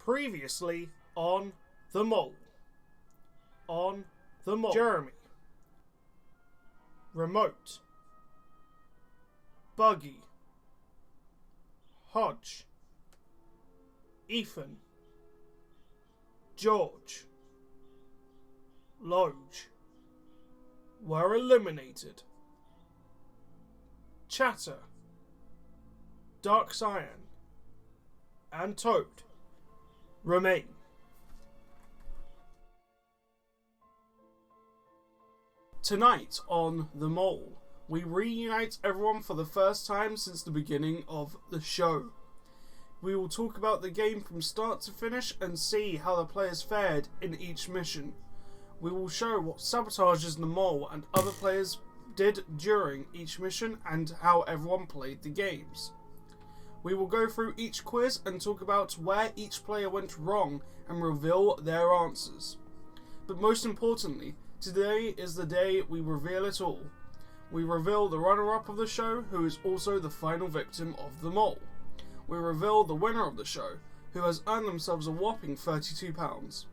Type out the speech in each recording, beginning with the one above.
Previously on The Mole. Jeremy. Remote. Buggy. Hodge. Ethan. George. Loge. Were eliminated. Chatter. Dark Cyan. And Toad remain. Tonight on The Mole, we reunite everyone for the first time since the beginning of the show. We will talk about the game from start to finish and see how the players fared in each mission. We will show what sabotages the Mole and other players did during each mission and how everyone played the games. We will go through each quiz and talk about where each player went wrong and reveal their answers. But most importantly, today is the day we reveal it all. We reveal the runner-up of the show, who is also the final victim of the Mole. We reveal the winner of the show, who has earned themselves a whopping £32.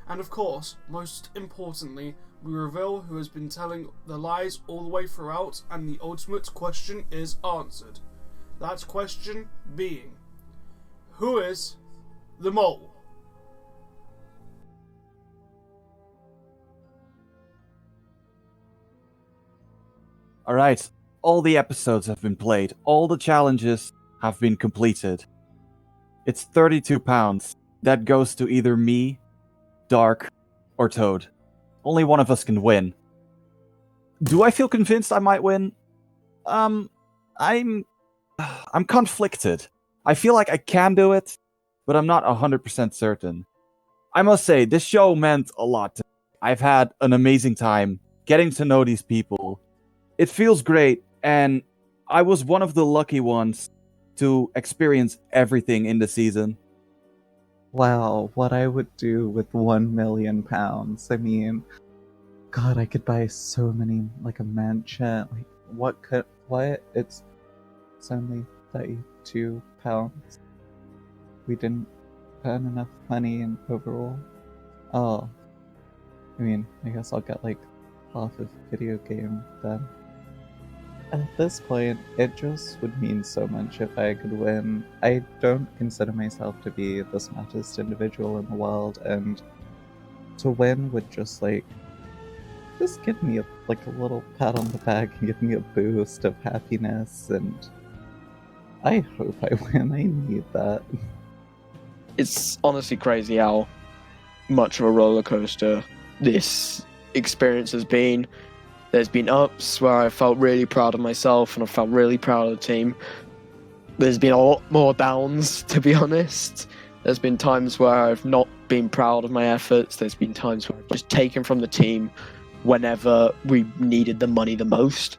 And of course, most importantly, we reveal who has been telling the lies all the way throughout, and the ultimate question is answered. That question being, who is the Mole? Alright, all the episodes have been played, all the challenges have been completed. It's £32. That goes to either me, Dark, or Toad. Only one of us can win. Do I feel convinced I might win? I'm conflicted. I feel like I can do it, but I'm not 100% certain. I must say, this show meant a lot to me. I've had an amazing time getting to know these people. It feels great, and I was one of the lucky ones to experience everything in the season. Wow, what I would do with £1 million. I mean, God, I could buy so many, like a mansion. It's only £32. We didn't earn enough money in overall. Oh, I mean, I guess I'll get like half of video game then. At this point, it just would mean so much if I could win. I don't consider myself to be the smartest individual in the world, and to win would just give me a little pat on the back and give me a boost of happiness, and I hope I win. I need that. It's honestly crazy how much of a roller coaster this experience has been. There's been ups where I felt really proud of myself and I felt really proud of the team. There's been a lot more downs, to be honest. There's been times where I've not been proud of my efforts. There's been times where I've just taken from the team whenever we needed the money the most.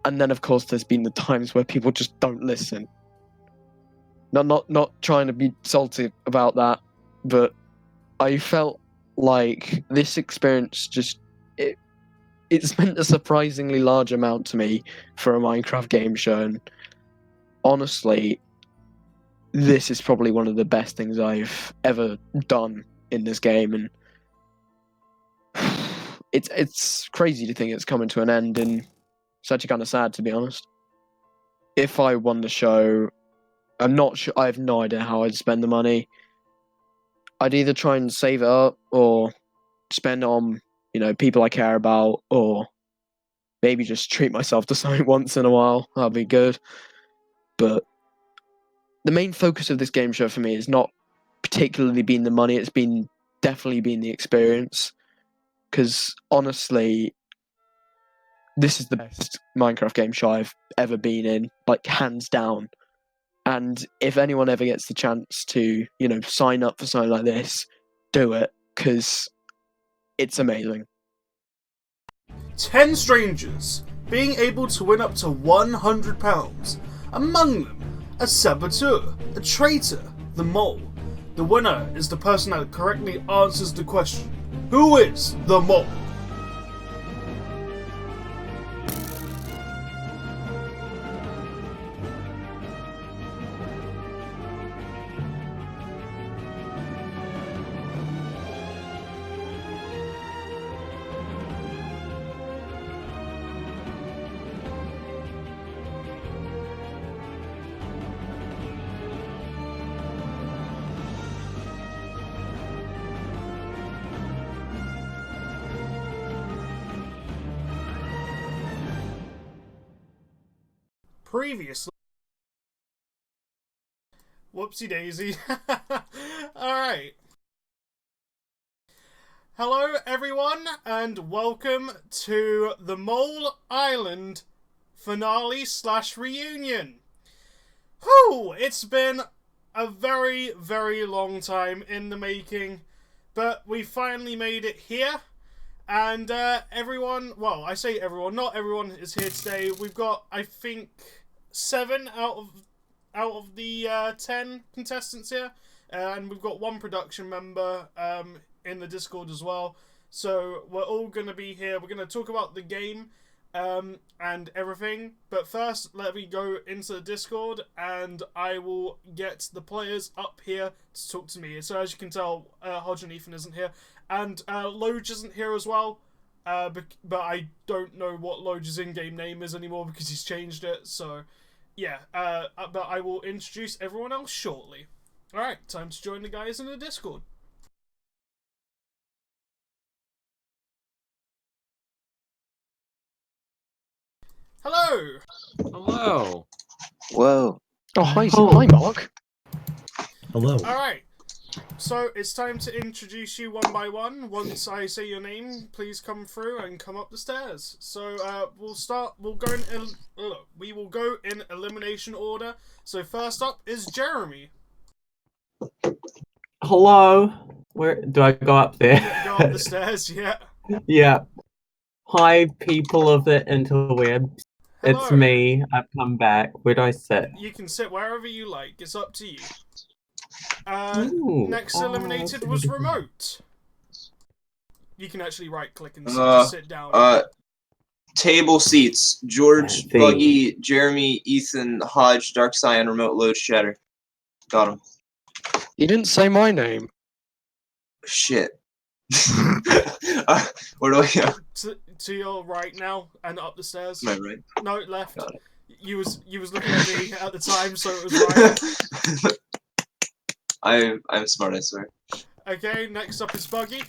And then, of course, there's been the times where people just don't listen. Not trying to be salty about that, but I felt like this experience it's meant a surprisingly large amount to me for a Minecraft game show. And honestly, this is probably one of the best things I've ever done in this game. And it's crazy to think it's coming to an end, and it's actually kind of sad, to be honest. If I won the show, I'm not sure. I have no idea how I'd spend the money. I'd either try and save it up or spend it on, people I care about, or maybe just treat myself to something once in a while. That'd be good. But the main focus of this game show for me is not particularly been the money. It's definitely been the experience. Because honestly, this is the best Minecraft game show I've ever been in, hands down. And if anyone ever gets the chance to, sign up for something like this, do it, because it's amazing. 10 strangers being able to win up to £100. Among them, a saboteur, a traitor, the Mole. The winner is the person that correctly answers the question, who is the Mole? previously. Whoopsie daisy. Alright. Hello everyone, and welcome to the Mole Island finale / reunion. Whew, it's been a very, very long time in the making, but we finally made it here. And everyone, well, I say everyone, not everyone is here today. We've got, I think, 7 out of the 10 contestants here, and we've got 1 production member in the Discord as well. So we're all gonna be here. We're gonna talk about the game and everything. But first, let me go into the Discord, and I will get the players up here to talk to me. So as you can tell, Hodge and Ethan isn't here, and Loge isn't here as well. But I don't know what Loge's in-game name is anymore because he's changed it. So yeah, but I will introduce everyone else shortly. Alright, time to join the guys in the Discord. Hello! Hello. Whoa. Oh, hi, hi, Mark. Hello. Alright, so it's time to introduce you one by one. Once I say your name, please come through and come up the stairs. So we will go in elimination order. So first up is Jeremy. Hello. Where do I go up there? Yeah, go up the stairs, yeah. Yeah. Hi, people of the interwebs. Hello. It's me. I've come back. Where do I sit? You can sit wherever you like. It's up to you. Ooh. Next Oh, eliminated that's was really good. Remote. You can actually right-click and just sit down. Table seats: George, Fancy. Buggy, Jeremy, Ethan, Hodge, Dark Cyan, Remote, Load, Shatter. Got him. You didn't say my name. Shit. Where do I go? To your right now and up the stairs. Am I right? No, left. Got it. You was looking at me at the time, so it was right. I'm smart, I swear. Okay, next up is Buggy.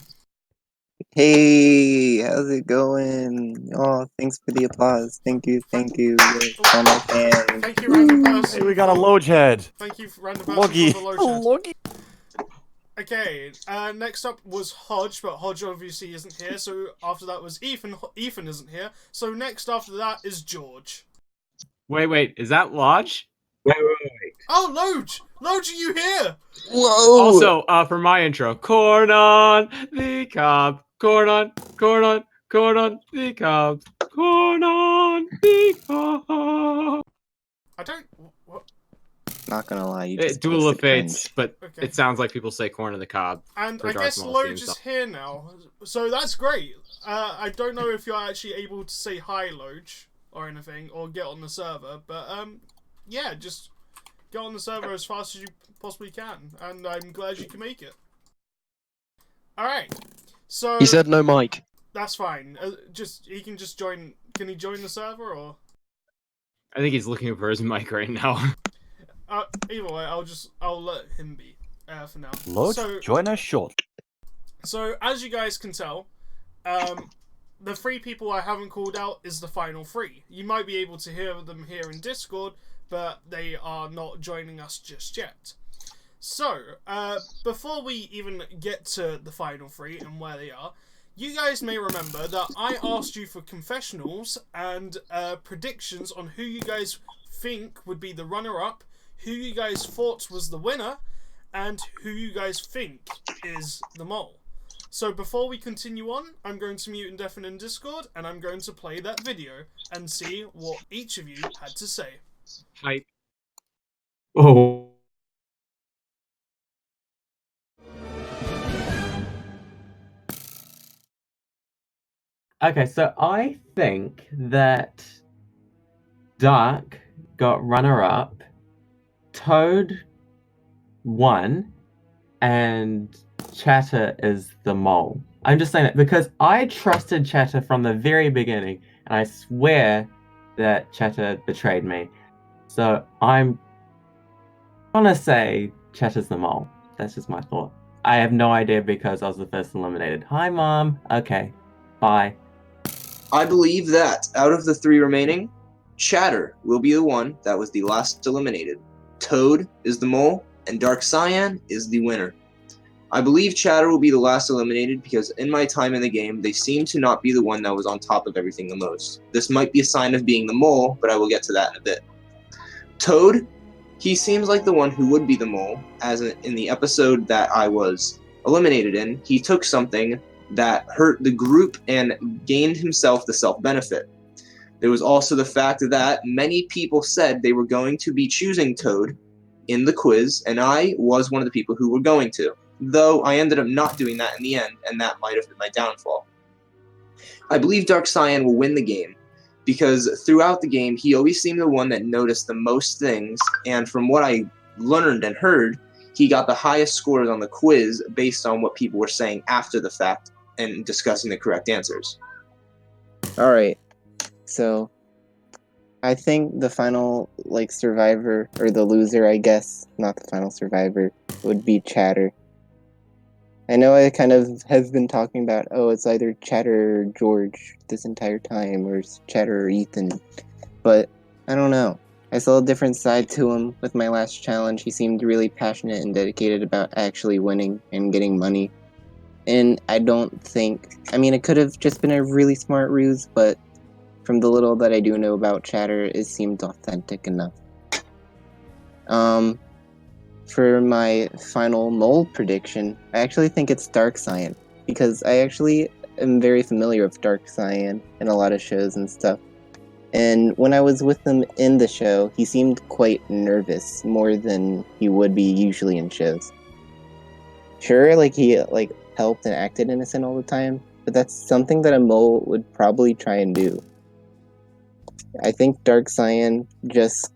Hey, how's it going? Oh, thanks for the applause. Thank you, thank you. You're all my fans. Thank you, random person. Hey, we got a Loge head. Thank you, random person, Loggy. for the lotion. Loggy. Okay, next up was Hodge, but Hodge obviously isn't here, so after that was Ethan. Ethan isn't here, so next after that is George. Wait, is that Lodge? Wait. Oh, Loge! Loge, are you here? Whoa! Also, for my intro, corn on the cob, corn on the cob, corn on the cob. I don't... What? Not gonna lie, you just Duel of posted cringe. Fates, but Okay. it sounds like people say corn on the cob. And for I Darth guess Maul's Loge theme is song. here now, so that's great. I don't know if you're actually able to say hi, Loge, or anything, or get on the server, but yeah, just get on the server as fast as you possibly can, and I'm glad you can make it. Alright, so... He said no mic. That's fine. He can just join... Can he join the server, or...? I think he's looking for his mic right now. Either way, I'll let him be, for now. Loge, join us short. So, as you guys can tell, the 3 people I haven't called out is the final 3. You might be able to hear them here in Discord, but they are not joining us just yet. So, before we even get to the final 3 and where they are, you guys may remember that I asked you for confessionals and predictions on who you guys think would be the runner-up, who you guys thought was the winner, and who you guys think is the mole. So before we continue on, I'm going to mute and deafen in Discord, and I'm going to play that video and see what each of you had to say. Hype. Oh. Okay, so I think that Dark got runner-up, Toad won, and Chatter is the mole. I'm just saying that because I trusted Chatter from the very beginning, and I swear that Chatter betrayed me. So I'm gonna say Chatter's the mole. That's just my thought. I have no idea because I was the first eliminated. Hi, Mom. Okay, bye. I believe that out of the 3 remaining, Chatter will be the one that was the last eliminated. Toad is the mole, and Dark Cyan is the winner. I believe Chatter will be the last eliminated because in my time in the game, they seem to not be the one that was on top of everything the most. This might be a sign of being the mole, but I will get to that in a bit. Toad, he seems like the one who would be the mole, as in the episode that I was eliminated in, he took something that hurt the group and gained himself the self-benefit. There was also the fact that many people said they were going to be choosing Toad in the quiz, and I was one of the people who were going to. Though I ended up not doing that in the end, and that might have been my downfall. I believe Dark Cyan will win the game, because throughout the game, he always seemed the one that noticed the most things, and from what I learned and heard, he got the highest scores on the quiz based on what people were saying after the fact and discussing the correct answers. Alright, so I think the final, survivor, or the loser, I guess, not the final survivor, would be Chatter. I know I kind of have been talking about, it's either Chatter or George this entire time, or it's Chatter or Ethan, but I don't know. I saw a different side to him with my last challenge. He seemed really passionate and dedicated about actually winning and getting money. And I don't think, it could have just been a really smart ruse, but from the little that I do know about Chatter, it seemed authentic enough. For my final mole prediction, I actually think it's Dark Cyan, because I actually am very familiar with Dark Cyan in a lot of shows and stuff. And when I was with him in the show, he seemed quite nervous, more than he would be usually in shows. Sure, he helped and acted innocent all the time, but that's something that a mole would probably try and do. I think Dark Cyan just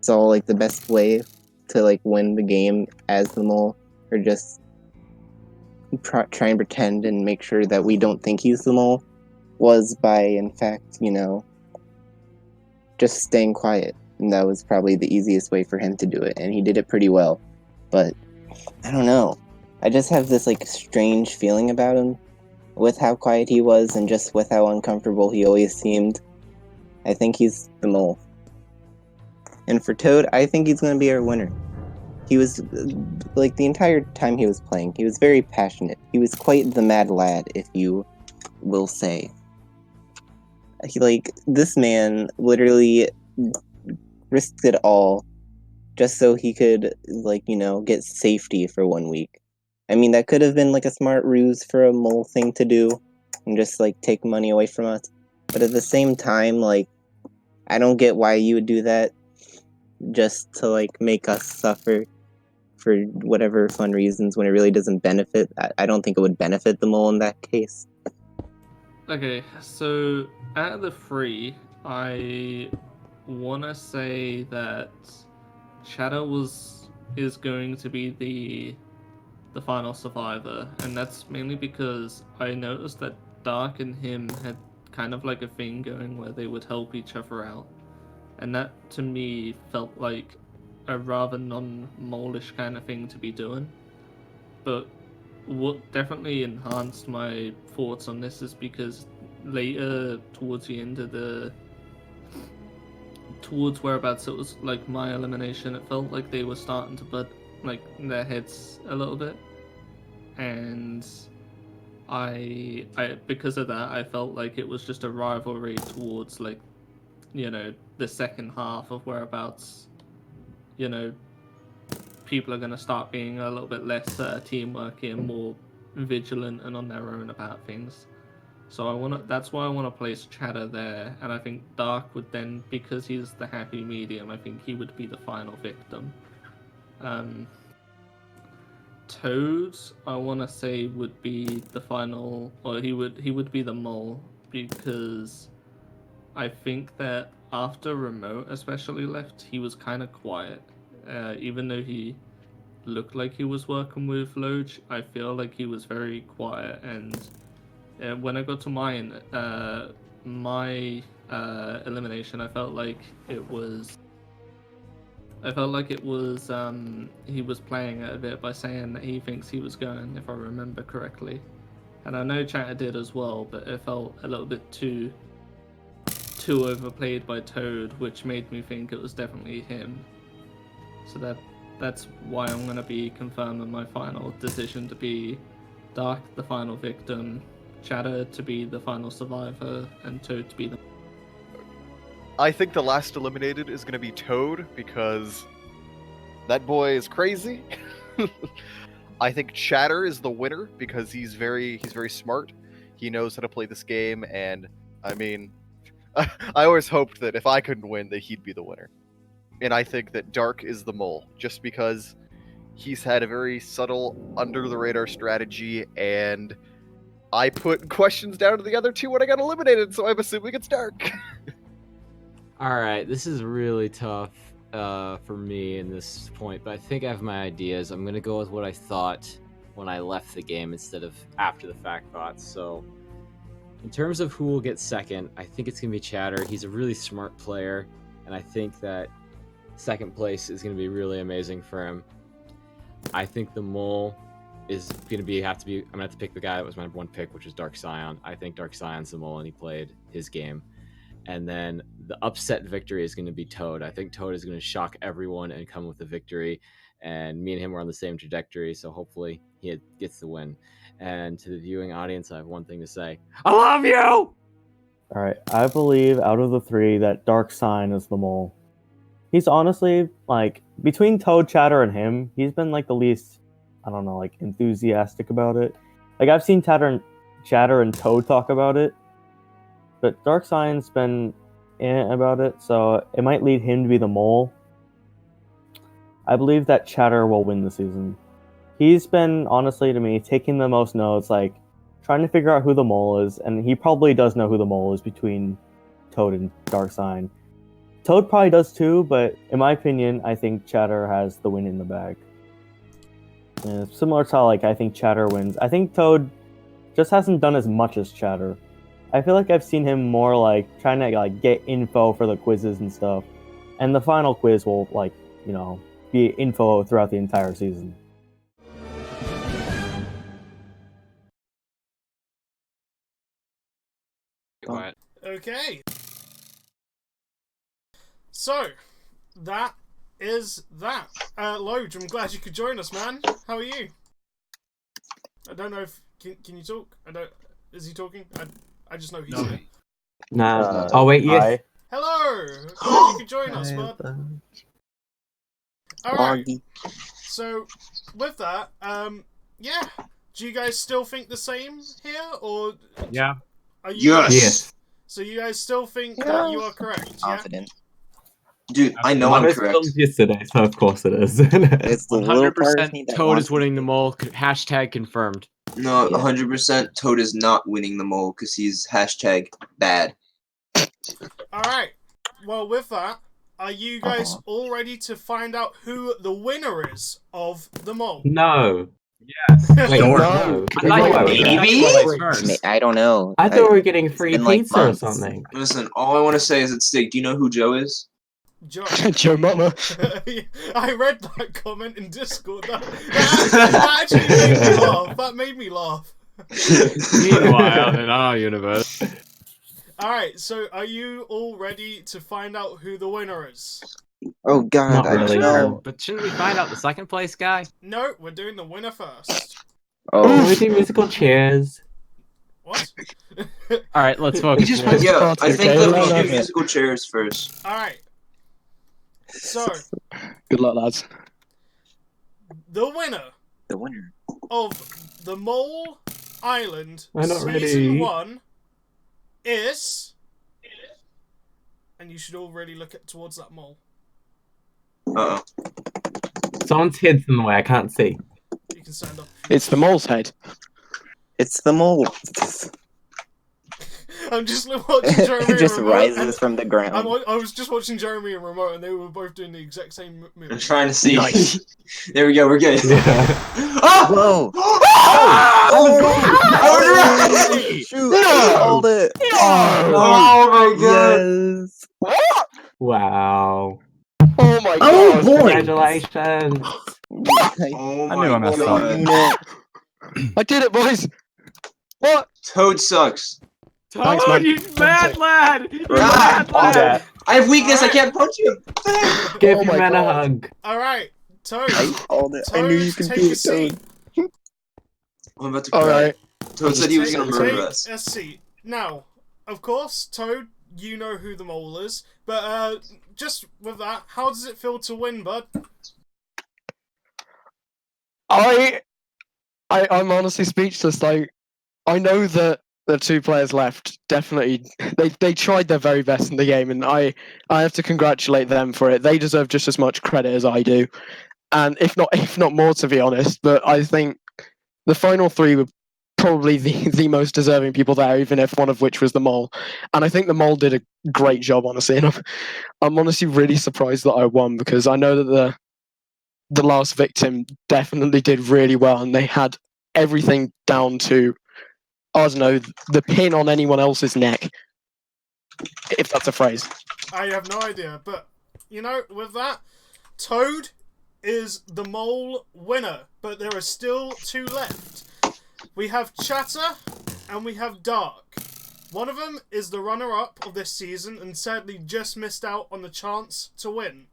saw the best way to win the game as the mole, or just try and pretend and make sure that we don't think he's the mole, was by, in fact, just staying quiet. And that was probably the easiest way for him to do it, and he did it pretty well. But I don't know, I just have this strange feeling about him, with how quiet he was and just with how uncomfortable he always seemed. I think he's the mole. And for Toad, I think he's going to be our winner. He was, the entire time he was playing, he was very passionate. He was quite the mad lad, if you will say. This man literally risked it all just so he could, get safety for 1 week. That could have been, a smart ruse for a mole thing to do, and just, take money away from us. But at the same time, I don't get why you would do that, just to make us suffer for whatever fun reasons when it really doesn't benefit. I don't think it would benefit the mole in that case. Okay, so out of the three, I want to say that Chatter is going to be the final survivor, and that's mainly because I noticed that Dark and him had kind of a thing going where they would help each other out. And that, to me, felt like a rather non-molish kind of thing to be doing. But what definitely enhanced my thoughts on this is because later, towards the end of towards whereabouts it was my elimination, it felt like they were starting to butt their heads a little bit. And I because of that, I felt like it was just a rivalry towards the second half of whereabouts, people are going to start being a little bit less teamworky and more vigilant and on their own about things. So that's why I want to place Chatter there, and I think Dark would then, because he's the happy medium, I think he would be the final victim. Toad, I want to say, would be the final, or he would be the mole, because I think that after Remote especially left, he was kind of quiet. Even though he looked like he was working with Loge, I feel like he was very quiet. And when I got to my elimination, I felt like it was he was playing it a bit by saying that he thinks he was going, if I remember correctly. And I know Chatter did as well, but it felt a little bit too too overplayed by Toad, which made me think it was definitely him. So that's why I'm gonna be confirming my final decision to be Dark the final victim, Chatter to be the final survivor, and Toad to be the... I think the last eliminated is going to be Toad because that boy is crazy. I think Chatter is the winner because he's very smart. He knows how to play this game, and I mean, I always hoped that if I couldn't win, that he'd be the winner. And I think that Dark is the mole, just because he's had a very subtle, under-the-radar strategy, and I put questions down to the other two when I got eliminated, so I'm assuming it's Dark. Alright, this is really tough for me in this point, but I think I have my ideas. I'm going to go with what I thought when I left the game instead of after the fact thoughts. So, in terms of who will get second, I think it's going to be Chatter. He's a really smart player, and I think that second place is going to be really amazing for him. I think the mole is going to have to be... I'm going to have to pick the guy that was my number one pick, which is Dark Scion. I think Dark Scion's the mole, and he played his game. And then the upset victory is going to be Toad. I think Toad is going to shock everyone and come with the victory. And me and him are on the same trajectory, so hopefully he gets the win. And to the viewing audience, I have one thing to say. I love you! Alright, I believe out of the three that Dark Sign is the mole. He's honestly, like, between Toad, Chatter, and him, he's been, like, the least, I don't know, like, enthusiastic about it. Like, I've seen Chatter and Toad talk about it, but Dark Sign's been in it about it, so it might lead him to be the mole. I believe that Chatter will win the season. He's been, honestly, to me, taking the most notes, like, trying to figure out who the mole is, and he probably does know who the mole is between Toad and Dark Sign. Toad probably does too, but in my opinion, I think Chatter has the win in the bag. And it's similar to how, like, I think Chatter wins. I think Toad just hasn't done as much as Chatter. I feel like I've seen him more, like, trying to, like, get info for the quizzes and stuff. And the final quiz will, like, you know, be info throughout the entire season. Quiet. Okay. So, that is that. Loge, I'm glad you could join us, man. How are you? I don't know if... Can you talk? Is he talking? I just know he's here. Nah. Oh, wait, yes. Hi. Hello! Glad you could join us, bud. Alright. So, with that, yeah. Do you guys still think the same here, or... Yeah. Are you Yes. So you guys still think that you are correct, yeah? Confident. Dude, I know I'm correct. Yesterday, so of course it is. It's the little part of me 100% that Toad wants is winning the mole. Hashtag confirmed. No, 100% Toad is not winning the mole because he's hashtag bad. Alright. Well, with that, are you guys all ready to find out who the winner is of the mole? No. Yes. Wait, Sure. no. I don't know. I thought we were getting free been, like, pizza or months. something. Listen, all I want to say is at stake. Do you know who Joe is? Joe. Joe Mama. I read that comment in Discord. That actually made me laugh. That made me laugh. Meanwhile, in our universe. Alright, so are you all ready to find out who the winner is? Oh god, Not I don't really, know. But shouldn't we find out the second place guy? No, we're doing the winner first. Oh, we do musical chairs. What? Alright, let's focus. just boys. Yeah, I think that we should Okay. do musical chairs first. Alright. So, Good luck, lads. the winner The winner. of the Mole Island I'm not Season ready. 1 is... And you should all really look towards that mole. Uh-oh. Someone's head's in the way, I can't see. You can stand up. It's the mole's head. It's the mole. I'm just watching Jeremy It just and Remote, rises from the ground. I was just watching Jeremy and Remote, and they were both doing the exact same I'm move. trying to see. Nice. There we go, we're good. Yeah. Ah! Whoa! I was right! Shoot! I called it! Oh my god! Yes! Wow. Oh my god. Oh boy! Congratulations. Oh I my knew I messed god. up. I did it, boys. What? Toad sucks. Thanks, Toad, man. you mad lad! You Ah, mad lad! I have weakness. I Alright. can't punch you. What the heck? Give Oh your my man a God. hug. All right, Toad. I called it. I knew you could take do a it, Toad. seat. I'm about to cry. All right. Toad said he was Take, gonna murder take us. a seat. Now, of course, Toad, you know who the mole is, but just with that, how does it feel to win, bud? I'm honestly speechless. Like, I know that the two players left definitely they tried their very best in the game, and I have to congratulate them for it. They deserve just as much credit as I do, and if not more, to be honest. But I think the final three were probably the most deserving people there, even if one of which was the mole. And I think the mole did a great job, honestly. And I'm honestly really surprised that I won, because I know that the last victim definitely did really well, and they had everything down to, I don't know, the pin on anyone else's neck, if that's a phrase. I have no idea, but you know, with that, Toad is the mole winner, but there are still two left. We have Chatter and we have Dark. One of them is the runner-up of this season and sadly just missed out on the chance to win.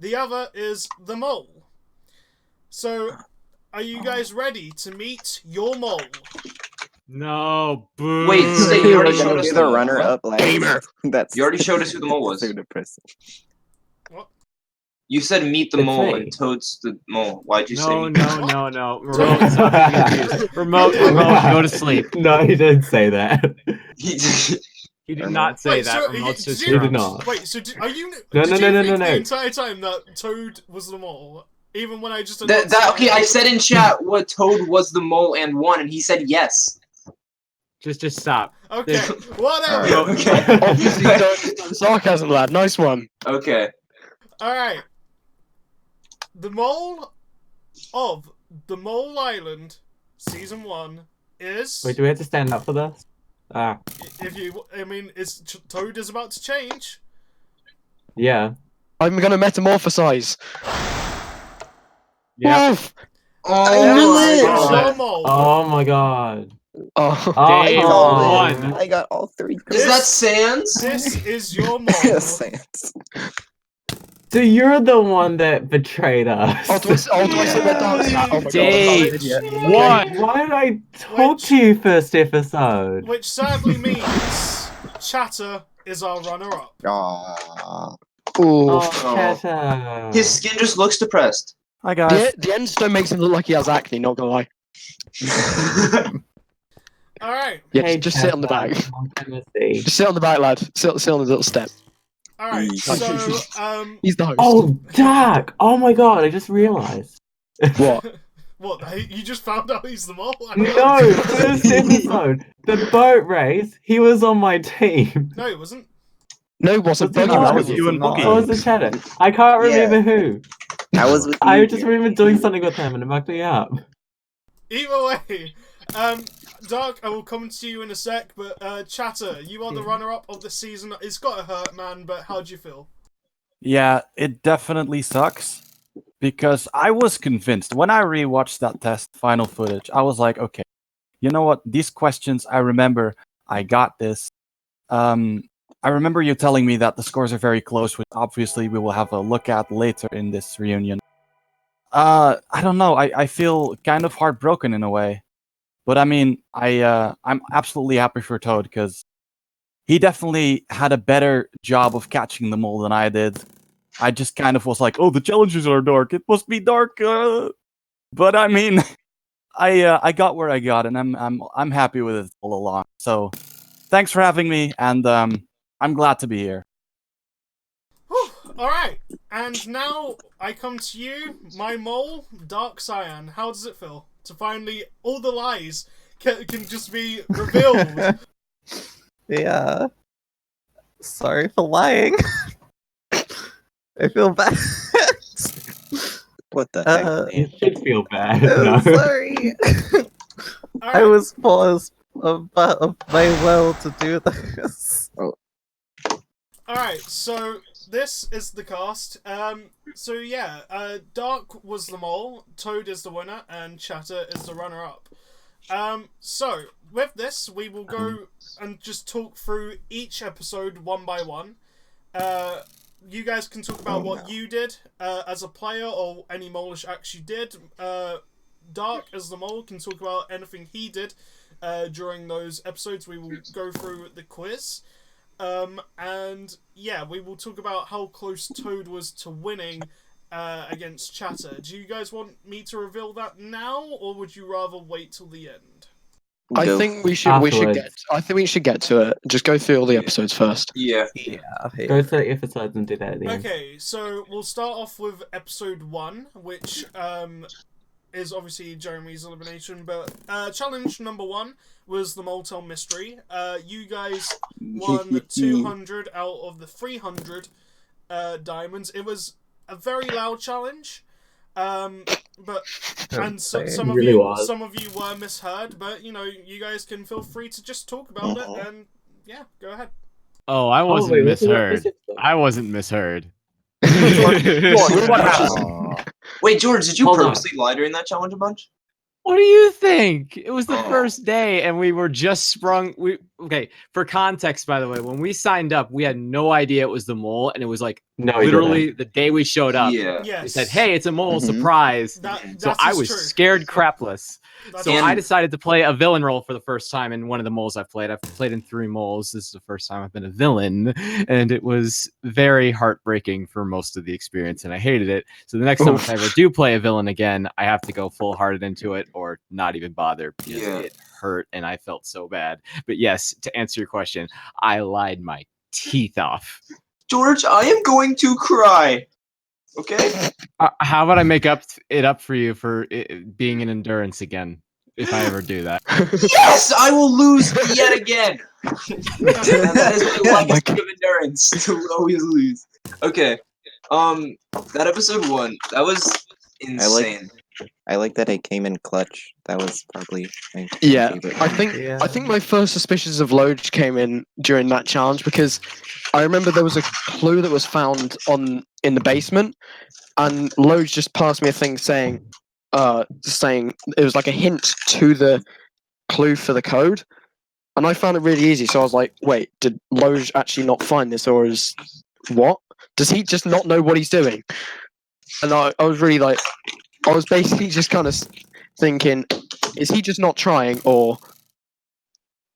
The other is the mole. So, are you guys ready to meet your mole? No, boo. Wait, Stay, you already We're showed gonna us do the the mole. runner-up last. Gamer. That's You already showed us who the mole was. so depressing. What? You said meet the It's mole, me. and Toad's the mole. Why'd you say No, meet no, no, no. Remote, stop being confused. Remote, go to sleep. No, he didn't say that. He did not say Wait, that. so Remote's just He did drunk. not. Wait, so are you? No, did no, you no, no, think no, the no. entire time that Toad was the mole, even when I just announced Okay, I said in chat what Toad was the mole and won, and he said yes. Just stop. Okay, whatever. Alright, okay. Obviously, don't sarcasm, lad. Nice one. Okay. All right. The mole of the Mole Island, season 1 is. Wait, do we have to stand up for this? Ah, If you, I mean, Toad is about to change. yeah. I'm gonna metamorphosize. Yep. Wolf! Oh knew my it! It's your god. mole. Oh my god. Oh. Oh, Day come called on. it. one. I got all three. Is that Sans? This is your mole. Sans. So you're the one that betrayed us. Oh, do I say that dark side? Oh my god. Day Which, one. Why did I talk to you first episode? which sadly means Chatter is our runner-up. Aww. Ooh. Oh, Chatter. His skin just looks depressed. Hi guys. The end stone makes him look like he has acne, not gonna lie. All right, Yeah, Hey, just sit on the Chatter, back. long time no see. Just sit on the back, lad. Sit on the little step. all right. So, He's the host. Oh, Doc! Oh my god, I just realized. What? what? You just found out he's the mole? No, first episode, the boat race, he was on my team. No, it wasn't. No, it wasn't. Was it Buggy not? That was was you and not. Boogie. What was the Chatter? I can't Yeah. remember who. I was with you. I just here. remember doing something with him and it mucked me up. Either way, Dark, I will come to you in a sec, but Chatter, you are the runner-up of the season. It's gotta hurt, man, but how do you feel? Yeah, it definitely sucks because I was convinced when I rewatched that test final footage. I was like, okay, you know what? These questions, I remember. I got this. I remember you telling me that the scores are very close, which obviously we will have a look at later in this reunion. I don't know. I feel kind of heartbroken in a way, but I mean, I'm absolutely happy for Toad because he definitely had a better job of catching the mole than I did. I just kind of was like, oh, the challenges are dark. It must be dark. But I mean, I got where I got, and I'm happy with it all along. So, thanks for having me, and I'm glad to be here. Whew, all right, and now I come to you, my mole, Dark Cyan. How does it feel to finally all the lies can just be revealed? Yeah. Sorry for lying. I feel bad. What the heck? You should feel bad. I'm No. sorry. All I right, was forced of my will to do this. all right. So this is the cast. So yeah, Dark was the mole, Toad is the winner, and Chatter is the runner-up. So with this, we will go and just talk through each episode one by one. You guys can talk about what you did as a player or any Molish acts you did. Dark, as the mole, can talk about anything he did during those episodes. We will go through the quiz. And yeah, we will talk about how close Toad was to winning against Chatter. Do you guys want me to reveal that now, or would you rather wait till the end? I Go. think we should get to it. Just go through all the episodes first. Yeah. Go to the episodes and do that at the end. Okay, so we'll start off with episode 1, which is obviously Jeremy's elimination, but challenge number 1 was the Motel Mystery. You guys won 200 out of the 300 diamonds. It was a very loud challenge, but some of you were misheard. But you guys can feel free to just talk about it, and yeah, go ahead. Oh, I wasn't wait, misheard. I wasn't misheard. What happened? Wait, George, did you Hold on. purposely lie during that challenge a bunch? What do you think? It was the Oh. first day, and we were just sprung. Okay, for context, by the way, when we signed up, we had no idea it was the mole, and it was like No, literally the day we showed up. Yeah. Yes. They said, "Hey, it's a mole Mhm. surprise." That So I was true. scared crapless. That's So And- I decided to play a villain role for the first time in one of the moles I've played. I've played in 3 moles. This is the first time I've been a villain, and it was very heartbreaking for most of the experience, and I hated it. So the next time if I ever do play a villain again, I have to go full-hearted into it or not even bother because Yeah. it hurt and I felt so bad. But yes, to answer your question, I lied my teeth off. George, I am going to cry. Okay? How about I make it up for you for being an endurance again, if I ever do that? Yes, I will lose yet again. That is my legacy of endurance. To always lose. Okay. That episode 1, that was insane. I like that I came in clutch. That was probably my Yeah, favorite. I think my first suspicions of Loge came in during that challenge because I remember there was a clue that was found in the basement, and Loge just passed me a thing saying it was like a hint to the clue for the code, and I found it really easy. So I was like, wait, did Loge actually not find this, or does he just not know what he's doing? And I was really like, I was basically just kind of thinking, is he just not trying, or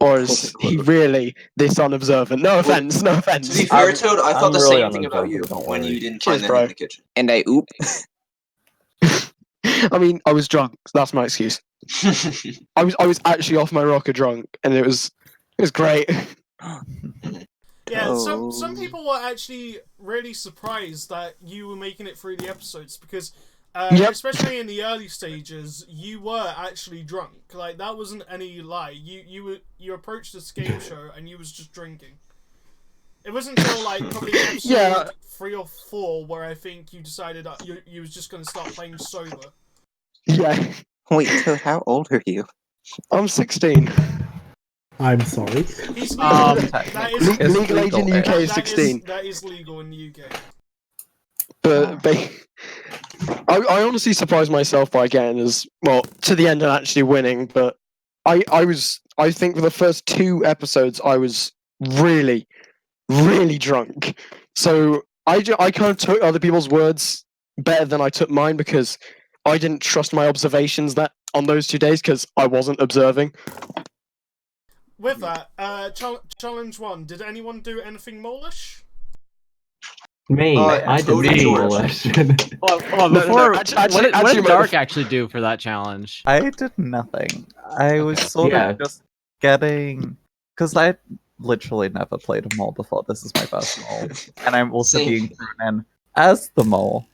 is he really this unobservant? No offense, no To offense. be fair, Toad, I thought I'm the really same thing about you unobservant, don't when worry. you didn't Cheers, find them bro. in the kitchen. And I oop. I mean, I was drunk. So that's my excuse. I was actually off my rocker drunk, and it was great. Yeah, some Oh. people were actually really surprised that you were making it through the episodes because, Yep. especially in the early stages, you were actually drunk. Like that wasn't any lie. You approached this game show and you was just drinking. It wasn't until like probably episode Yeah. 3 or 4 where I think you decided that you was just gonna start playing sober. Yeah, Wait, so how old are you? I'm 16. I'm sorry. He's legal. That Le- is legal age in the UK is that 16. That is legal in the UK. But I honestly surprised myself by getting to the end and actually winning. But I think for the first 2 episodes I was really, really drunk. So I kind of took other people's words better than I took mine because I didn't trust my observations that on those 2 days because I wasn't observing. With that, challenge 1. Did anyone do anything molish? Me, I did Toad and me George. molest. Well, No, before, actually, what did my- Dark actually do for that challenge? I did nothing. I was sort Yeah. of just getting, because I literally never played a mole before. This is my first mole, and I'm also Same. being thrown in as the mole.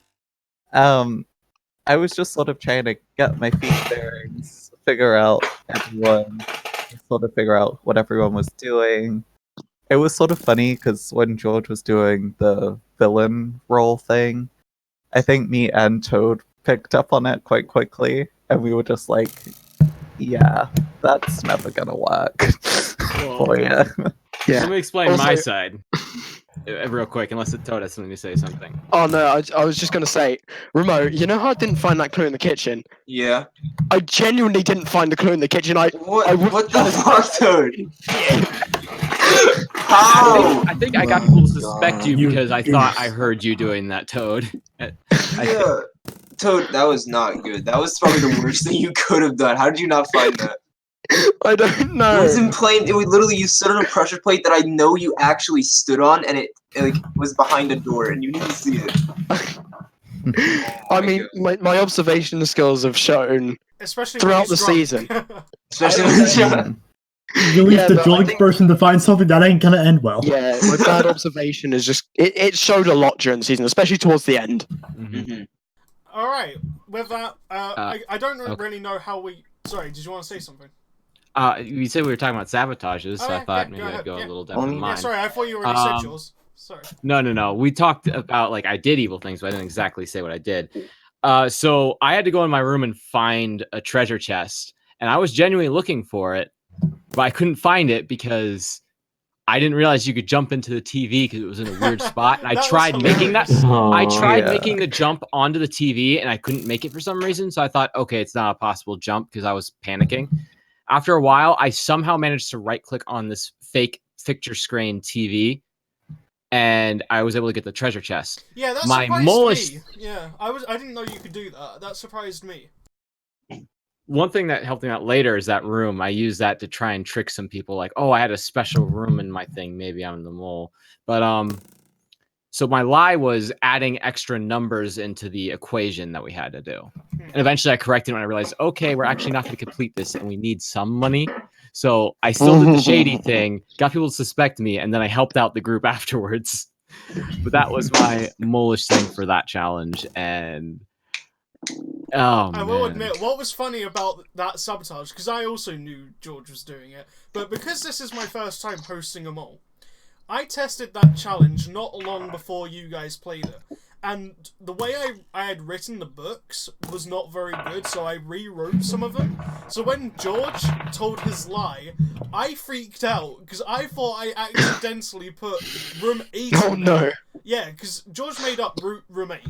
I was just sort of trying to get my feet bearings, figure out everyone, sort of figure out what everyone was doing. It was sort of funny because when George was doing the villain role thing, I think me and Toad picked up on it quite quickly, and we were just like, "Yeah, that's never gonna work." Well, for ya. Yeah. Let me explain my Also- side. real quick, unless the Toad has something to say something. Oh no, I was just gonna say, Remo, you know how I didn't find that clue in the kitchen? Yeah. I genuinely didn't find the clue in the kitchen. What the fuck, Toad? I How? think I got people to suspect you because I thought I heard you doing that, Toad. Yeah. Toad, that was not good. That was probably the worst thing you could have done. How did you not find that? I don't know. It was in plain. It was literally you stood on a pressure plate that I know you actually stood on, and it like was behind a door, and you didn't see it. I mean, my observation skills have shown Especially throughout when the he's season. drunk. Especially when it's You leave Yeah, the but I drunk think- person to find something that ain't gonna end well. Yeah, my bad observation is just it showed a lot during the season, especially towards the end. Mhm. All right. With that, I don't okay. really know how we. Sorry, did you want to say something? You said we were talking about sabotages, so Oh, I yeah, thought go maybe ahead, I'd go yeah. a little down Yeah, mine. sorry, I thought you already said yours. Sorry. No. We talked about like I did evil things, but I didn't exactly say what I did. So I had to go in my room and find a treasure chest, and I was genuinely looking for it, but I couldn't find it because I didn't realize you could jump into the TV because it was in a weird spot. And I That was tried making that. hilarious. I tried yeah. making the jump onto the TV, and I couldn't make it for some reason. So I thought, okay, it's not a possible jump because I was panicking. After a while, I somehow managed to right-click on this fake picture screen TV, and I was able to get the treasure chest. Yeah, that My surprised molish- me. Yeah, I didn't know you could do that. That surprised me. One thing that helped me out later is that room. I used that to try and trick some people, like, oh, I had a special room in my thing. Maybe I'm the mole. But so my lie was adding extra numbers into the equation that we had to do. And eventually I corrected it when I realized, okay, we're actually not going to complete this and we need some money. So I still did the shady thing, got people to suspect me, and then I helped out the group afterwards. But that was my molish thing for that challenge. And oh, I will man. admit, what was funny about that sabotage, because I also knew George was doing it, but because this is my first time hosting a mole, I tested that challenge not long before you guys played it. And the way I had written the books was not very good, so I rewrote some of them. So when George told his lie, I freaked out, because I thought I accidentally put room 8 Oh in there. no. Yeah, because George made up room 8,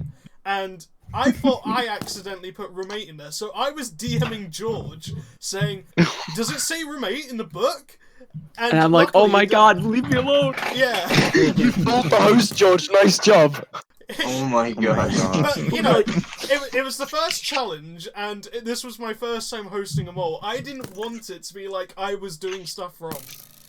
and I thought I accidentally put room 8 in there, so I was DMing George, saying, does it say room 8 in the book? And I'm like, oh luckily my it did. god, leave me alone. Yeah. You fooled the host, George. Nice job. Oh my gosh. But, you know, it was the first challenge, and this was my first time hosting a mole. I didn't want it to be like I was doing stuff wrong.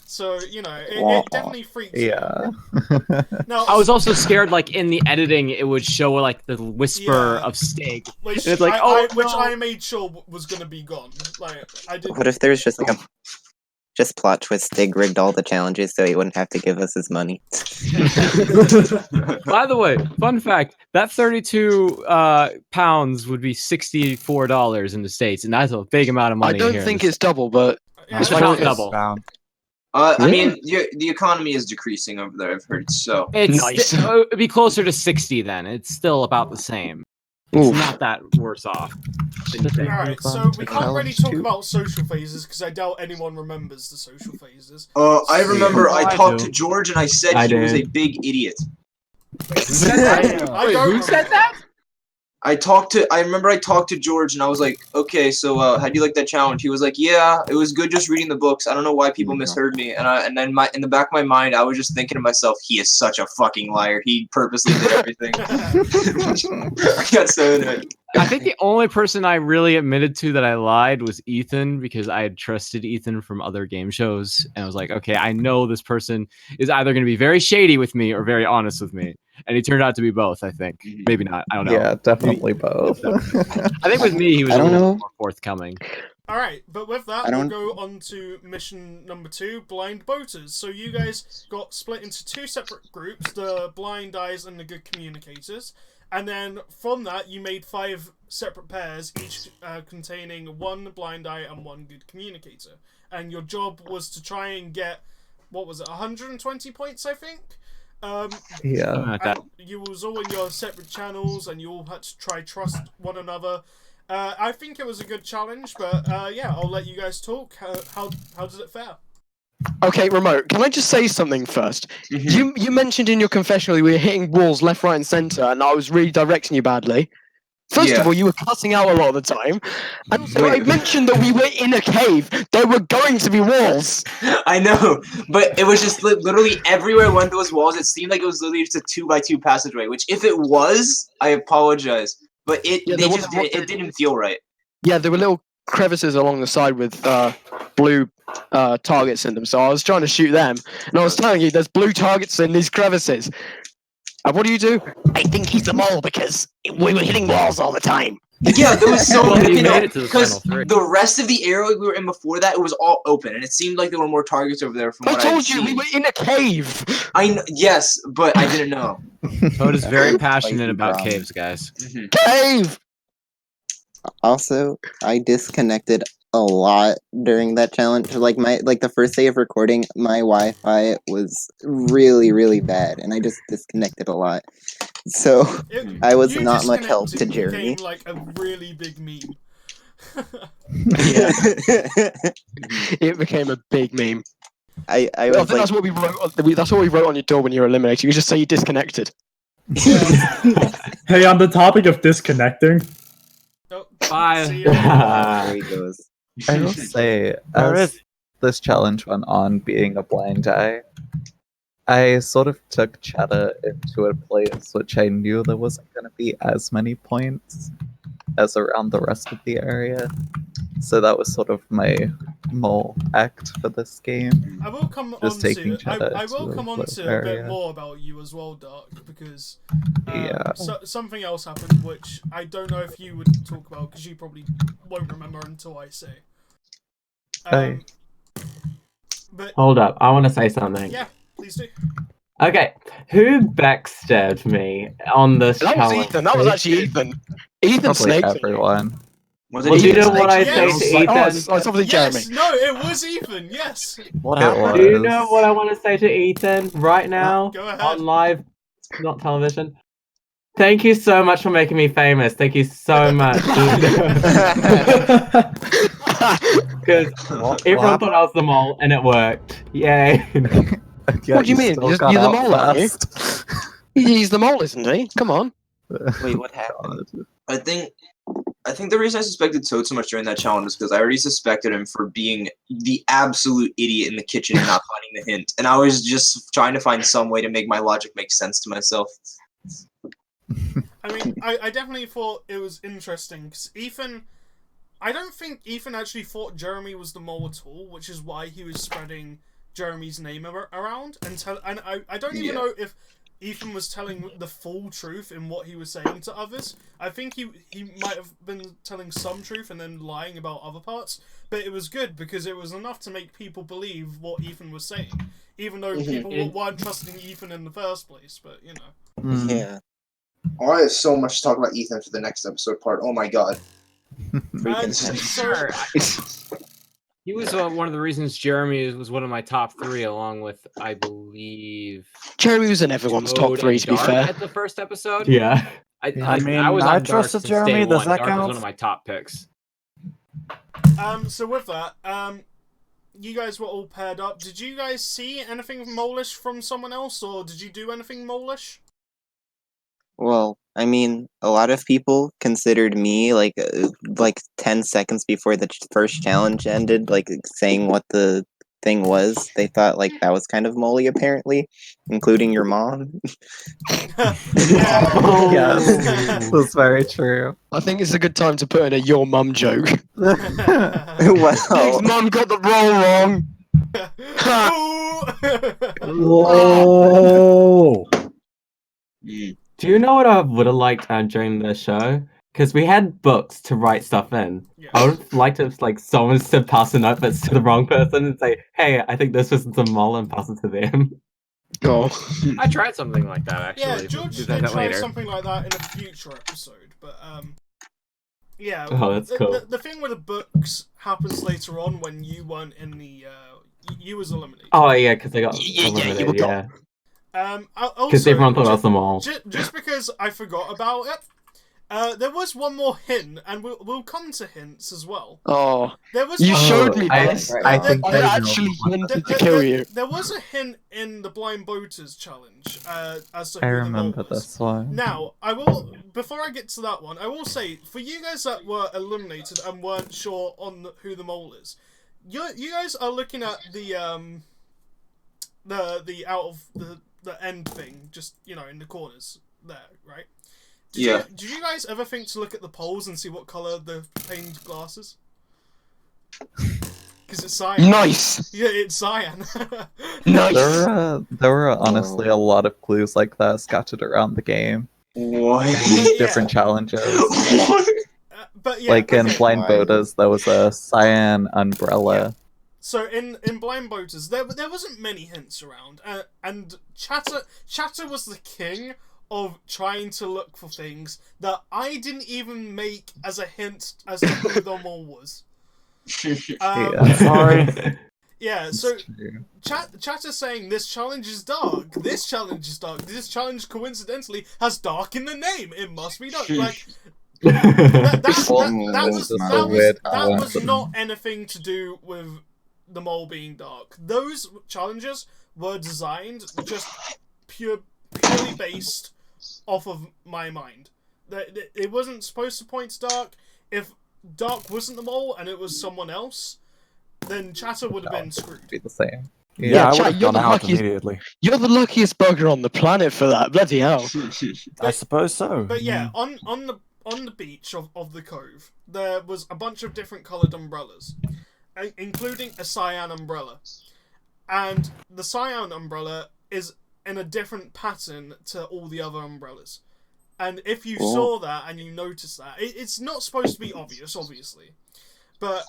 So, you know, it definitely freaks me out. Yeah. Now, I was also scared, like, in the editing, it would show, like, the whisper Yeah. of steak. which, And it's like, which no. I made sure was going to be gone. Like, I did. What if there's just like a plot twist? Stig rigged all the challenges so he wouldn't have to give us his money. By the way, fun fact, that 32 pounds would be $64 in the States, and that's a big amount of money. I don't here in think the it's double, but Yeah, It's I about think it's- double. I mean, the economy is decreasing over there. I've heard so. It's Nice. it'd be closer to 60 then. It's still about the same. It's Oof. not that worse off. than you think. Alright, Move so on we to can't really challenge talk 2. about social phases because I doubt anyone remembers the social phases. I remember Oh, I I talked do. to George and I said I he was a did. big idiot. I Wait, don't who said remember. that? I remember I talked to George and I was like, okay, so how do you like that challenge? He was like, yeah, it was good just reading the books. I don't know why people misheard me. And then in the back of my mind, I was just thinking to myself, he is such a fucking liar. He purposely did everything. I got so into it. I think the only person I really admitted to that I lied was Ethan because I had trusted Ethan from other game shows. And I was like, okay, I know this person is either going to be very shady with me or very honest with me. And he turned out to be both, I think. Maybe not. I don't know. Yeah, definitely both. I think with me, he was I a don't little know. more forthcoming. Alright, but with that, I we'll don't- go on to mission number 2, Blind Boaters. So you guys got split into 2 separate groups, the Blind Eyes and the Good Communicators. And then from that, you made 5 separate pairs, each containing 1 Blind Eye and 1 Good Communicator. And your job was to try and get, what was it, 120 points, I think? Yeah. Something like that. And you was all in your separate channels, and you all had to try trust one another. I think it was a good challenge, but yeah, I'll let you guys talk. How does it fare? Okay, Remote, can I just say something first? You mentioned in your confessional you were hitting walls left, right, and centre, and I was really directing you badly. First of all, you were cutting out a lot of the time. And also, I mentioned that we were in a cave. There were going to be walls. I know, but it was just literally everywhere one of those walls. It seemed like it was literally just a 2x2 passageway. Which, if it was, I apologize, but it didn't feel right. Yeah, there were little crevices along the side with blue targets in them. So I was trying to shoot them, and I was telling you, there's blue targets in these crevices. And what do? I think he's the mole because we were hitting walls all the time. Yeah, there was so Well, you you know, made it to the final because three. the rest of the area we were in before that, it was all open, and it seemed like there were more targets over there. From I what told I'd you, seen. we were in a cave. Yes, but I didn't know. Toad is very passionate Spicy about drama. caves, guys. Cave. Also, I disconnected a lot during that challenge. Like the first day of recording, my Wi-Fi was really, really bad, and I just disconnected a lot. So I was You not much help to disconnecting Jeremy. became like a really big meme. It became a big meme. I I was think like, that's what we wrote. That's what we wrote on your door when you were eliminated. You just say you disconnected. Hey, on the topic of disconnecting, Oh, Bye. see you. there he goes. I will say, There as is- this challenge went on, being a blind eye, I sort of took Cheddar into a place which I knew there wasn't going to be as many points as around the rest of the area. So that was sort of my mole act for this game. I will come on Just taking to Cheddar I will to a come on low to a bit area. more about you as well, Dark, because Yeah. something else happened which I don't know if you would talk about because you probably won't remember until I say. Hey. But Hold up, I want to say something. yeah, please do. Okay, who backstabbed me on this That was challenge? Ethan. That was actually Ethan. Ethan Probably snaked on you. everyone. Was Well, do you know Ethan? what I Yes. say to Ethan? Oh, it's obviously Jeremy. Yes, no, it was Ethan. Yes. What It happened? Do you know what I want to say to Ethan right now Go ahead. on live, not television? Thank you so much for making me famous. Thank you so much. Because everyone thought I was the mole, and it worked. Yay! Yeah, What do you mean? still You're got the out mole, aren't you? fast. He's the mole, isn't he? Come on. Wait, what happened? I think the reason I suspected Toad so much during that challenge is because I already suspected him for being the absolute idiot in the kitchen and not finding the hint, and I was just trying to find some way to make my logic make sense to myself. I mean, I definitely thought it was interesting because Ethan. I don't think Ethan actually thought Jeremy was the mole at all, which is why he was spreading Jeremy's name around. And I don't even know if Ethan was telling the full truth in what he was saying to others. I think he might have been telling some truth and then lying about other parts. But it was good because it was enough to make people believe what Ethan was saying. Even though people weren't trusting Ethan in the first place. But, you know. Yeah. Oh, I have so much to talk about Ethan for the next episode part. Oh my god. He was one of the reasons Jeremy was one of my top 3, along with, I believe, Jeremy was in everyone's top Toad 3, and to be Dark fair. at the first episode. Yeah. I mean, was I on Dark trusted since Jeremy. day Does one. that Dark was count? one of my top picks. So with that, you guys were all paired up. Did you guys see anything mole-ish from someone else, or did you do anything mole-ish? Well, I mean, a lot of people considered me like 10 seconds before the first challenge ended, like saying what the thing was. They thought like that was kind of molly, apparently, including your mom. Yes, that's very true. I think it's a good time to put in a your mum joke. Well, His mum got the role wrong. whoa! Do you know what I would have liked during the show? Because we had books to write stuff in. Yeah. I would have liked if like someone to pass the notebooks to the wrong person and say, "Hey, I think this person's a mole," and pass it to them. Oh. I tried something like that, actually. Yeah, but George do did that try later. something like that in a future episode, but yeah. Oh, that's cool. The thing with the books happens later on when you weren't in the you was eliminated. Oh yeah, because I got Yeah, you eliminated. were Yeah, Because because everyone thought I was the mole. just because I forgot about it. There was one more hint, and we'll come to hints as well. Oh, There was you one- showed me I- this. I think I I know actually what wanted to kill you. There was a hint in the blind voters challenge as to I who the remember mole was. this one. Now, I will, before I get to that one, I will say, for you guys that were eliminated and weren't sure on who the mole is, you guys are looking at the out of the end thing, just, you know, in the corners there, right? Did you guys ever think to look at the poles and see what colour the stained glass is? Because it's cyan. Nice! Yeah, it's cyan. Nice! There were honestly a lot of clues like that scattered around the game. What? These different challenges. But yeah, Like in okay. Blind Bodas, there was a cyan umbrella. So in Blind Boaters, there wasn't many hints around, and Chatter was the king of trying to look for things that I didn't even make as a hint as to who the mole was. Yeah. Sorry. Yeah, so Chatter saying this challenge is dark, this challenge is dark, this challenge coincidentally has dark in the name, it must be dark. Like, that was not anything to do with the mole being dark. Those challenges were designed just purely based off of my mind. It wasn't supposed to point to dark. If dark wasn't the mole and it was someone else, then Chatter would have been screwed. Be the same. Yeah, I Chat, would have gone out immediately. You're the luckiest bugger on the planet for that. Bloody hell. I suppose so. But yeah, on the beach of the cove, there was a bunch of different coloured umbrellas, including a cyan umbrella. And the cyan umbrella is in a different pattern to all the other umbrellas. And if you saw that and you noticed that, it's not supposed to be obvious, obviously. But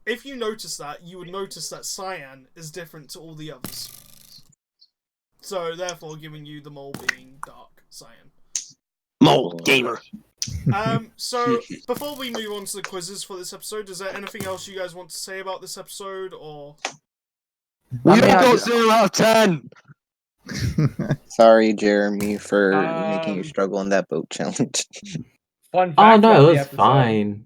if you notice that, you would notice that cyan is different to all the others. So, therefore, giving you the mole being dark cyan. Mole gamer. So, before we move on to the quizzes for this episode, is there anything else you guys want to say about this episode, or...? We don't go 0 out of 10! Sorry, Jeremy, for making you struggle in that boat challenge. Fun fact no, it was fine.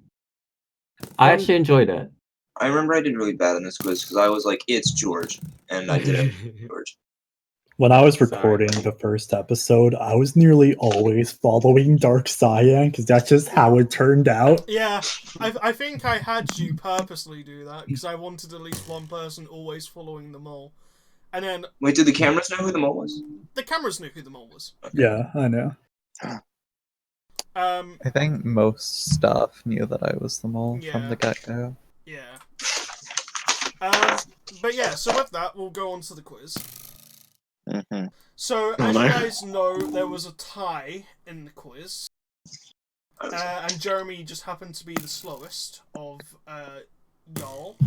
I actually enjoyed it. I remember I did really bad in this quiz because I was like, it's George. And I did it, George. When I was recording the first episode, I was nearly always following Dark Cyan because that's just how it turned out. Yeah, I think I had you purposely do that because I wanted at least one person always following the mole. And then... Wait, did the cameras know who the mole was? The cameras knew who the mole was. Yeah, I know. I think most staff knew that I was the mole from Yeah. the get-go. Yeah. But yeah, so with that, we'll go on to the quiz. Mm-hmm. So, as you guys know, there was a tie in the quiz. And Jeremy just happened to be the slowest of y'all.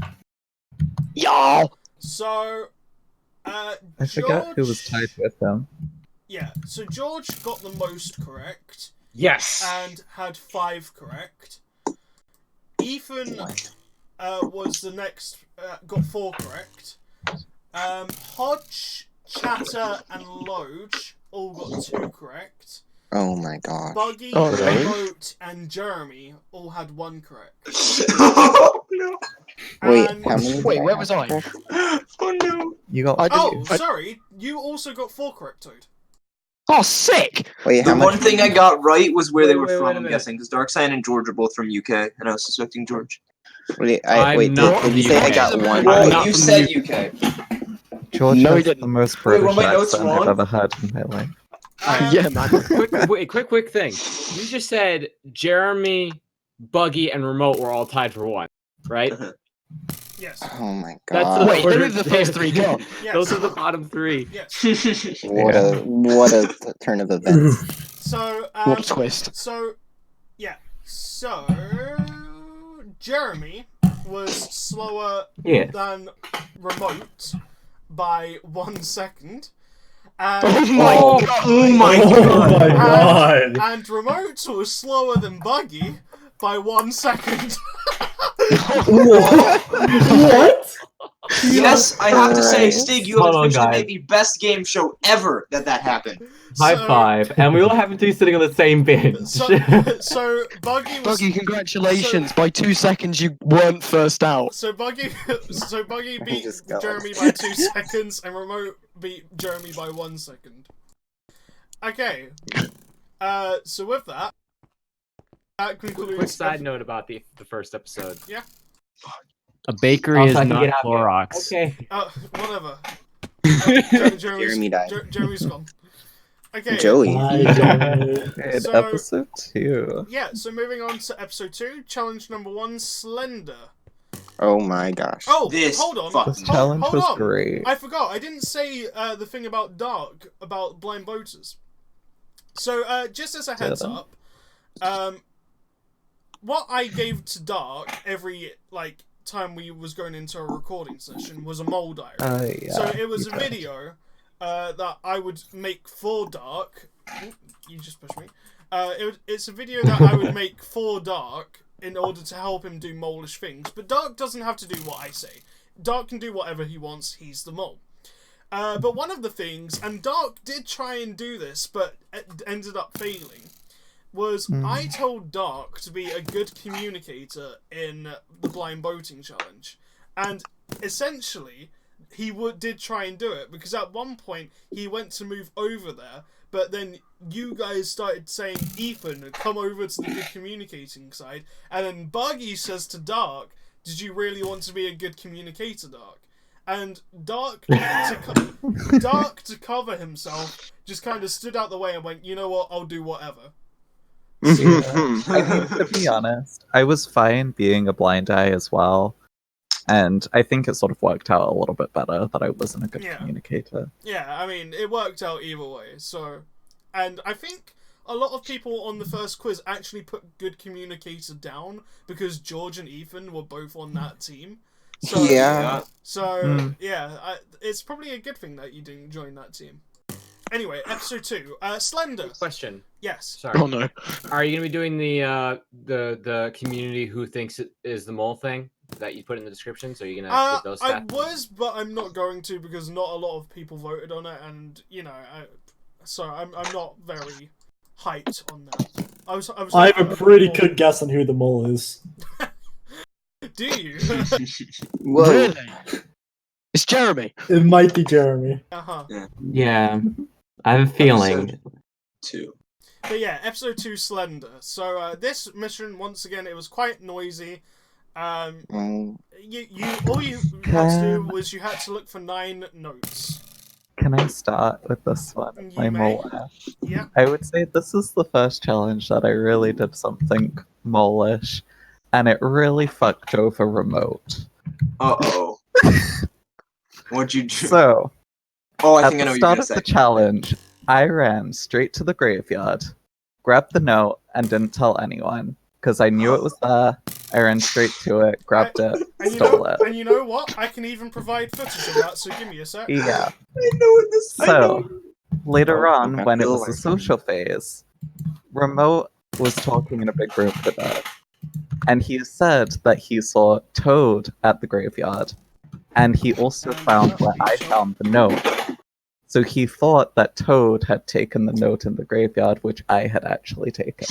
Y'all! So, I forget who was tied with them. Yeah, so George got the most correct. Yes! And had 5 correct. Ethan was the next, got 4 correct. Hodge, Chatter, and Loge all got 2 correct. Oh my god. Buggy, Okay. Remote, and Jeremy all had 1 correct. Oh no! Wait, And- how many? Wait, did where I was have? I? Oh no! You got. I Oh, didn't- I- sorry, you also got 4 correct, Toad. Oh, sick! Wait, how The much? one thing I got right was where they were Wait, from, wait a I'm minute. guessing, because Darkseid and George are both from UK, and I was suspecting George. Wait, I'm wait, not did you from say I UK. got one? I'm Well, not you from said the UK. George No, he has didn't. the most Wait, British were my notes accent I've wrong? ever heard in my life. Yeah, man. quick thing. You just said Jeremy, Buggy, and Remote were all tied for 1, right? Yes. Oh my That's god. the Wait, order. who did the first 3 go? Yes. Those are the bottom 3. Yes. What a turn of events. So, What a twist. So, yeah. So, Jeremy was slower Yeah. than Remote by 1 second. And, Oh my god! Oh my Oh god! my god! and Remote was slower than Buggy by 1 second. What? Yes, I have to say, Christ. Stig, you have Hold on, officially guys. made the best game show ever that happened. High So- five. And we all happen to be sitting on the same bench. So Buggy was. Buggy, congratulations! By 2 seconds, you weren't first out. So Buggy beat just got Jeremy lost. by 2 seconds, and Remote beat Jeremy by 1 second. Okay. So with that concludes. Quick side note about the first episode. Yeah. A bakery Also, is I can not get out here. Clorox. Okay. Whatever. Jeremy died. Jeremy's gone. Okay. Joey. In So- episode 2. Yeah. So moving on to episode 2, challenge number 1, Slender. Oh my gosh. Oh, This hold on. fucking- This challenge hold was on. great. I forgot. I didn't say the thing about Dark, about blind voters. So, just as a heads Didn't? up, what I gave to Dark every time we was going into a recording session was a mole diary. Yeah, So it was you a did. video that I would make for Dark. Ooh, you just pushed me. It's a video that I would make for Dark in order to help him do mole-ish things. But Dark doesn't have to do what I say. Dark can do whatever he wants. He's the mole. But one of the things, and Dark did try and do this, but it ended up failing, was I told Dark to be a good communicator in the blind boating challenge. And essentially, he did try and do it, because at one point, he went to move over there, but then you guys started saying, Ethan, come over to the good communicating side, and then Buggy says to Dark, did you really want to be a good communicator, Dark? And Dark, Dark, to cover himself, just kind of stood out the way and went, you know what, I'll do whatever. I think, to be honest, I was fine being a blind eye as well. And I think it sort of worked out a little bit better that I wasn't a good Yeah. communicator. Yeah, I mean, it worked out either way, so... And I think a lot of people on the first quiz actually put good communicator down, because George and Ethan were both on that team. So, Yeah. So, it's probably a good thing that you didn't join that team. Anyway, episode 2. Slender. Question. Yes. Sorry. Oh no. Are you gonna be doing the community who thinks it is the mole thing that you put in the description? So you're gonna get those I stats? was, but I'm not going to, because not a lot of people voted on it, and, so I'm not very hyped on that. I have a pretty good guess on who the mole is. Do you? Whoa. Really? It's Jeremy. It might be Jeremy. Uh-huh. Yeah. I have a feeling. Episode 2. But yeah, episode 2, Slender. So this mission, once again, it was quite noisy. All you had to do was you had to look for 9 notes. Can I start with this one? You My may. mole ash. Yeah. I would say this is the first challenge that I really did something mole-ish, and it really fucked over Remote. Uh-oh. What'd you do? So, Oh, I at think I know the what you're start gonna of say. the challenge, I ran straight to the graveyard, grabbed the note, and didn't tell anyone, because I knew it was there. I ran straight to it, grabbed it, And stole it. you know what? I can even provide footage of that, so give me a sec. Yeah. I know what this. I know. So, later Oh, on, okay. when it You'll was the learn. social phase, Remote was talking in a big group with us, and he said that he saw Toad at the graveyard, and he also found where I found the note. So he thought that Toad had taken the note in the graveyard, which I had actually taken,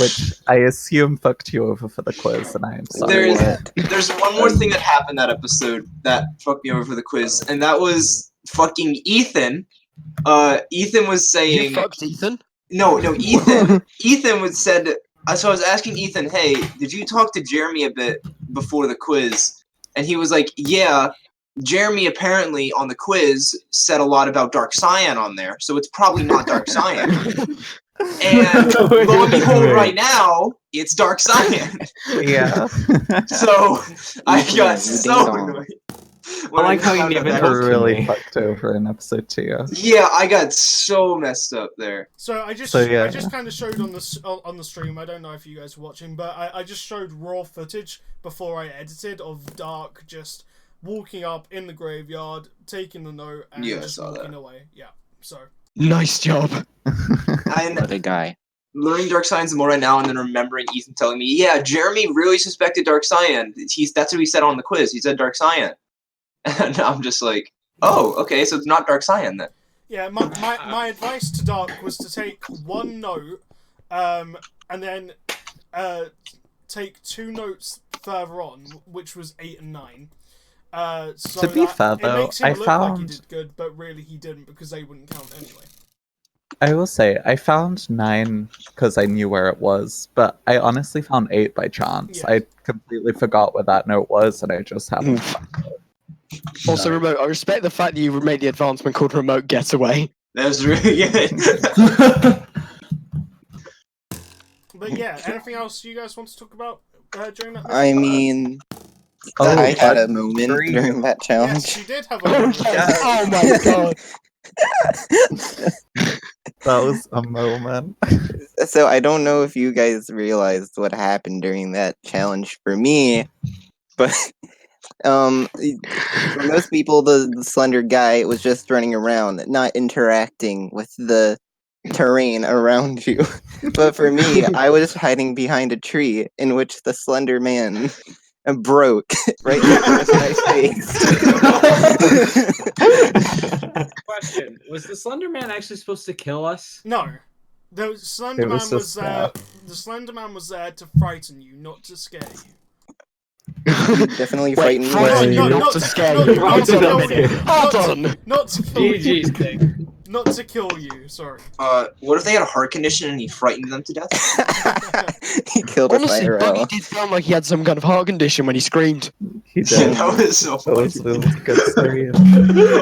which I assume fucked you over for the quiz, and I am sorry. There's one more thing that happened that episode that fucked me over for the quiz, and that was fucking Ethan. Ethan was saying, You fucked Ethan. no, Ethan. Ethan was said. So I was asking Ethan, hey, did you talk to Jeremy a bit before the quiz? And he was like, yeah. Jeremy apparently on the quiz said a lot about Dark Cyan on there, so it's probably not Dark Cyan. And lo and behold, right now, it's Dark Cyan. Yeah. So I got You so ding-dong. annoyed. I when like how you found out never that told was- really me. fucked over in episode 2. Yeah, I got so messed up there. So I just So, yeah. I just kind of showed on the stream. I don't know if you guys were watching, but I just showed raw footage before I edited of Dark just walking up in the graveyard, taking the note, and Yeah, I just saw walking that. away. Yeah. So Nice job. What a guy. Learning Dark Cyan's more right now, and then remembering Ethan telling me, yeah, Jeremy really suspected Dark Cyan. That's what he said on the quiz. He said Dark Cyan. And I'm just like, oh, okay, so it's not Dark Cyan then. Yeah, my advice to Dark was to take one note, and then take 2 notes further on, which was 8 and 9. So To be that fair, it though, makes him I look like he found- did good, but really he didn't because they wouldn't count anyway. I will say, I found 9 because I knew where it was, but I honestly found 8 by chance. Yeah. I completely forgot where that note was, and I just happened to find it. Also, Remote, I respect the fact that you made the advancement called Remote Getaway. That was really good. But yeah, anything else you guys want to talk about during that? I mean, Oh, I had a but moment Green. during that Yes, challenge. you did have a moment. Oh my god. That was a moment. So I don't know if you guys realized what happened during that challenge for me, but for most people, the slender guy was just running around, not interacting with the terrain around you. But for me, I was hiding behind a tree in which the slender man broke right in front of my face. Question: was the Slender Man actually supposed to kill us? No, the Slender It Man was was just there. The Slender Man was there to frighten you, not to scare you. Definitely Wait, frightened me. frighten you, No, not to scare not- you. not Hold to on a kill minute. you. Hold on. Not to kill you. GG's thing. Not to kill you. Sorry. What if they had a heart condition and he frightened them to death? He killed us Honestly, Buggy IRL. did sound like he had some kind of heart condition when he screamed. He did. That was so That funny. was a good scream.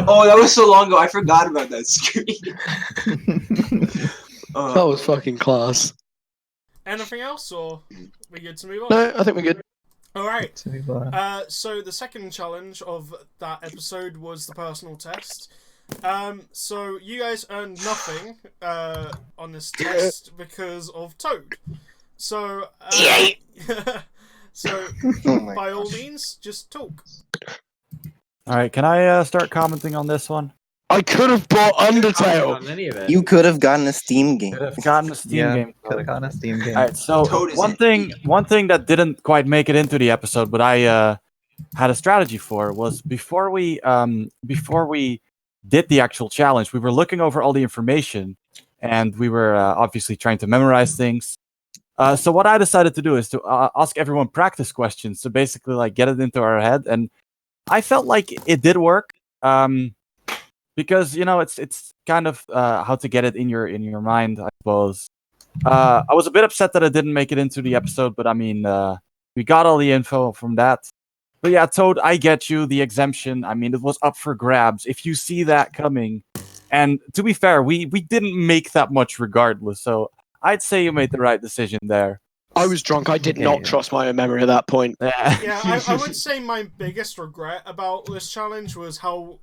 Oh, that was so long ago. I forgot about that screen. That was fucking class. Anything else, or we good to move on? No, I think we're good. All right. To be fair. So the second challenge of that episode was the personal test. So you guys earned nothing on this test because of Toad. So so Oh my by all gosh. means, just talk. All right, can I start commenting on this one? I could have bought Undertale. On any of it. You could have gotten a Steam game. Could have gotten a Steam Yeah, game. could have gotten a Steam game. All right, so Toad is one it. thing that didn't quite make it into the episode, but I had a strategy for was before we did the actual challenge, we were looking over all the information, and we were obviously trying to memorize things. So what I decided to do is to ask everyone practice questions, so basically like get it into our head, and I felt like it did work. Because it's kind of how to get it in your mind, I suppose. I was a bit upset that I didn't make it into the episode, but I mean, we got all the info from that. But yeah, Toad, I get you. The exemption, I mean, it was up for grabs. If you see that coming, and to be fair, we didn't make that much regardless. So I'd say you made the right decision there. I was drunk. I did not trust my own memory at that point. Yeah, I would say my biggest regret about this challenge was how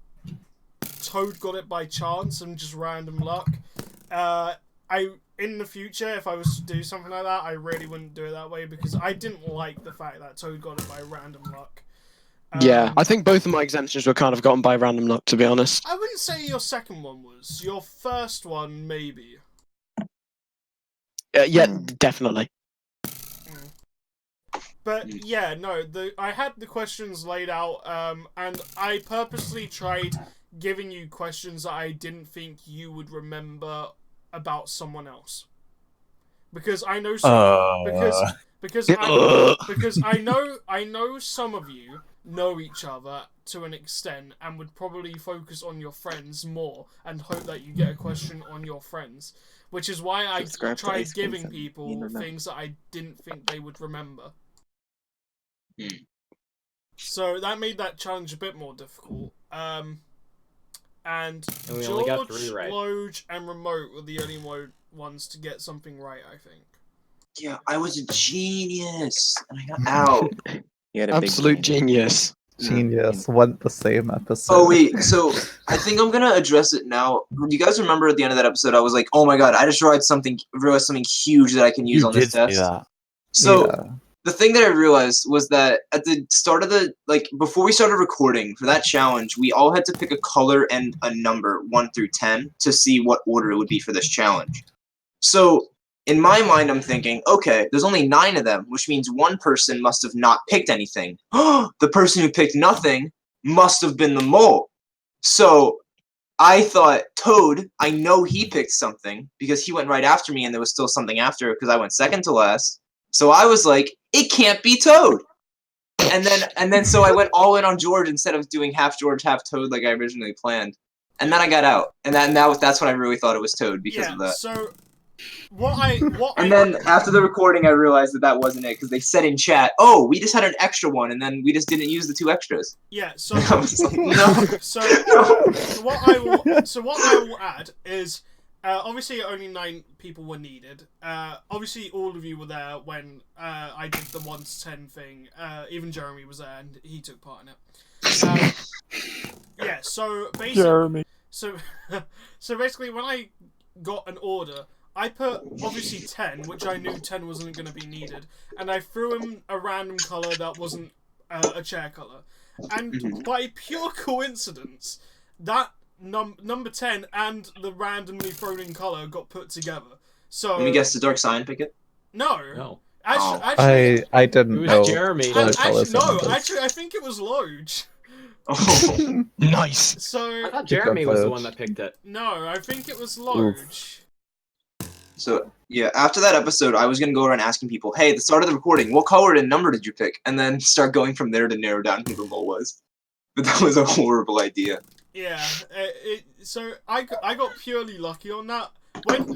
Toad got it by chance and just random luck. In the future, if I was to do something like that, I really wouldn't do it that way because I didn't like the fact that Toad got it by random luck. Yeah, I think both of my exemptions were kind of gotten by random luck, to be honest. I wouldn't say your second one was. Your first one, maybe. Yeah, definitely. But yeah, no, I had the questions laid out, and I purposely tried giving you questions that I didn't think you would remember about someone else, because I know because I know some of you know each other to an extent and would probably focus on your friends more and hope that you get a question on your friends, which is why I Subscribe to tried Ice Cream giving Sun. people You know. things that I didn't think they would remember. So that made that challenge a bit more difficult. And we George, only got 3 right. Loge, and Remote were the only ones to get something right, I think. Yeah, I was a genius, and I got out. You had a big Absolute brain. genius. Genius. Went the same episode. Oh wait, so I think I'm gonna address it now. Do you guys remember at the end of that episode? I was like, "Oh my god, I just realized something huge that I can use You on this did say test." that. So Yeah. the thing that I realized was that at the start of before we started recording for that challenge, we all had to pick a color and a number 1 through 10 to see what order it would be for this challenge. So in my mind, I'm thinking, okay, there's only 9 of them, which means one person must have not picked anything. The person who picked nothing must have been the mole. So I thought Toad, I know he picked something because he went right after me and there was still something after because I went second to last. So I was like, it can't be Toad. And then so I went all in on George instead of doing half George, half Toad like I originally planned. And then I got out. And that's when I really thought it was Toad because of that. So and then after the recording I realized that wasn't it because they said in chat, "Oh, we just had an extra one and then we just didn't use the 2 extras." Yeah, so I was like, no. So what I will add is obviously only 9 people were needed. Obviously all of you were there when I did the 1 to 10 thing. Even Jeremy was there and he took part in it. Yeah, so basically Jeremy. So basically when I got an order, I put obviously 10, which I knew 10 wasn't going to be needed, and I threw him a random colour that wasn't a chair colour. And by pure coincidence, that number 10 and the randomly thrown in colour got put together. So let me guess, the Dark Sign pick it? No. Actually, I didn't know. Jeremy. Actually, I think it was Loge. Oh, nice. So I thought Jeremy was the one that picked it. No, I think it was Loge. So, yeah, after that episode, I was going to go around asking people, hey, at the start of the recording, what color and number did you pick? And then start going from there to narrow down who the mole was. But that was a horrible idea. Yeah, so I got purely lucky on that.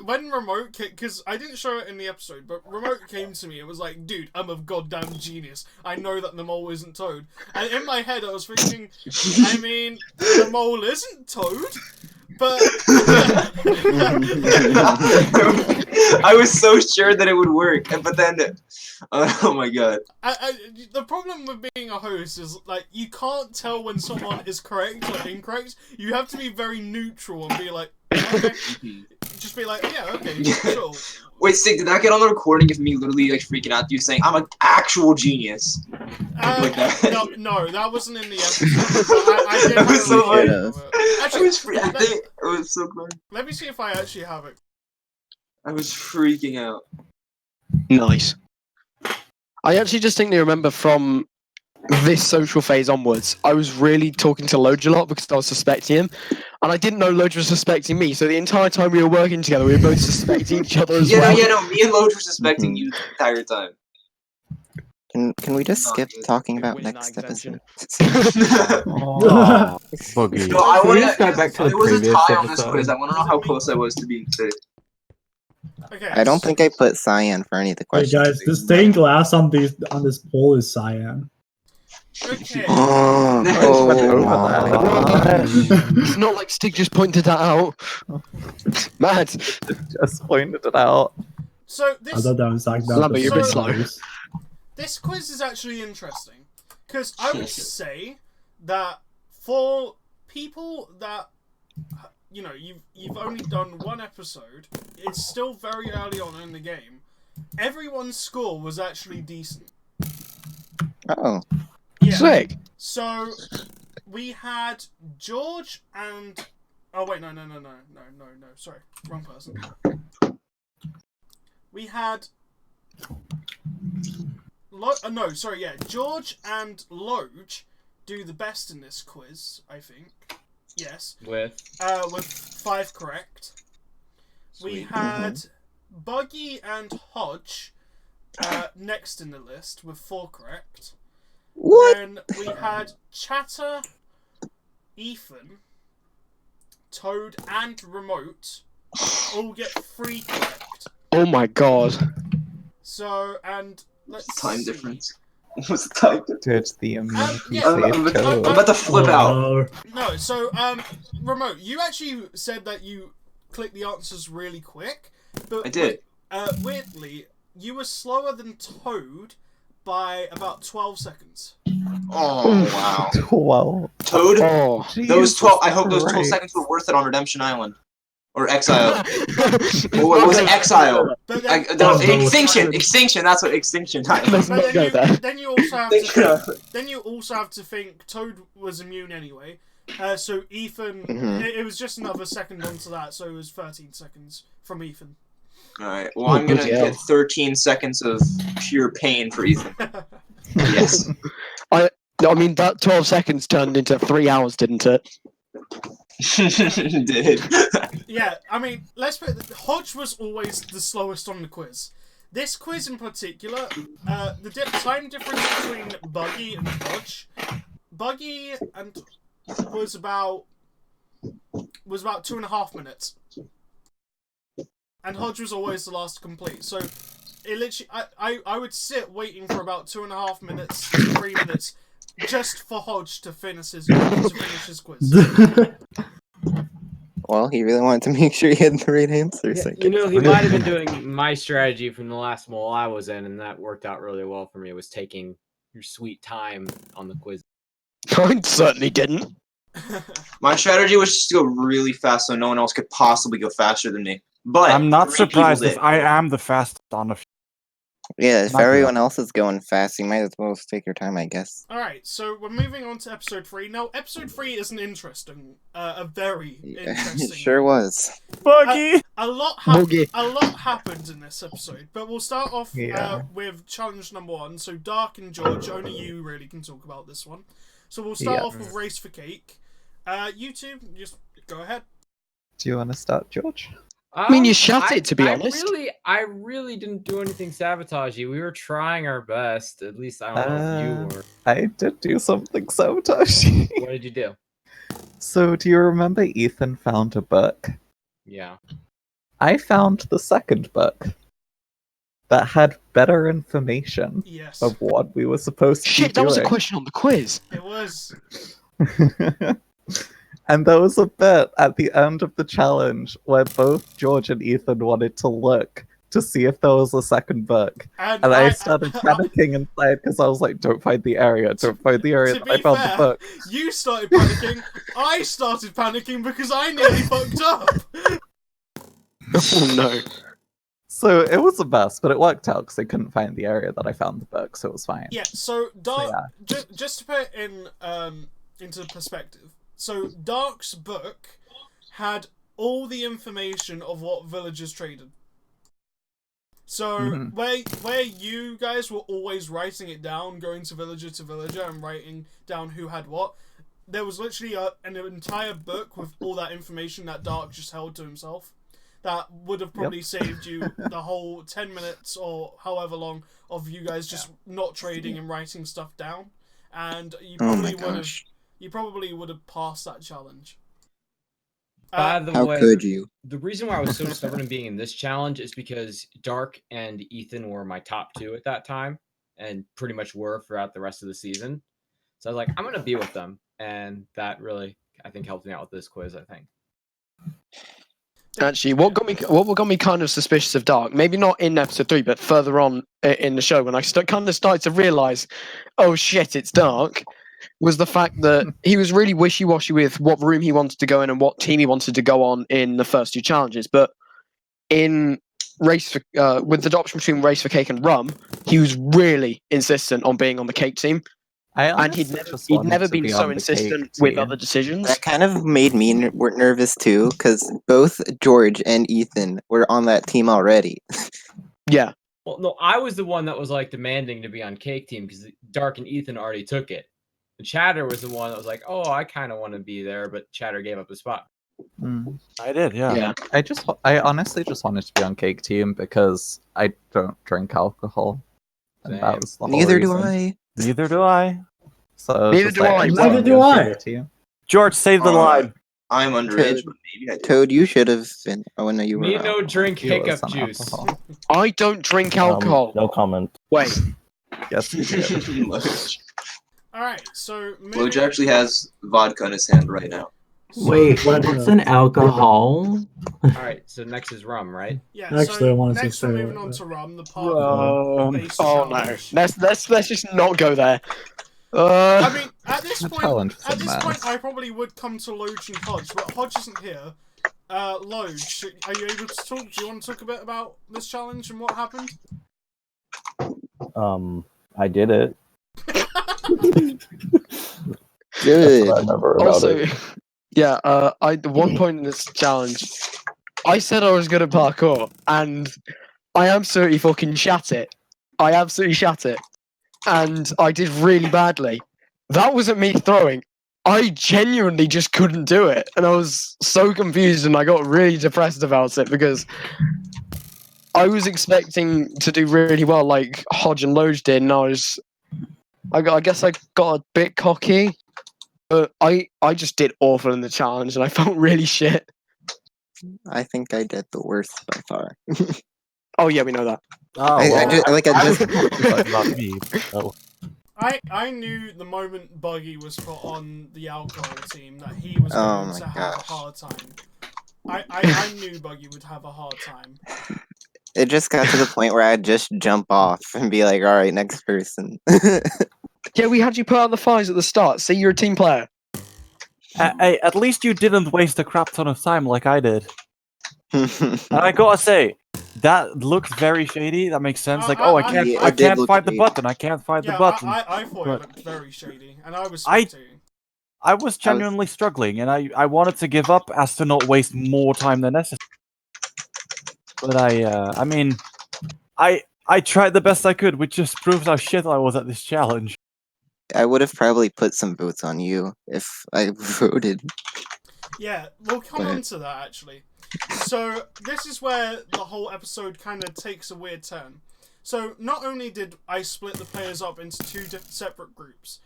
When Remote, because I didn't show it in the episode, but Remote came to me and was like, dude, I'm a goddamn genius. I know that the mole isn't Toad. And in my head, I was thinking, I mean, the mole isn't Toad, but... I was so sure that it would work, but then... oh my god. The problem with being a host is, like, you can't tell when someone is correct or incorrect. You have to be very neutral and be like, okay. Just be like, yeah, okay, sure. Wait, Sig, did that get on the recording of me literally like freaking out to you saying I'm an actual genius? Like that? No, that wasn't in the episode. I did that was so funny. Actually, it was so funny. Let me see if I actually have it. I was freaking out. Nice. I actually distinctly remember from this social phase onwards, I was really talking to Lodge a lot because I was suspecting him. And I didn't know Lodge was suspecting me, so the entire time we were working together, we were both suspecting each other as well. Yeah, no, me and Lodge were suspecting you the entire time. Can we just skip talking about next episode? Boogie. No, I want to go back to the It was a previous tie on this episode. quiz. I want to know how close I was to being sick. Okay. I don't think I put cyan for any of the Hey questions. guys, the stained glass on this poll is cyan. Okay. It's not like Stig just pointed that out. Mad. Just pointed it out. So I thought that was like that. Lumber, you're a bit slow. This quiz is actually interesting because I would say that for people that you've only done 1 episode, it's still very early on in the game. Everyone's score was actually decent. Oh. Yeah. Sick. So we had George and no, sorry, wrong person. We had George and Loge do the best in this quiz, I think. Yes. With 5 correct. Sweet. We had Buggy and Hodge next in the list with 4 correct. What? Then we had Chatter, Ethan, Toad, and Remote all get 3 correct. Oh my god. So, and let's Time see. difference. What was the time difference? Dude, the amount yeah, I'm about to flip out. No, so, Remote, you actually said that you clicked the answers really quick. But I did. Weirdly, you were slower than Toad by about 12 seconds. Oh, wow. 12. Toad? Oh, Those 12, I hope those 12 Christ. seconds were worth it on Redemption Island. Or Exile. What was it? Exile. But then, Extinction, that's what Extinction Island. but then you also have to then you also have to think Toad was immune anyway. So Ethan, it was just another second onto that, so it was 13 seconds from Ethan. Alright, well I'm gonna get 13 seconds of pure pain for Ethan. Yes. I mean, that 12 seconds turned into 3 hours, didn't it? Did. Yeah, I mean, let's put it, Hodge was always the slowest on the quiz. This quiz in particular, the time difference between Buggy and Hodge, Buggy and was about 2.5 minutes, and Hodge was always the last to complete. So, it literally, I would sit waiting for about 2.5 minutes to 3 minutes just for Hodge to finish his quiz. Well, he really wanted to make sure he had the right answers. I You know, guess. he might have been doing my strategy from the last mole I was in, and that worked out really well for me. Was taking your sweet time on the quiz. I certainly didn't. My strategy was just to go really fast so no one else could possibly go faster than me. But I'm not 3 people surprised did. if I am the fastest on the. Yeah, if Not everyone else is going fast, you might as well take your time, I guess. Alright, so we're moving on to episode 3. Now, episode 3 is an interesting, a very interesting. It sure was. Buggy. A lot Boogie. happened in this episode, but we'll start off with challenge number 1. So, Dark and George, only you really can talk about this one. So we'll start off with Race for Cake. You two, just go ahead. Do you want to start, George? I mean, you shut it, to be honest. I really didn't do anything sabotagey. We were trying our best. At least I don't know if you were. I did do something sabotagey. What did you do? So, do you remember Ethan found a book? Yeah. I found the second book that had better information of what we were supposed to be Shit, that was a doing. question on the quiz. It was. And there was a bit at the end of the challenge where both George and Ethan wanted to look to see if there was a second book. And I started panicking inside because I was like, don't find the area, don't find the area that I found the book. You started panicking, I started panicking because I nearly fucked up. Oh no. So it was a mess, but it worked out because I couldn't find the area that I found the book, so it was fine. Yeah, so Dark, just to put it in into perspective, so Dark's book had all the information of what villagers traded. So where you guys were always writing it down, going to villager and writing down who had what, there was literally an entire book with all that information that Dark just held to himself. That would have probably saved you the whole 10 minutes or however long of you guys just not trading and writing stuff down, and you probably would have passed that challenge. By the How way, could you? The reason why I was so stubborn in being in this challenge is because Dark and Ethan were my top 2 at that time, and pretty much were throughout the rest of the season. So I was like, I'm gonna be with them, and that really, I think, helped me out with this quiz. I think. Actually, what got me kind of suspicious of Dark, maybe not in episode 3, but further on in the show, when I kind of started to realise, oh shit, it's Dark, was the fact that he was really wishy-washy with what room he wanted to go in and what team he wanted to go on in the first 2 challenges. But in Race for, with the option between Race for Cake and Rum, he was really insistent on being on the Cake team. And he'd never been so insistent with other decisions. That kind of made me nervous too, because both George and Ethan were on that team already. Yeah. Well, no, I was the one that was like demanding to be on Cake team because Dark and Ethan already took it. And Chatter was the one that was like, "Oh, I kind of want to be there," but Chatter gave up his spot. I did, yeah. I honestly just wanted to be on Cake team because I don't drink alcohol. And that was the whole Neither do reason. I. Neither do I. So Neither do I. Neither do I. George, save the line. I'm underage, but maybe I do. Toad, you should have been. Oh no, you were. Me no drink He was hiccup on juice. alcohol. I don't drink alcohol. No comment. Wait. Yes, you did. Alright, so Loj actually has vodka in his hand right now. Wait, what's an alcohol? Alright, so next is Rum, right? Yeah, Actually, so I wanted to next we're say moving on to Rum, the parkour-based Oh no. challenge. Let's just not go there. I mean, at this challenge for point, man. I probably would come to Loj and Hodge, but Hodge isn't here. Loj, are you able to talk? Do you want to talk a bit about this challenge and what happened? I did it. Good. I remember about Also, it. yeah, at one point in this challenge, I said I was good at parkour, and I absolutely fucking shat it. I absolutely shat it. And I did really badly. That wasn't me throwing. I genuinely just couldn't do it, and I was so confused, and I got really depressed about it because I was expecting to do really well, like Hodge and Loge did, and I guess I got a bit cocky, but I just did awful in the challenge, and I felt really shit. I think I did the worst by far. Oh yeah, we know that. Oh, I about me. Oh. I knew the moment Buggy was put on the alcohol team that he was going to have a hard time. I knew Buggy would have a hard time. It just got to the point where I'd just jump off and be like, all right, next person. Yeah, we had you put out the fires at the start. See, you're a team player. At least you didn't waste a crap ton of time like I did. And I gotta say, that looked very shady. That makes sense. Like, I can't find the button. I can't find the button. I thought it looked very shady, and I was spectating. I was genuinely struggling, and I wanted to give up as to not waste more time than necessary. But I mean, I tried the best I could, which just proves how shit I was at this challenge. I would have probably put some votes on you if I voted. Yeah, we'll come on to that, actually. So, this is where the whole episode kind of takes a weird turn. So, not only did I split the players up into two separate groups,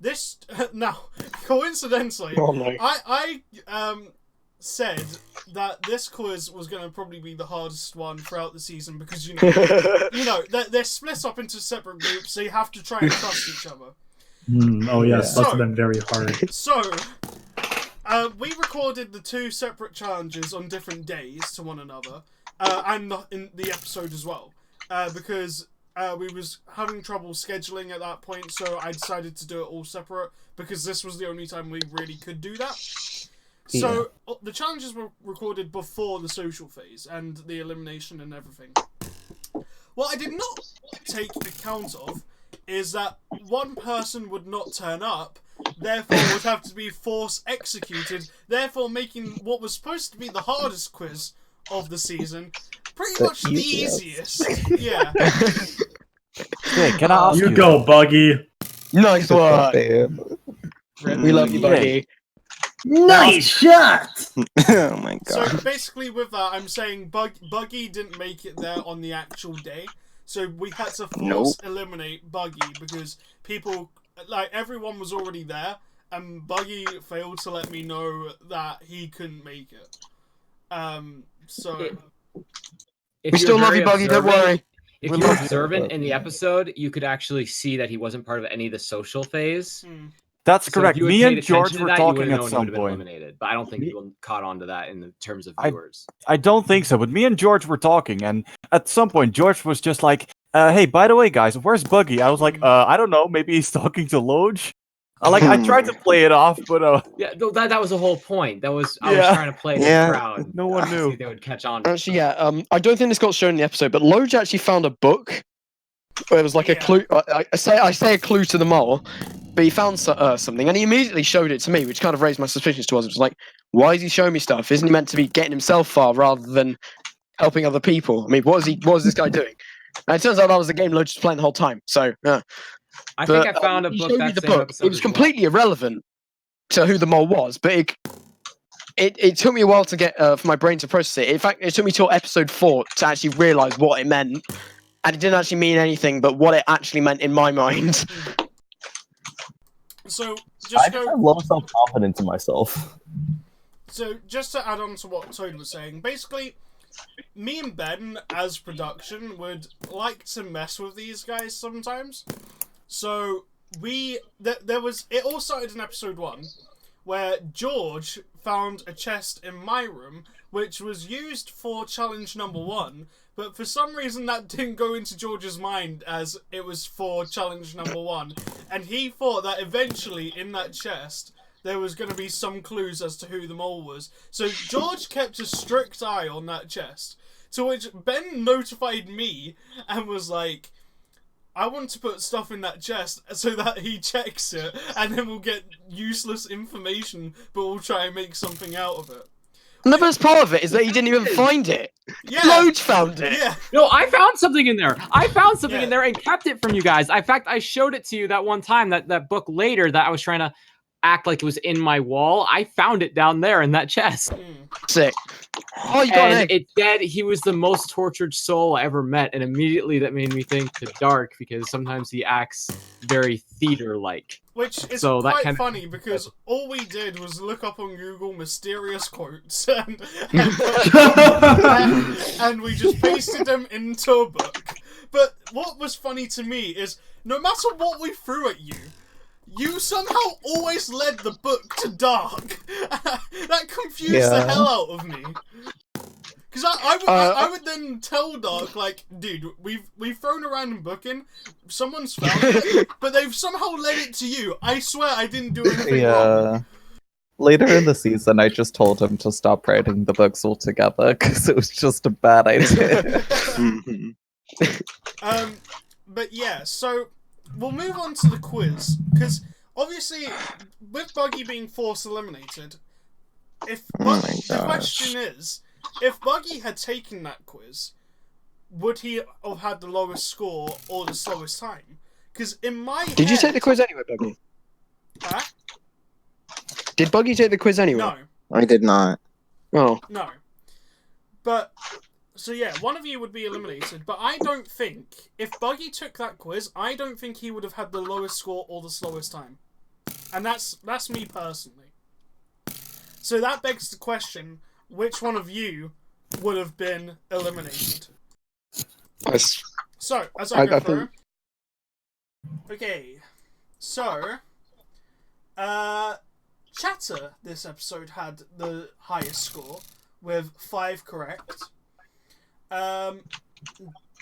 this... now, coincidentally, I said that this quiz was going to probably be the hardest one throughout the season because, they're split up into separate groups, so you have to try and trust each other. Oh yes, must have been very hard. So, we recorded the two separate challenges on different days to one another, and in the episode as well, because we was having trouble scheduling at that point, so I decided to do it all separate, because this was the only time we really could do that. Yeah. So, the challenges were recorded before the social phase, and the elimination and everything. What I did not take account of is that one person would not turn up, therefore would have to be force executed, therefore making what was supposed to be the hardest quiz of the season pretty much the easiest. Yeah. Hey, can I ask you go, Buggy. Nice one. We love you, Buggy. Nice shot! Oh my god. So basically with that, I'm saying Buggy didn't make it there on the actual day. So we had to force eliminate Buggy because people, like everyone was already there, and Buggy failed to let me know that he couldn't make it. We still love you, Buggy. Don't worry. If you're observant in the episode, you could actually see that he wasn't part of any of the social phase. That's correct. Me and George were talking at some point. Eliminated, but I don't think people caught on to that in the terms of viewers. I don't think so, but me and George were talking, and at some point, George was just like, hey, by the way, guys, where's Buggy? I was like, I don't know, maybe he's talking to Loge? I tried to play it off, but... Yeah, that was the whole point. I was trying to play the crowd. No one knew. See if they would catch on. Actually, I don't think this got shown in the episode, but Loge actually found a book where it was like a clue. I say a clue to the mole, but he found something, and he immediately showed it to me, which kind of raised my suspicions towards him. It was like, why is he showing me stuff? Isn't he meant to be getting himself far rather than helping other people? I mean, what is this guy doing? And it turns out that was the game Loge was playing the whole time. So, yeah. I think I found a book that same episode. It was completely irrelevant to who the mole was, but it took me a while to get for my brain to process it. In fact, it took me till episode 4 to actually realise what it meant, and it didn't actually mean anything but what it actually meant in my mind. So I have low self-confidence in myself. So just to add on to what Toad was saying, basically, me and Ben, as production, would like to mess with these guys sometimes. So it all started in episode 1, where George found a chest in my room, which was used for challenge number 1, but for some reason that didn't go into George's mind as it was for challenge number 1, and he thought that eventually in that chest there was going to be some clues as to who the mole was. So George kept a strict eye on that chest, to which Ben notified me and was like, I want to put stuff in that chest so that he checks it, and then we'll get useless information, but we'll try and make something out of it. And the best part of it is that he didn't even find it. Yeah. Loge found it. Yeah. No, I found something in there. I found something in there and kept it from you guys. In fact, I showed it to you that one time, that book later that I was trying to act like it was in my wall. I found it down there in that chest. Sick. Oh, you got an And egg. it said he was the most tortured soul I ever met, and immediately that made me think to Dark, because sometimes he acts very theater-like. Which is So that quite kind of- funny because all we did was look up on Google mysterious quotes and we just pasted them into a book. But what was funny to me is no matter what we threw at you, you somehow always led the book to Dark. That confused the Yeah. hell out of me. Because I would then tell Dark, like, dude, we've thrown a random book in, someone's found it, but they've somehow led it to you. I swear I didn't do anything wrong. Later in the season, I just told him to stop writing the books altogether because it was just a bad idea. But yeah, so we'll move on to the quiz, because obviously, with Buggy being force eliminated, the question is, if Buggy had taken that quiz, would he have had the lowest score or the slowest time? Because in my Did you head- take the quiz anyway, Buggy? Huh? Did Buggy take the quiz anyway? No. I did not. Oh. No. But, so yeah, one of you would be eliminated, but I don't think, if Buggy took that quiz, I don't think he would have had the lowest score or the slowest time. And that's me personally. So that begs the question, which one of you would have been eliminated? So, as I go through... Okay, so... Chatter this episode had the highest score with 5 correct.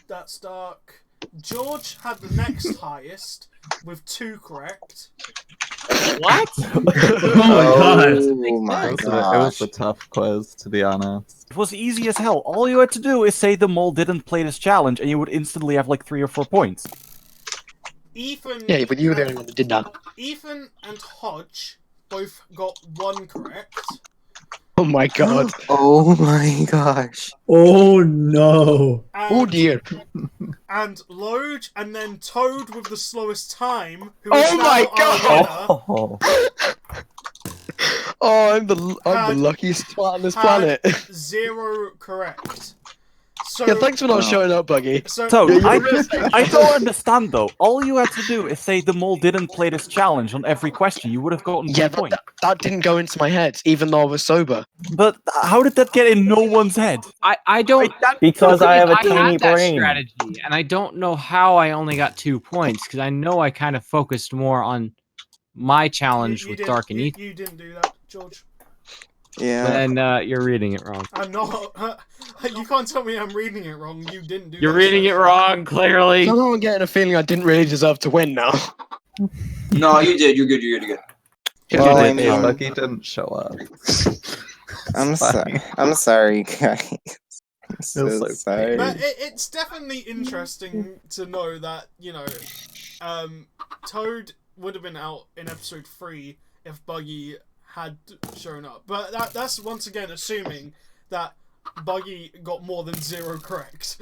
That's Dark. George had the next highest with 2 correct. What? Oh my god. Oh my It was a tough quiz, to be honest. It was easy as hell. All you had to do is say the mole didn't play this challenge, and you would instantly have like 3 or 4 points. Ethan... Yeah, but you were the only one that did that. Ethan and Hodge both got 1 correct. Oh my god. Oh my gosh. Oh no. And, Oh dear. And Loge, and then Toad with the slowest time. Who Oh is now my our winner, Oh, I'm the luckiest twat on this had planet. 0 correct. So, Yeah, thanks for not showing up, Buggy. So, I don't understand though. All you had to do is say the mole didn't play this challenge on every question. You would have gotten 2 Yeah, but points. that didn't go into my head, even though I was sober. But how did that get in no one's head? I don't... Because I have a I tiny had that brain. strategy, and I don't know how I only got 2 points, because I know I kind of focused more on my challenge with Dark and Ethan. You didn't do that, George. Yeah. And you're reading it wrong. I'm not. You can't tell me I'm reading it wrong. You didn't do You're that reading it strategy. wrong, clearly. Somehow I'm getting a feeling I didn't really deserve to win now. No, you did. You're good. You're good. You're good. Well, I Hey, mean, Bucky didn't show up. I'm sorry. I'm sorry, guys. I'm so so sorry. But it's definitely interesting to know that, you know, Toad would have been out in episode 3 if Buggy had shown up. But that's once again assuming that Buggy got more than 0 correct.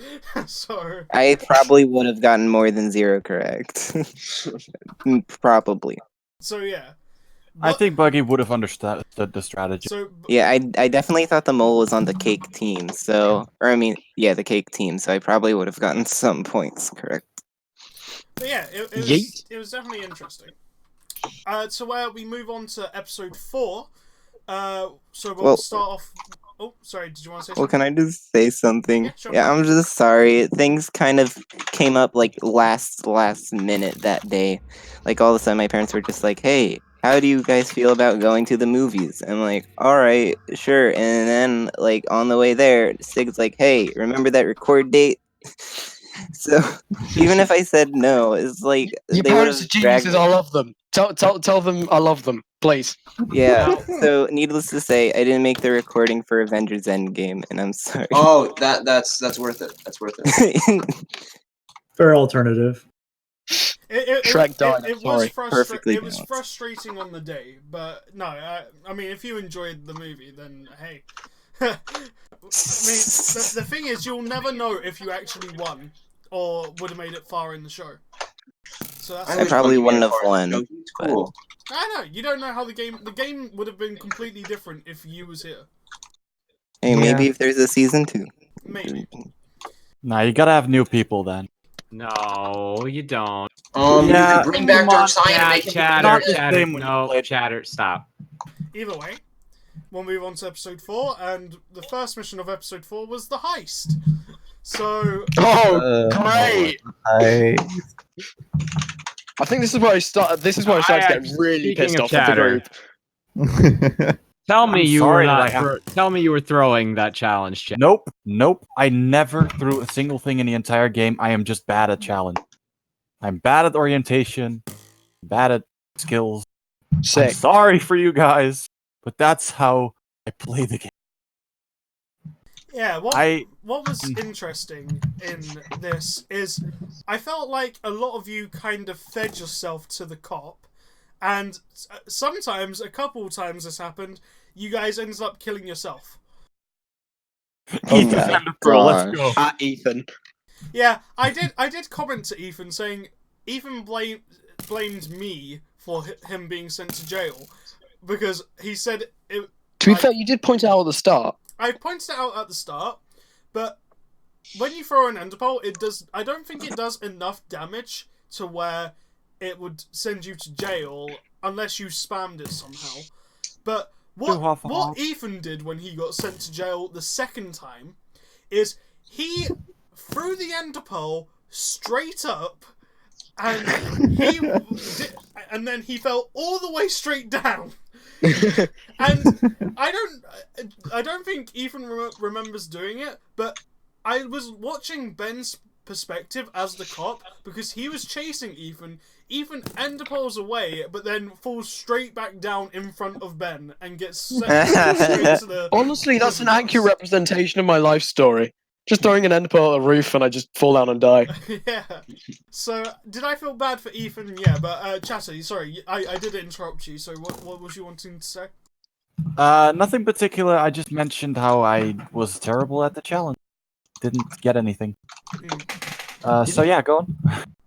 So I probably would have gotten more than 0 correct. Probably. So yeah. I think Buggy would have understood the strategy. So Yeah, I definitely thought the mole was on the cake team, so... Or, I mean, yeah, the cake team, so I probably would have gotten some points correct. But yeah, it was definitely interesting. So where we move on to episode 4. So we'll start off. Oh, sorry. Did you want to say something? Well, can I just say something? Yeah, sure. Yeah, I'm just sorry. Things kind of came up like last minute that day. Like all of a sudden, my parents were just like, "Hey, how do you guys feel about going to the movies?" I'm like, "All right, sure." And then like on the way there, Sig's like, "Hey, remember that record date?" So even if I said no, it's like Your they parents would are geniuses. I love them. Tell them I love them, please. Yeah. So needless to say, I didn't make the recording for Avengers Endgame, and I'm sorry. Oh, that's worth it. That's worth it. Fair alternative. Shrek died. It Sorry. was Perfectly it was balanced. frustrating on the day, but no, I mean, if you enjoyed the movie, then hey. I mean, the thing is, you'll never know if you actually won or would have made it far in the show. So that's I probably wouldn't have won. Cool. I know, you don't know how the game would have been completely different if you was here. Hey, maybe if there's a season 2. Maybe. Nah, you gotta have new people then. No, you don't. You Yeah, could bring back come on, Dark Scion and make him Chatter, Not the chatter, same when you no, played. chatter, stop. Either way, we'll move on to episode 4, and the first mission of episode 4 was the heist. So... Oh, great! I I think this is where I start. This is where I started to get really Speaking pissed of off with the chatter. group. Tell me I'm you sorry were that not. Tell me you were throwing that challenge. Chat. Nope. I never threw a single thing in the entire game. I am just bad at challenge. I'm bad at orientation, bad at skills. I'm Sick. sorry for you guys, but that's how I play the game. Yeah, what was interesting in this is I felt like a lot of you kind of fed yourself to the cop, and sometimes, a couple times this happened, you guys ended up killing yourself. Ethan, bro, let's go. At Ethan. Yeah, I did comment to Ethan saying Ethan blamed me for him being sent to jail because he said it. To be fair, you did point it out at the start. I pointed it out at the start, but when you throw an enderpearl, it does. I don't think it does enough damage to where it would send you to jail unless you spammed it somehow. But what Ethan did when he got sent to jail the second time is he threw the enderpearl straight up, and and then he fell all the way straight down. And I don't think Ethan remembers doing it, but I was watching Ben's perspective as the cop because he was chasing Ethan. Ethan enderpearls away, but then falls straight back down in front of Ben and gets sent straight to the... Honestly, that's an accurate representation of my life story. Just throwing an enderpearl at a roof and I just fall down and die. Yeah. So, did I feel bad for Ethan? Yeah, but Chatter, sorry, I did interrupt you, so what was you wanting to say? Nothing particular. I just mentioned how I was terrible at the challenge. Didn't get anything. So yeah, go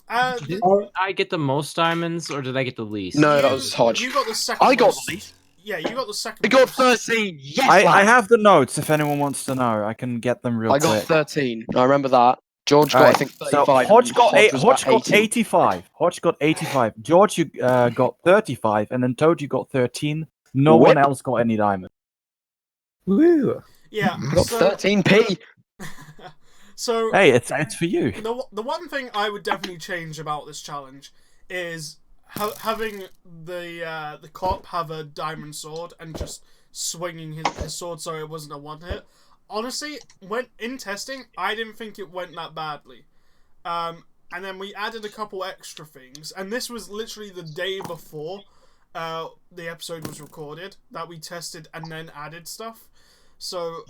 on. Did I get the most diamonds, or did I get the least? No, that was Hodge. You got the second. I got most. the least. Yeah, you got the second. I got most. 13. Yes. I have the notes. If anyone wants to know, I can get them real I quick. got 13. I remember that. George got, I think, 35. So Hodge got Hodge was 85. Hodge got 85. George, you got 35, and then Toad, you got 13. No one else got any diamonds. Woo. Yeah. I got 13p. So hey, it's for you. The one thing I would definitely change about this challenge is having the cop have a diamond sword and just swinging his sword so it wasn't a one hit. Honestly, when in testing, I didn't think it went that badly. And then we added a couple extra things, and this was literally the day before the episode was recorded that we tested and then added stuff. So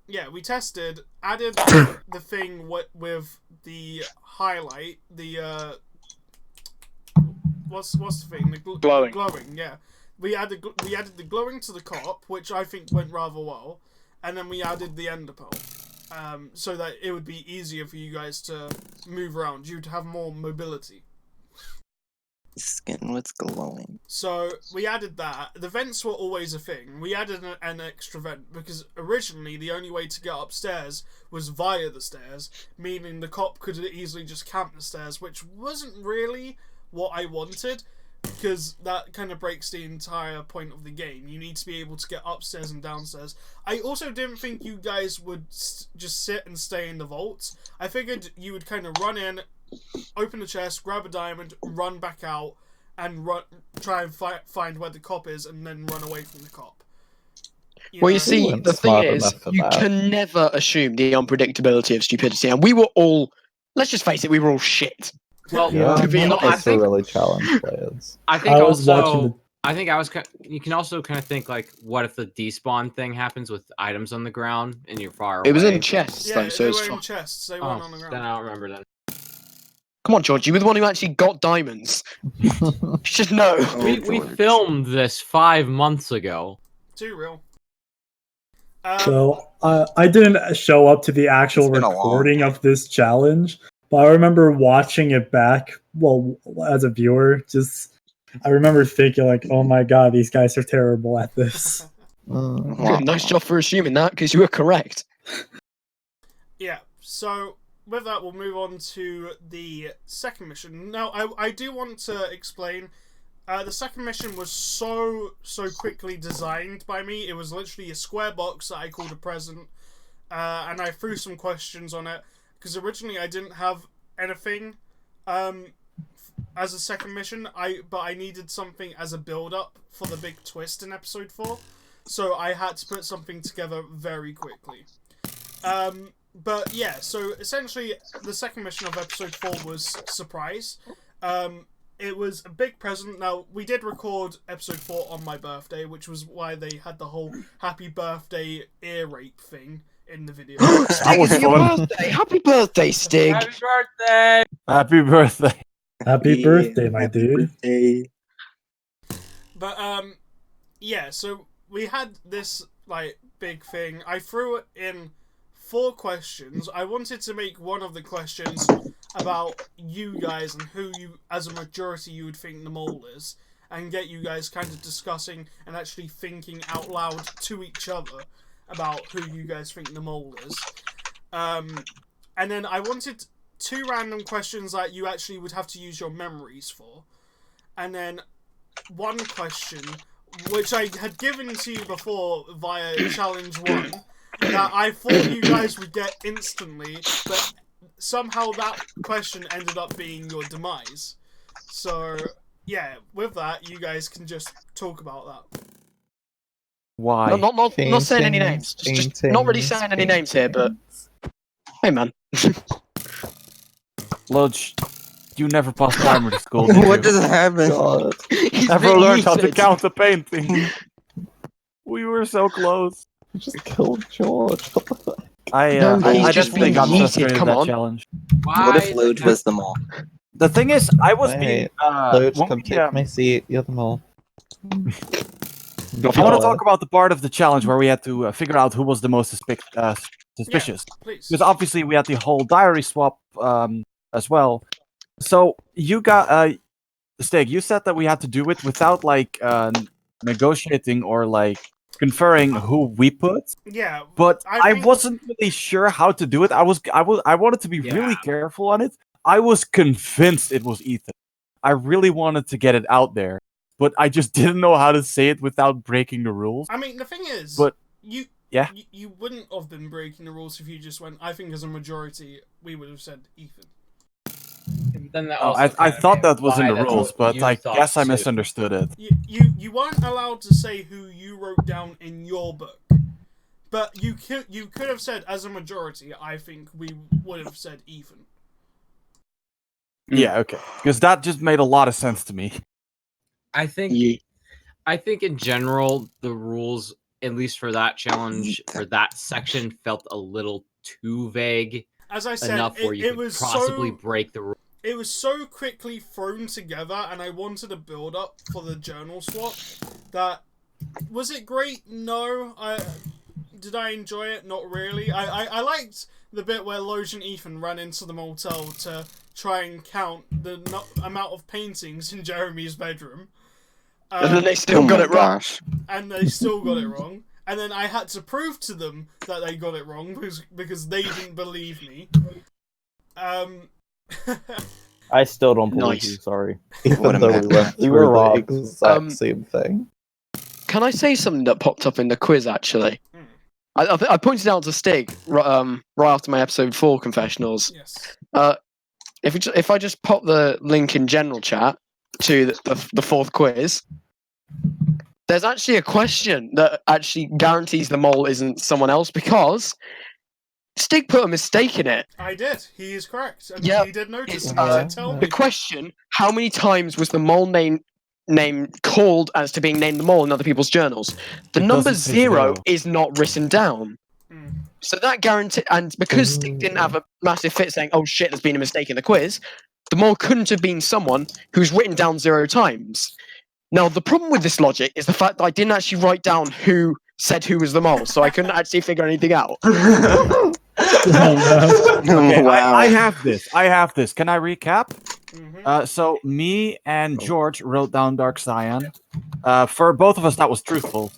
yeah, we tested, added the thing with the highlight, the what's the thing? The glowing. Glowing, yeah. We added the glowing to the cop, which I think went rather well, and then we added the enderpearl, so that it would be easier for you guys to move around. You'd have more mobility. Skin was glowing. So we added that. The vents were always a thing. We added an extra vent because originally the only way to get upstairs was via the stairs, meaning the cop could easily just camp the stairs, which wasn't really what I wanted, because that kind of breaks the entire point of the game. You need to be able to get upstairs and downstairs. I also didn't think you guys would just sit and stay in the vaults. I figured you would kind of run in, open the chest, grab a diamond, run back out, and try and find where the cop is, and then run away from the cop. You see, the thing is, you can never assume the unpredictability of stupidity, and we were all, let's just face it, we were all shit. Well, Yeah, to be honest, I think really challenge players. I think I was also, watching I think I was. You can also kind of think like, what if the despawn thing happens with items on the ground and you're far away? It was in chests, Yeah, though, so they it's were in fine. chests. They weren't on the ground. Then I don't remember that. Come on, George, you were the one who actually got diamonds. You should know. We filmed this 5 months ago. Too real. So I didn't show up to the actual It's been a long recording of this challenge, but I remember watching it back. Well, as a viewer, just I remember thinking like, oh my god, these guys are terrible at this. Nice job for assuming that, because you were correct. Yeah, so with that, we'll move on to the second mission. Now, I do want to explain, the second mission was so quickly designed by me. It was literally a square box that I called a present, and I threw some questions on it, because originally I didn't have anything as a second mission, but I needed something as a build-up for the big twist in episode 4, so I had to put something together very quickly. But yeah, so essentially the second mission of episode 4 was Surprise. It was a big present. Now, we did record episode 4 on my birthday, which was why they had the whole happy birthday ear rape thing in the video. That was fun. Happy birthday, Stig! Happy birthday! Happy birthday. Happy birthday, my dude. But yeah, so we had this like big thing. I threw it in 4 questions. I wanted to make one of the questions about you guys and who you, as a majority, you would think the mole is, and get you guys kind of discussing and actually thinking out loud to each other about who you guys think the mole is. And then I wanted 2 random questions that you actually would have to use your memories for, and then 1 question which I had given to you before via challenge 1 that I thought you guys would get instantly, but somehow that question ended up being your demise. So yeah, with that, you guys can just talk about that. Why? No, not saying any names. Just not really saying any names here, but hey, man. Lodge, you never passed primary school, did What you? just happened? Never learned how to count a painting. We were so close. You just killed George. What the fuck? I he's just definitely being got yeeted, frustrated come with that on. challenge. What if Luge was the mole? The thing is, I was being... Luge, when come we, take my seat. You're the mole. I want to talk about the part of the challenge where we had to figure out who was the most suspicious. Yeah, please. Because obviously we had the whole diary swap as well. So you got... Stig, you said that we had to do it without like negotiating or like conferring who we put. Yeah, But I think- wasn't really sure how to do it. I wanted to be really careful on it. I was convinced it was Ethan. I really wanted to get it out there, but I just didn't know how to say it without breaking the rules. I mean, the thing is, But you yeah, you wouldn't have been breaking the rules if you just went. I think as a majority, we would have said Ethan. Then that I thought that was in the rules, but I guess I misunderstood it. You weren't allowed to say who you wrote down in your book, but you could have said as a majority. I think we would have said Ethan. Yeah, okay, because that just made a lot of sense to me. I think in general the rules, at least for that challenge, for that section, felt a little too vague. As I said, enough where you it could was possibly so, break the rule. It was so quickly thrown together, and I wanted a build up for the journal swap. That was it great? No, did I enjoy it? Not really. I liked the bit where Loge and Ethan ran into the motel to try and count the amount of paintings in Jeremy's bedroom. And then they still got it wrong. And they still got it wrong. And then I had to prove to them that they got it wrong because they didn't believe me. I still don't believe Nice. you, sorry. Even though we went You were through wrong. the exact same thing. Can I say something that popped up in the quiz, actually? I pointed out to Stig right after my episode 4 confessionals. Yes. If I just pop the link in general chat to the 4th quiz, there's actually a question that actually guarantees the mole isn't someone else, because Stig put a mistake in it. I did. He is correct. And Yeah, he did notice. it's, And he said, tell The me. question: how many times was the mole name called as to being named the mole in other people's journals? The It number doesn't say 0 zero. is not written down. So that guarantee, and because Stig didn't have a massive fit saying, "Oh shit, there's been a mistake in the quiz," the mole couldn't have been someone who's written down 0 times. Now, the problem with this logic is the fact that I didn't actually write down who said who was the mole, so I couldn't actually figure anything out. Okay, Wow. I have this. Can I recap? So me and George wrote down Dark Cyan. For both of us, that was truthful.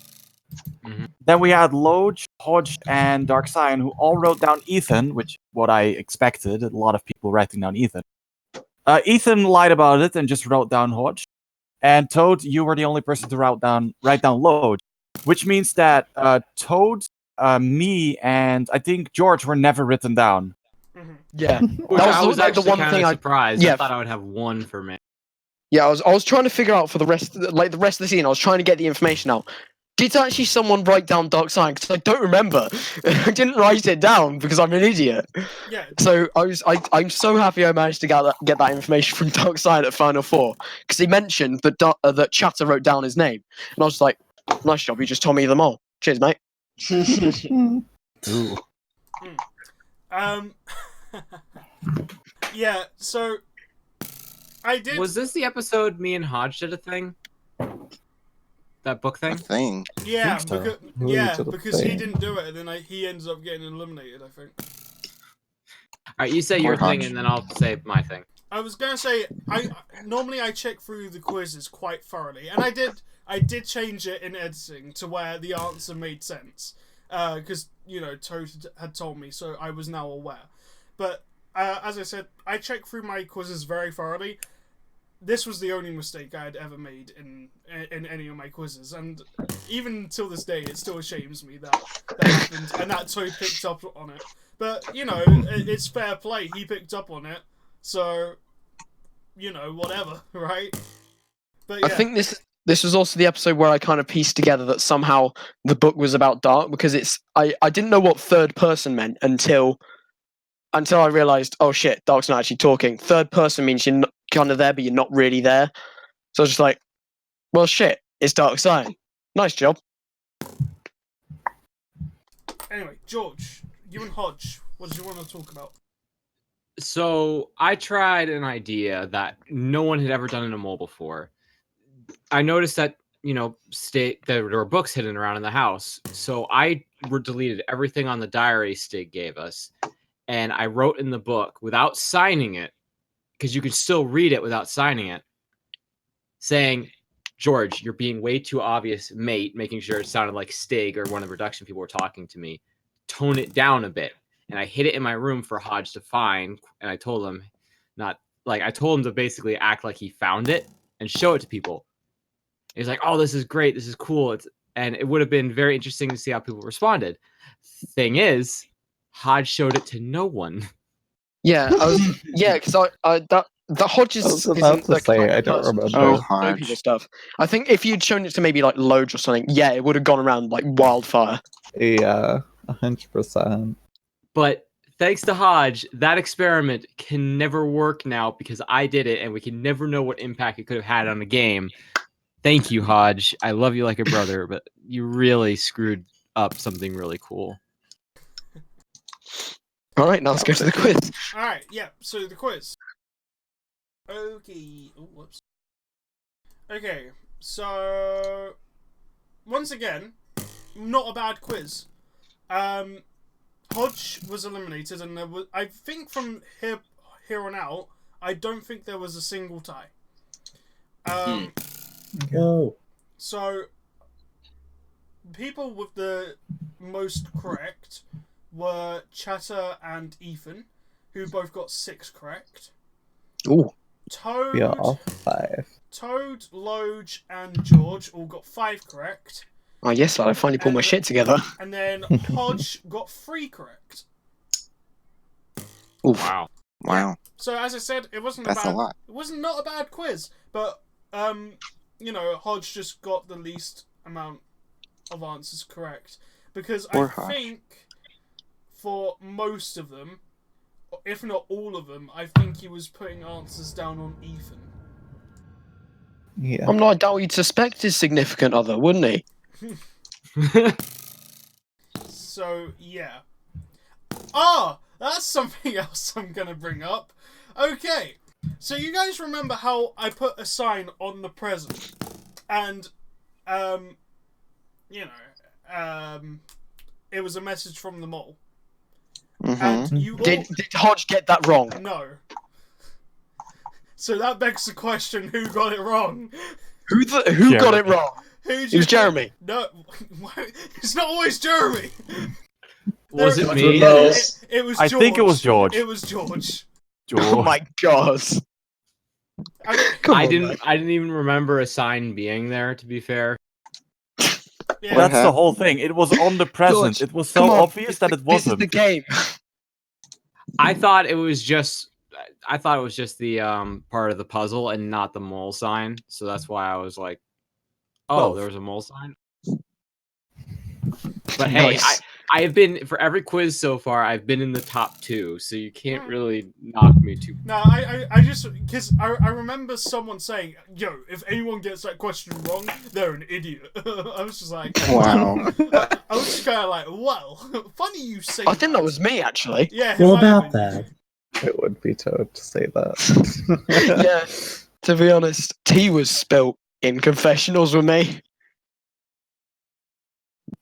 Then we had Lodge, Hodge, and Dark Cyan, who all wrote down Ethan, which what I expected. A lot of people writing down Ethan. Ethan lied about it and just wrote down Hodge. And Toad, you were the only person to write down Lodge, which means that Toad, me, and I think George were never written down. Yeah, Which I was actually kind of surprised. Yeah. I thought I would have one for me. Yeah, I was trying to figure out for the rest of the scene. I was trying to get the information out. Did actually someone write down Dark Cyan? Because I don't remember. I didn't write it down because I'm an idiot. Yeah. So I'm so happy I managed to get that information from Dark Cyan at Final Four because he mentioned that that Chatter wrote down his name, and I was like, "Nice job, you just told me them all. Cheers, mate." Ooh. Yeah. So I did. Was this the episode me and Hodge did a thing? That book thing? Yeah, so. because he didn't do it, and then he ends up getting eliminated, I think. Alright, you say your thing, and then I'll say my thing. I was gonna say, normally I check through the quizzes quite thoroughly, and I did change it in editing to where the answer made sense, because Toad had told me, so I was now aware. But as I said, I check through my quizzes very thoroughly. This was the only mistake I had ever made in any of my quizzes, and even till this day, it still shames me that happened, and that Toad picked up on it. But it's fair play. He picked up on it, so whatever, right? But yeah. I think this was also the episode where I kind of pieced together that somehow the book was about Dark because I didn't know what third person meant until I realized, oh shit, Dark's not actually talking. Third person means you're kind of there, but you're not really there. So I was just like, well, shit, it's Dark Cyan. Nice job. Anyway, George, you and Hodge, what did you want to talk about? So I tried an idea that no one had ever done in a mole before. I noticed that there were books hidden around in the house, so I deleted everything on the diary Stig gave us, and I wrote in the book without signing it, because you could still read it without signing it, saying, "George, you're being way too obvious, mate," making sure it sounded like Stig or one of the production people were talking to me. Tone it down a bit. And I hid it in my room for Hodge to find, and I told him to basically act like he found it and show it to people. He's like, "Oh, this is great, this is cool." And it would have been very interesting to see how people responded. Thing is, Hodge showed it to no one. Yeah, because the Hodges. I was about to say, I don't remember. Know people stuff. I think if you'd shown it to maybe like Loge or something, yeah, it would have gone around like wildfire. Yeah, 100%. But thanks to Hodge, that experiment can never work now because I did it, and we can never know what impact it could have had on the game. Thank you, Hodge. I love you like a brother, but you really screwed up something really cool. All right, now let's go to the quiz. All right, yeah. So the quiz. Okay. Oh, whoops. Okay. So once again, not a bad quiz. Hodge was eliminated, and I think from here on out, I don't think there was a single tie. Oh. So people with the most correct were Chatter and Ethan, who both got 6 correct. Ooh. We are all 5. Toad, Loge, and George all got 5 correct. Oh yes, I finally pulled my shit together. And then Hodge got 3 correct. Oof. Wow. So as I said, it wasn't That's a lot. It wasn't not a bad quiz, but Hodge just got the least amount of answers correct because Poor I Hodge. think for most of them, if not all of them, I think he was putting answers down on Ethan. Yeah. I'm not a doubt he'd suspect his significant other, wouldn't he? So yeah. Ah, that's something else I'm gonna bring up. Okay, so you guys remember how I put a sign on the present, and it was a message from the mole. Mm-hmm. And you all... Did Hodge get that wrong? No. So that begs the question: who got it wrong? Who got it wrong? It was Jeremy. No, it's not always Jeremy. Was it me? It was. I George. think it was George. It was George. Oh my god! I didn't even remember a sign being there. To be fair. Yeah. That's the whole thing. It was on the present. George, it was so obvious that it wasn't. This is the game. I thought it was just the part of the puzzle and not the mole sign. So that's why I was like, "Oh, Both. there was a mole sign." But hey, Nice. I have been for every quiz so far. I've been in the top 2, so you can't really knock me too. No, I just because I remember someone saying, "Yo, if anyone gets that question wrong, they're an idiot." I was just like, Wow. I was just kind of like, "Well, funny you say." I think that was me actually. Yeah. Well, it might have about been. that. It would be Toad to say that. Yeah. To be honest, tea was spilt in confessionals with me.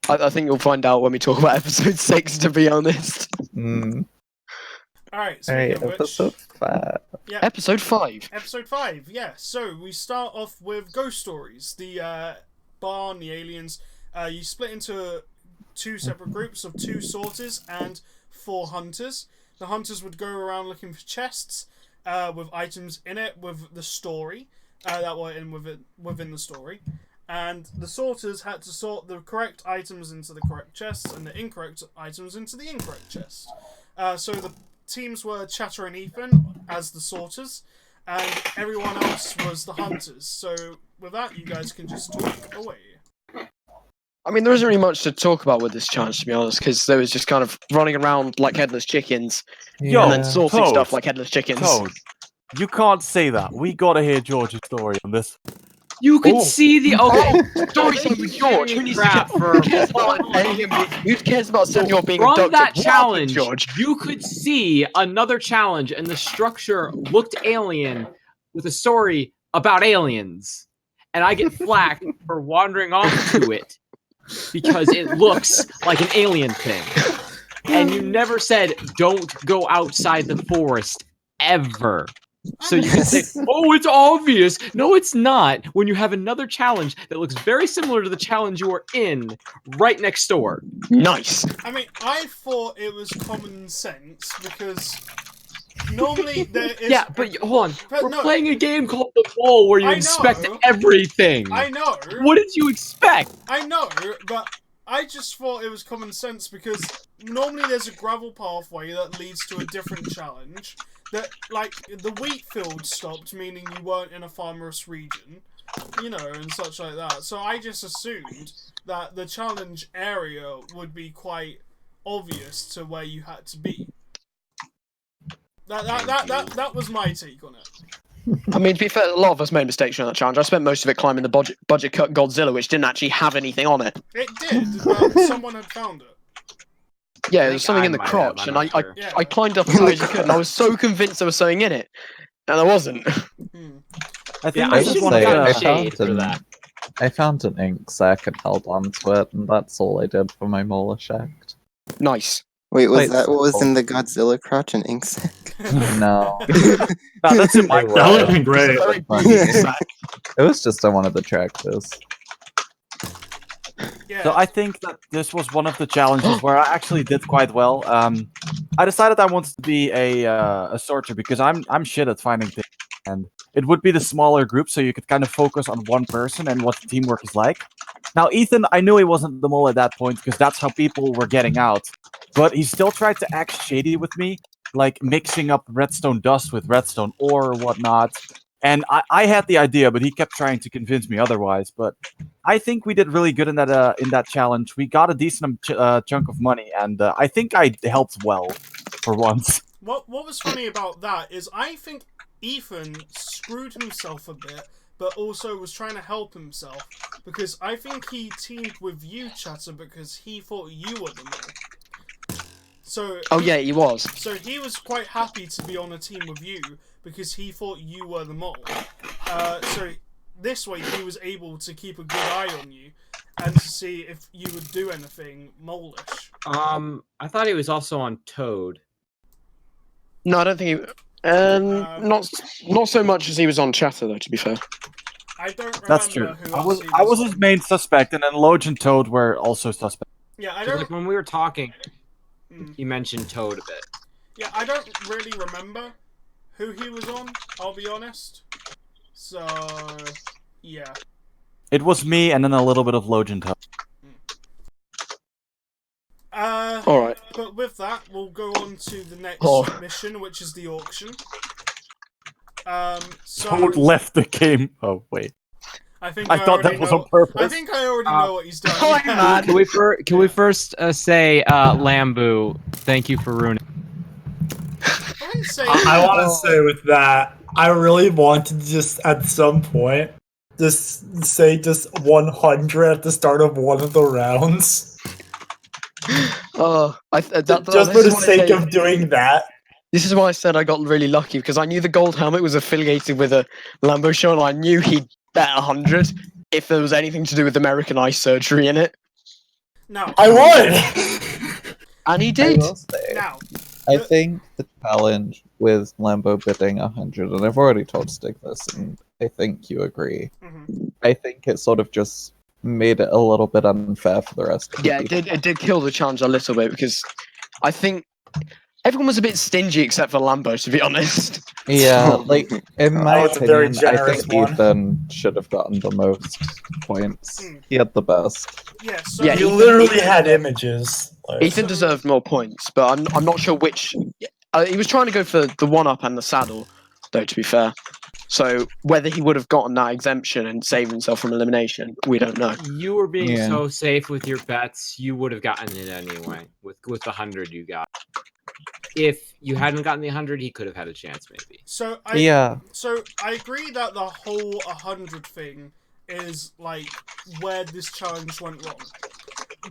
I think you'll find out when we talk about episode 6. To be honest. Mm. All right. Alright, Speaking of which, episode 5. yeah, Episode 5. episode 5. Yeah. So we start off with ghost stories. The barn, the aliens. You split into 2 separate groups of 2 sorters and 4 hunters. The hunters would go around looking for chests with items in it with the story that were within the story. And the sorters had to sort the correct items into the correct chests and the incorrect items into the incorrect chests. So the teams were Chatter and Ethan as the sorters, and everyone else was the hunters. So with that, you guys can just talk away. I mean, there isn't really much to talk about with this challenge, to be honest, because there was just kind of running around like headless chickens, Yo, and then sorting Toad, stuff like headless chickens. Toad, you can't say that. We gotta hear George's story on this. You could see the Story time with George. Who needs to crap get, for who cares about who cares about Samuel being from abducted? that What happened, challenge. George? You could see another challenge, and the structure looked alien with a story about aliens, and I get flack for wandering off to it because it looks like an alien thing. And you never said don't go outside the forest ever. So you can say, oh, it's obvious. No, it's not. When you have another challenge that looks very similar to the challenge you are in right next door. Nice. I mean, I thought it was common sense because normally there is. Yeah, but hold on. But We're no. playing a game called The Bowl where you I inspect know. everything. I know. What did you expect? I know, but I just thought it was common sense because normally there's a gravel pathway that leads to a different challenge. That, like, the wheat field stopped, meaning you weren't in a farmerous region, you know, and such like that. So I just assumed that the challenge area would be quite obvious to where you had to be. That was my take on it. I mean, to be fair, a lot of us made mistakes during that challenge. I spent most of it climbing the budget cut Godzilla, which didn't actually have anything on it. It did, but someone had found it. Yeah, there was something in the crotch, and I climbed up as high as you could, and I was so convinced there was something in it, and there wasn't. I think Yeah, this I is should one of have the... gotten shade for that. I found an ink sac and held onto it, and that's all I did for my mole effect. Nice. Wait, was Quite that what was simple. in the Godzilla crotch and ink sac? No. No, that's in my... That would have been great. It was just I wanted to track this. Yeah. So I think that this was one of the challenges where I actually did quite well. I decided I wanted to be a sorter because I'm shit at finding things, and it would be the smaller group, so you could kind of focus on one person and what the teamwork is like. Now, Ethan, I knew he wasn't the mole at that point because that's how people were getting out, but he still tried to act shady with me, like mixing up redstone dust with redstone ore or whatnot. And I had the idea, but he kept trying to convince me otherwise. But I think we did really good in that challenge. We got a decent chunk of money, and I think I helped well for once. What was funny about that is I think Ethan screwed himself a bit, but also was trying to help himself because I think he teamed with you, Chatter, because he thought you were the mole. So Yeah, he was. So he was quite happy to be on a team with you because he thought you were the mole. So this way he was able to keep a good eye on you and to see if you would do anything mole-ish. I thought he was also on Toad. No, I don't think he... Not so much as he was on Chatter though. To be fair. I don't remember That's true. who I else was he I was his on. main suspect, and then Loge and Toad were also suspect. Yeah, I 'Cause, don't. like when we were talking, Mm. you mentioned Toad a bit. Yeah, I don't really remember who he was on. I'll be honest. So, yeah. It was me, and then a little bit of Loge and Toad. All right. But with that, we'll go on to the next mission, which is the auction. So Toad left the game. Oh wait. I thought that was on purpose. I think I already know what he's done. Can we first say, Lambu, thank you for ruining. I wouldn't say. I want to say with that, I really want to just at some point just say just 100 at the start of one of the rounds. Just for the sake of doing that. This is why I said I got really lucky, because I knew the gold helmet was affiliated with a Lambo show, and I knew he'd bet 100 if there was anything to do with American eye surgery in it. No. I won! And he I did. will say, Now, I think the challenge with Lambo bidding 100, and I've already told Stig this, and I think you agree. Mhm. I think it sort of just made it a little bit unfair for the rest of the Yeah, people. it did kill the challenge a little bit, because I think everyone was a bit stingy except for Lambo, to be honest. Yeah, like, in my was a very opinion, I generous think one. Ethan should have gotten the most points. He had the best. yeah. So Yeah, You literally had images. Like, Ethan deserved more points, but I'm not sure which. He was trying to go for the one-up and the saddle, though, to be fair. So whether he would have gotten that exemption and saved himself from elimination, we don't know. You were being Yeah. so safe with your bets, you would have gotten it anyway, with the 100 you got. If you hadn't gotten the 100, he could have had a chance, maybe. So Yeah. So I agree that the whole 100 thing is like where this challenge went wrong.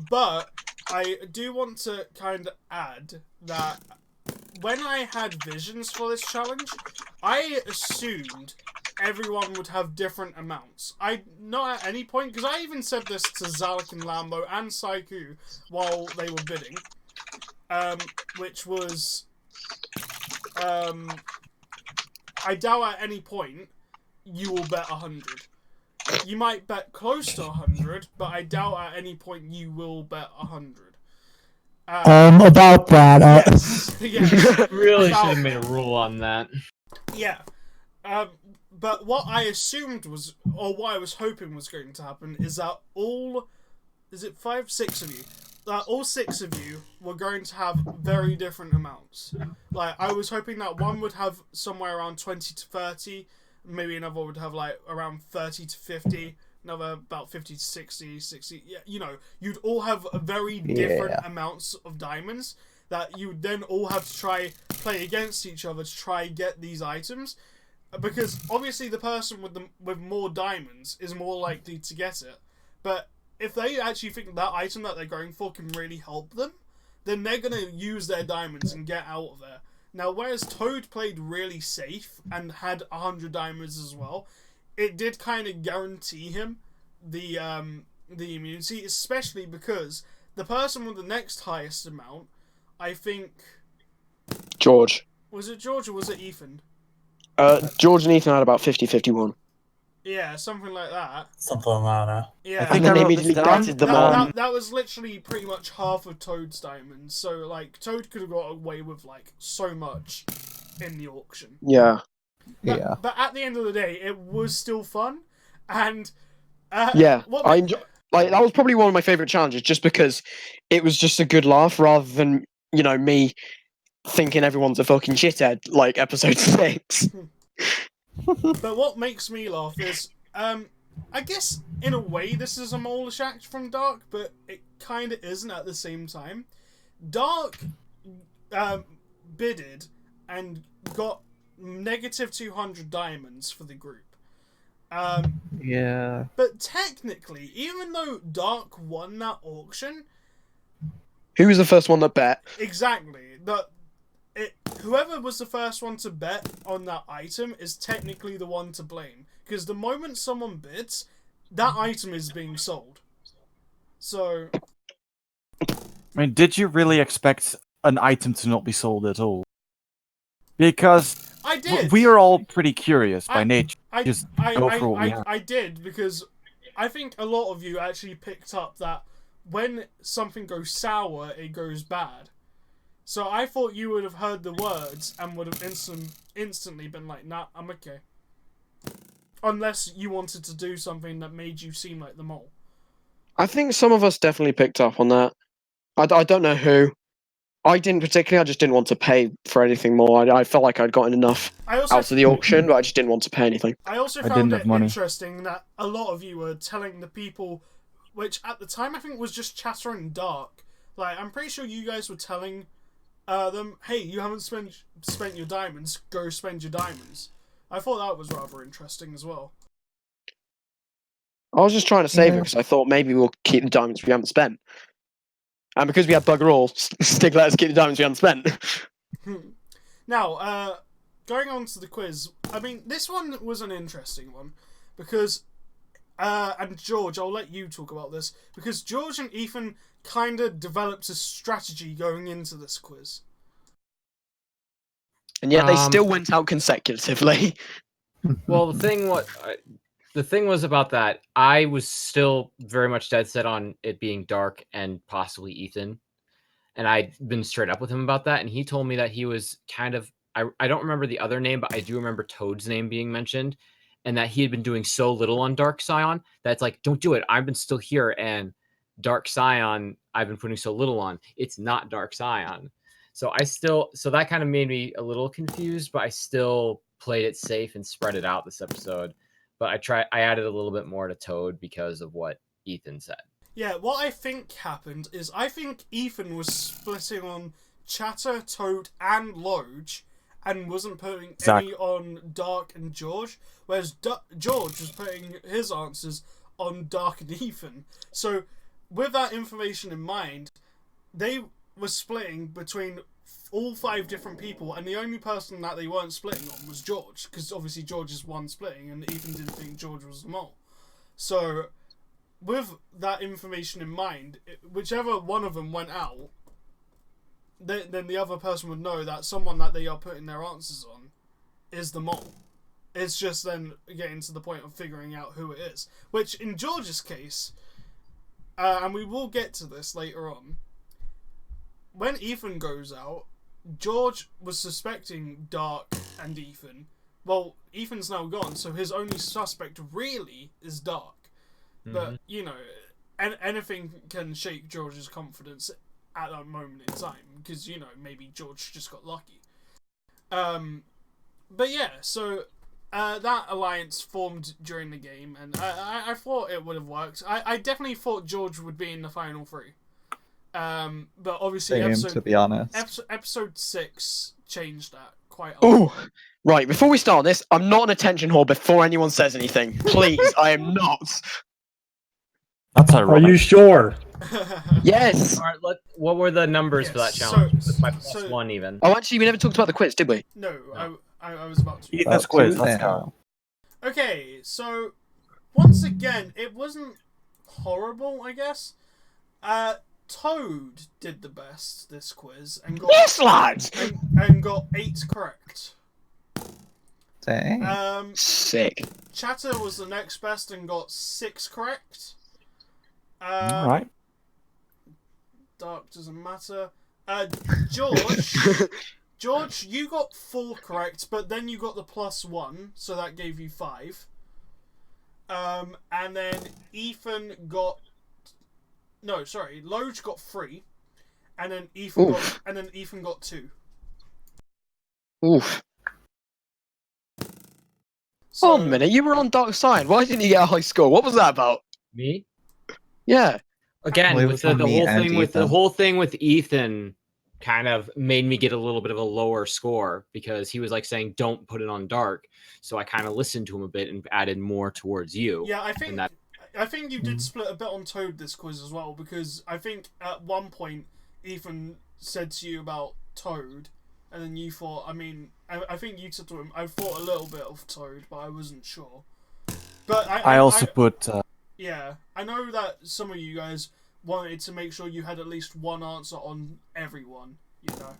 But I do want to kind of add that when I had visions for this challenge, I assumed everyone would have different amounts. Not at any point, because I even said this to Zalak and Lambo and Saiku while they were bidding, which was, I doubt at any point you will bet 100. You might bet close to 100, but I doubt at any point you will bet 100. about that. Yes. Really should About have made a rule on that. Yeah. But what I assumed was, or what I was hoping was going to happen, is that is it 6 of you? That all 6 of you were going to have very different amounts. Like, I was hoping that one would have somewhere around 20 to 30, maybe another would have like around 30 to 50, another about 50 to 60. Yeah, you know, you'd all have very different amounts of diamonds that you would then all have to try play against each other to try get these items, because obviously the person with more diamonds is more likely to get it. But if they actually think that item that they're going for can really help them, then they're gonna use their diamonds and get out of there. Now, whereas Toad played really safe and had 100 diamonds as well, it did kind of guarantee him the immunity, especially because the person with the next highest amount, I think... George. Was it George or was it Ethan? George and Ethan had about 50-51. Yeah, something like that. Something like that. Yeah. And then they immediately betted them on. That was literally pretty much half of Toad's diamonds. So, like, Toad could have got away with, like, so much in the auction. Yeah. But at the end of the day, it was still fun. And, that was probably one of my favourite challenges, just because it was just a good laugh, rather than, you know, me thinking everyone's a fucking shithead, like episode 6. But what makes me laugh is, I guess in a way this is a mole act from Dark, but it kind of isn't at the same time. Dark bidded and got negative 200 diamonds for the group. Yeah. But technically, even though Dark won that auction... Who was the first one that bet? Exactly. Whoever was the first one to bet on that item is technically the one to blame. Because the moment someone bids, that item is being sold. So... I mean, did you really expect an item to not be sold at all? Because I did. we are all pretty curious by nature. I Just go for what we have. I did because I think a lot of you actually picked up that when something goes sour, it goes bad. So I thought you would have heard the words and would have instantly been like, nah, I'm okay. Unless you wanted to do something that made you seem like the mole. I think some of us definitely picked up on that. I don't know who. I didn't particularly. I just didn't want to pay for anything more. I felt like I'd gotten enough out of the auction, but I just didn't want to pay anything. I also found it interesting that a lot of you were telling the people, which at the time I think was just Chatter and Dark. Like, I'm pretty sure you guys were telling them, hey, you haven't spent your diamonds, go spend your diamonds. I thought that was rather interesting as well. I was just trying to save it because I thought maybe we'll keep the diamonds we haven't spent. And because we had bugger all, Stig let us keep the diamonds we haven't spent. Now, going on to the quiz, I mean, this one was an interesting one because, and George, I'll let you talk about this, because George and Ethan kind of developed a strategy going into this quiz. And yet they still went out consecutively. Well, the thing was about that, I was still very much dead set on it being Dark and possibly Ethan. And I'd been straight up with him about that. And he told me that he was kind of, I don't remember the other name, but I do remember Toad's name being mentioned. And that he had been doing so little on Dark Scion that it's like, don't do it. I've been still here. And Dark Scion, I've been putting so little on. It's not Dark Scion. So that kind of made me a little confused, but I still played it safe and spread it out this episode. But I added a little bit more to Toad because of what Ethan said. Yeah, what I think happened is I think Ethan was splitting on Chatter, Toad, and Loge, and wasn't putting any on Dark and George, whereas George was putting his answers on Dark and Ethan. So, with that information in mind, they were splitting between all 5 different people, and the only person that they weren't splitting on was George, because obviously George is one splitting, and Ethan didn't think George was the mole. So, with that information in mind, whichever one of them went out, then the other person would know that someone that they are putting their answers on is the mole. It's just then getting to the point of figuring out who it is. Which, in George's case, and we will get to this later on, when Ethan goes out, George was suspecting Dark and Ethan. Well, Ethan's now gone, so his only suspect really is Dark. Mm-hmm. But, you know, anything can shake George's confidence at that moment in time, because, you know, maybe George just got lucky. But yeah, so that alliance formed during the game, and I thought it would have worked. I definitely thought George would be in the final 3. But obviously, to be honest, episode 6 changed that quite a lot. Oh, right. Before we start this, I'm not an attention whore before anyone says anything. Please, I am not. That's ironic. Are you sure? Yes. All right. What were the numbers for that challenge? My +1 even. Oh, actually, we never talked about the quiz, did we? No, I was about to. Ethan's quiz. Let's go. Okay, so once again, it wasn't horrible, I guess. Toad did the best this quiz and got and got 8 correct. Dang. Sick. Chatter was the next best and got 6 correct. All right. Dark doesn't matter. George, you got 4 correct, but then you got the +1, so that gave you 5. And then Ethan got. No, sorry, Loge got 3, and then Ethan got 2. Oof. So, hold on a minute, you were on Dark Side. Why didn't you get a high score? What was that about? Me? Yeah. Again, with the whole thing with Ethan kind of made me get a little bit of a lower score because he was like saying don't put it on Dark. So I kind of listened to him a bit and added more towards you. Yeah, I think you did split a bit on Toad this quiz as well, because I think at one point Ethan said to you about Toad, and then you thought, I think you said to him, I thought a little bit of Toad, but I wasn't sure. But I also put... Yeah, I know that some of you guys wanted to make sure you had at least one answer on everyone, you know.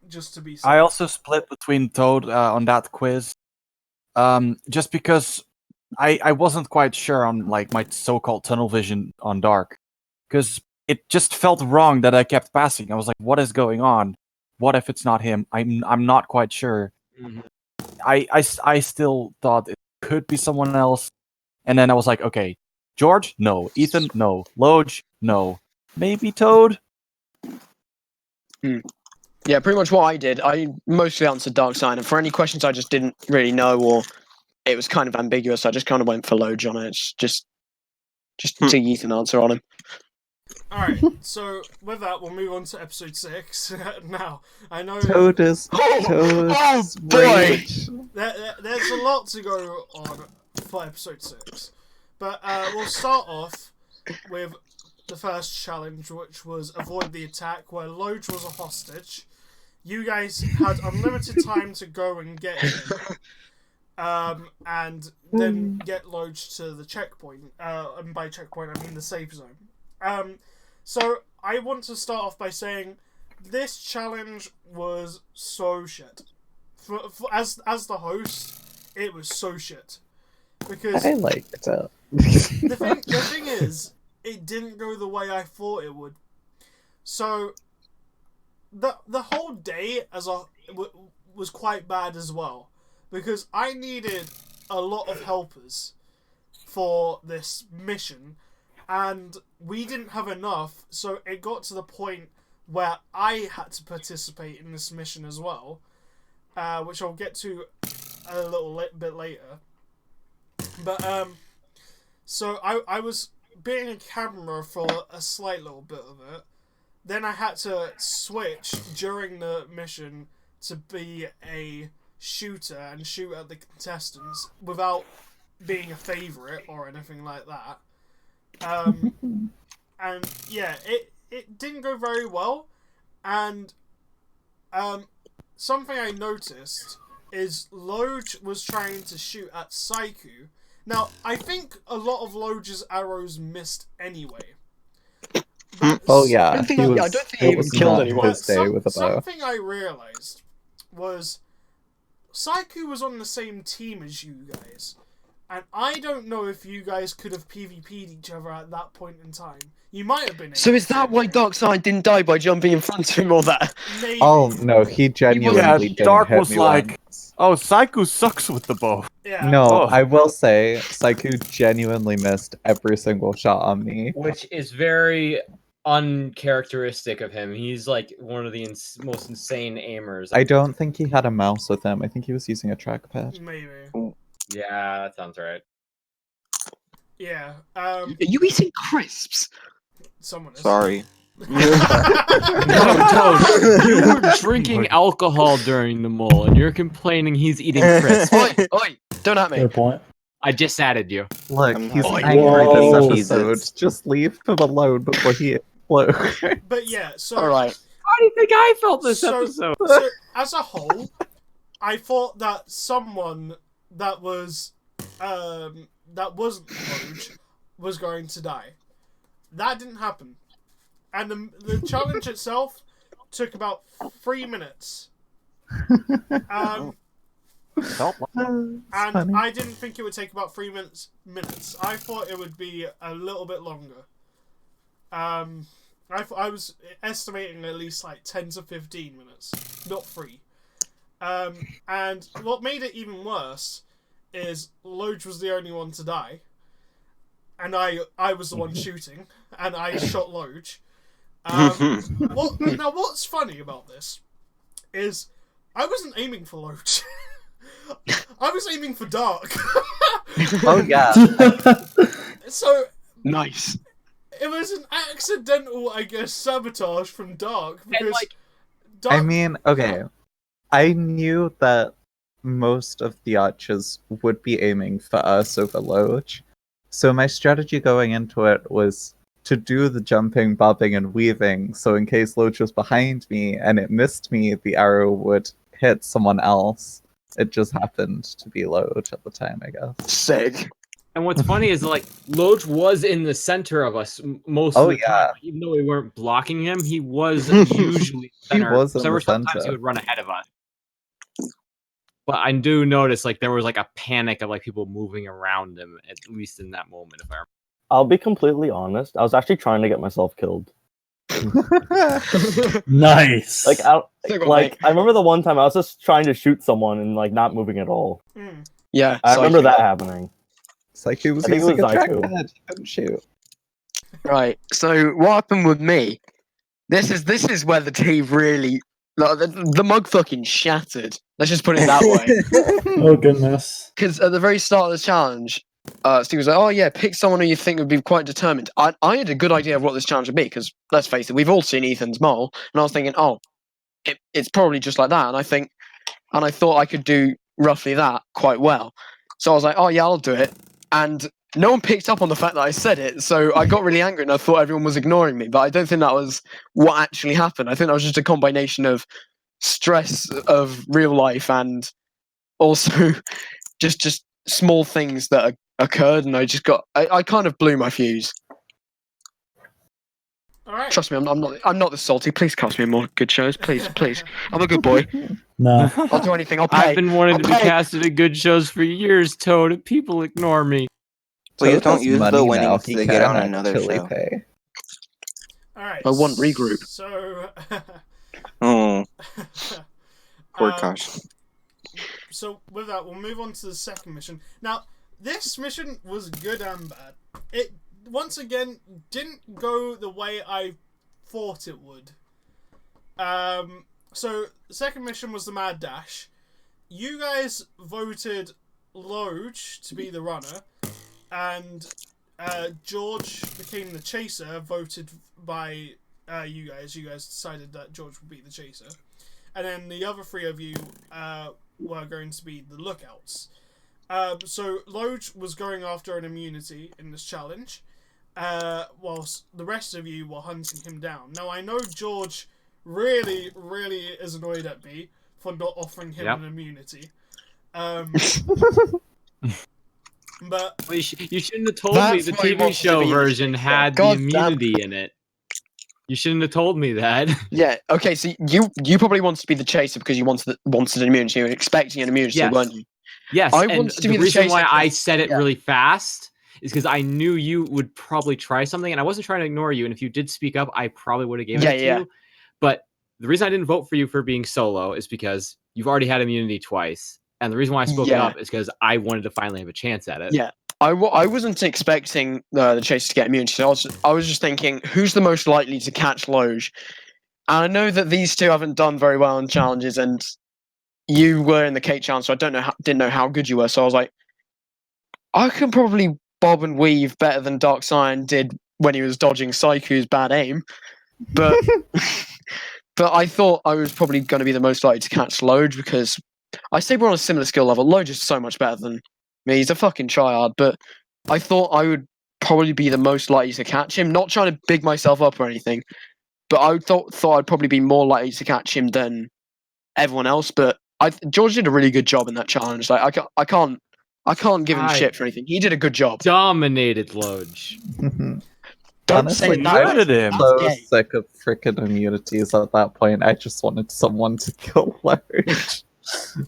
just to be safe. I also split between Toad on that quiz, just because I wasn't quite sure on like my so-called tunnel vision on Dark, because it just felt wrong that I kept passing. I was like, what is going on? What if it's not him? I'm not quite sure. Mhm. I still thought it could be someone else, and then I was like, okay, George, no. Ethan, no. Lodge, no. Maybe Toad. Yeah, pretty much what I did. I mostly answered Dark Side, and for any questions I just didn't really know or it was kind of ambiguous, I just kind of went for Loge on it. It's just to see Ethan answer on him. Alright, so with that, we'll move on to episode 6. Now, I know Toad is. Oh boy! there's a lot to go on for episode 6. But we'll start off with the first challenge, which was avoid the attack, where Loge was a hostage. You guys had unlimited time to go and get him. And then get Loge to the checkpoint. And by checkpoint, I mean the safe zone. So I want to start off by saying this challenge was so shit. As the host, it was so shit. Because I liked it. the thing is, it didn't go the way I thought it would. So the whole day was quite bad as well, because I needed a lot of helpers for this mission, and we didn't have enough, so it got to the point where I had to participate in this mission as well, which I'll get to a little bit later. But so I was being a camera for a slight little bit of it. Then I had to switch during the mission to be a shooter and shoot at the contestants without being a favourite or anything like that. And yeah, it didn't go very well. And something I noticed is Loge was trying to shoot at Saiku. Now, I think a lot of Loge's arrows missed anyway. Oh yeah, I don't think he even killed anyone. His day with a bow. Something I realised was Saiku was on the same team as you guys, and I don't know if you guys could have PvP'd each other at that point in time. You might have been. So is that why Darkseid didn't die by jumping in front of him or that? Maybe. Oh no, he genuinely didn't Dark hit was me like, once. oh, Saiku sucks with the bow. Yeah. No, Oh. I will say, Saiku genuinely missed every single shot on me. Which is very uncharacteristic of him. He's like one of the most insane aimers. I don't think he had a mouse with him. I think he was using a trackpad. Maybe. Yeah, that sounds right. Yeah. Are you eating crisps? Someone is. Sorry. No, Toad, you were drinking alcohol during the mole, and you're complaining he's eating crisps. Oi, don't at me. Fair point. I just added you. Look, I'm he's hungry. angry Whoa. this episode. Just leave him alone before he explodes. But yeah, so All right. How do you think I felt this So- episode? So as a whole, I thought that someone that wasn't Loge was going to die. That didn't happen. And the challenge itself took about 3 minutes. Felt like- And funny. I didn't think it would take about 3 minutes. I thought it would be a little bit longer. I was estimating at least like 10 to 15 minutes, not 3. And what made it even worse is Loge was the only one to die, and I was the one shooting, and I shot Loge. What's funny about this is I wasn't aiming for Loge. I was aiming for Dark. Oh yeah. So Nice. it was an accidental, I guess, sabotage from Dark, because like, Dark. I mean, okay. I knew that most of the archers would be aiming for us over Loge. So my strategy going into it was to do the jumping, bobbing, and weaving, so in case Loge was behind me and it missed me, the arrow would hit someone else. It just happened to be Loge at the time, I guess. Sick. And what's funny is like Loach was in the center of us most Oh, of the time. yeah. Even though we weren't blocking him, he was usually the He center. was in There the were sometimes he center. would run ahead of us. But I do notice like there was like a panic of like people moving around him, at least in that moment. If I remember. I'll be completely honest. I was actually trying to get myself killed. Nice. Like, I, Take one, like mate. I remember the one time I was just trying to shoot someone and like not moving at all. Mm. Yeah, I remember Psycho. that happening. Psyche was I think it using a was Zaiku. trackpad. He couldn't shoot. Right. So what happened with me? This is where the tea really, like, the mug fucking shattered. Let's just put it that way. Oh goodness. Because at the very start of the challenge, Steve was like, "Oh yeah, pick someone who you think would be quite determined." I had a good idea of what this challenge would be because let's face it, we've all seen Ethan's mole, and I was thinking, "Oh, it's probably just like that." And I thought I could do roughly that quite well. So I was like, "Oh yeah, I'll do it." And no one picked up on the fact that I said it, so I got really angry and I thought everyone was ignoring me. But I don't think that was what actually happened. I think that was just a combination of stress of real life and also just small things that occurred, and I kind of blew my fuse. All right. Trust me, I'm not this salty. Please cast me in more good shows, please. I'm a good boy. No. I'll do anything. I'll pay. I've been wanting to be I'll pay. casted in good shows for years, Toad, and people ignore me. Please Toad don't has use money the now, winnings he to get on can another actually show. pay. All right. I want regroup. So. Oh, poor um, Kosh. So with that, we'll move on to the second mission. Now, this mission was good and bad. It once again didn't go the way I thought it would. So the second mission was the Mad Dash. You guys voted Loge to be the runner, and George became the chaser. Voted by you guys. You guys decided that George would be the chaser, and then the other three of you were going to be the lookouts. So Loge was going after an immunity in this challenge, whilst the rest of you were hunting him down. Now I know George really is annoyed at me for not offering him an immunity. But Well, you shouldn't have told me That's the why he TV wants to show be the version chaser. had God the damn. immunity in it. You shouldn't have told me that. Yeah. Okay. So you probably wanted to be the chaser because you wanted an immunity. You were expecting an immunity, Yes. weren't you? Yes, I and wanted to the be the reason chaser why I 'cause- said it yeah. really fast is because I knew you would probably try something, and I wasn't trying to ignore you. And if you did speak up, I probably would have given it to you. But the reason I didn't vote for you for being solo is because you've already had immunity twice, and the reason why I spoke up is because I wanted to finally have a chance at it. Yeah. I wasn't expecting the chaser to get immunity. So I was just thinking, who's the most likely to catch Loge? And I know that these two haven't done very well in challenges, and you were in the Kate challenge, so I didn't know how good you were. So I was like, I can probably bob and weave better than Dark Scion did when he was dodging Saiku's bad aim. But but I thought I was probably going to be the most likely to catch Loge because I say we're on a similar skill level. Loge is so much better than me. He's a fucking tryhard, but I thought I would probably be the most likely to catch him. Not trying to big myself up or anything, but I thought I'd probably be more likely to catch him than everyone else. But George did a really good job in that challenge. Like I can't give him shit for anything. He did a good job. Dominated Loge. Don't say Honestly, that. Murdered him. so gay. sick of freaking immunities at that point. I just wanted someone to kill Large.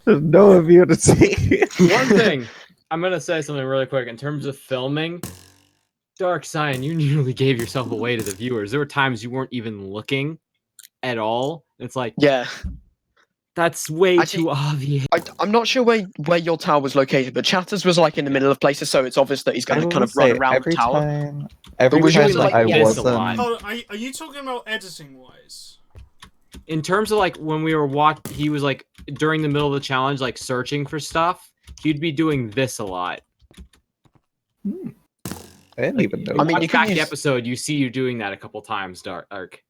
There's no immunity. One thing, I'm going to say something really quick. In terms of filming, Dark Scion, you nearly gave yourself away to the viewers. There were times you weren't even looking at all. It's like, Yeah. that's way Actually, too obvious. I'm not sure where your tower was located, but Chatters was like in the middle of places, so it's obvious that he's going to kind of run around the tower. Every was you time also, that like, I yeah, it's a wasn't. lot. oh, are you talking about editing wise? In terms of like when we were he was like during the middle of the challenge, like searching for stuff. He'd be doing this a lot. I didn't even know. I mean, you back can the use... episode, you see you doing that a couple times, Dark.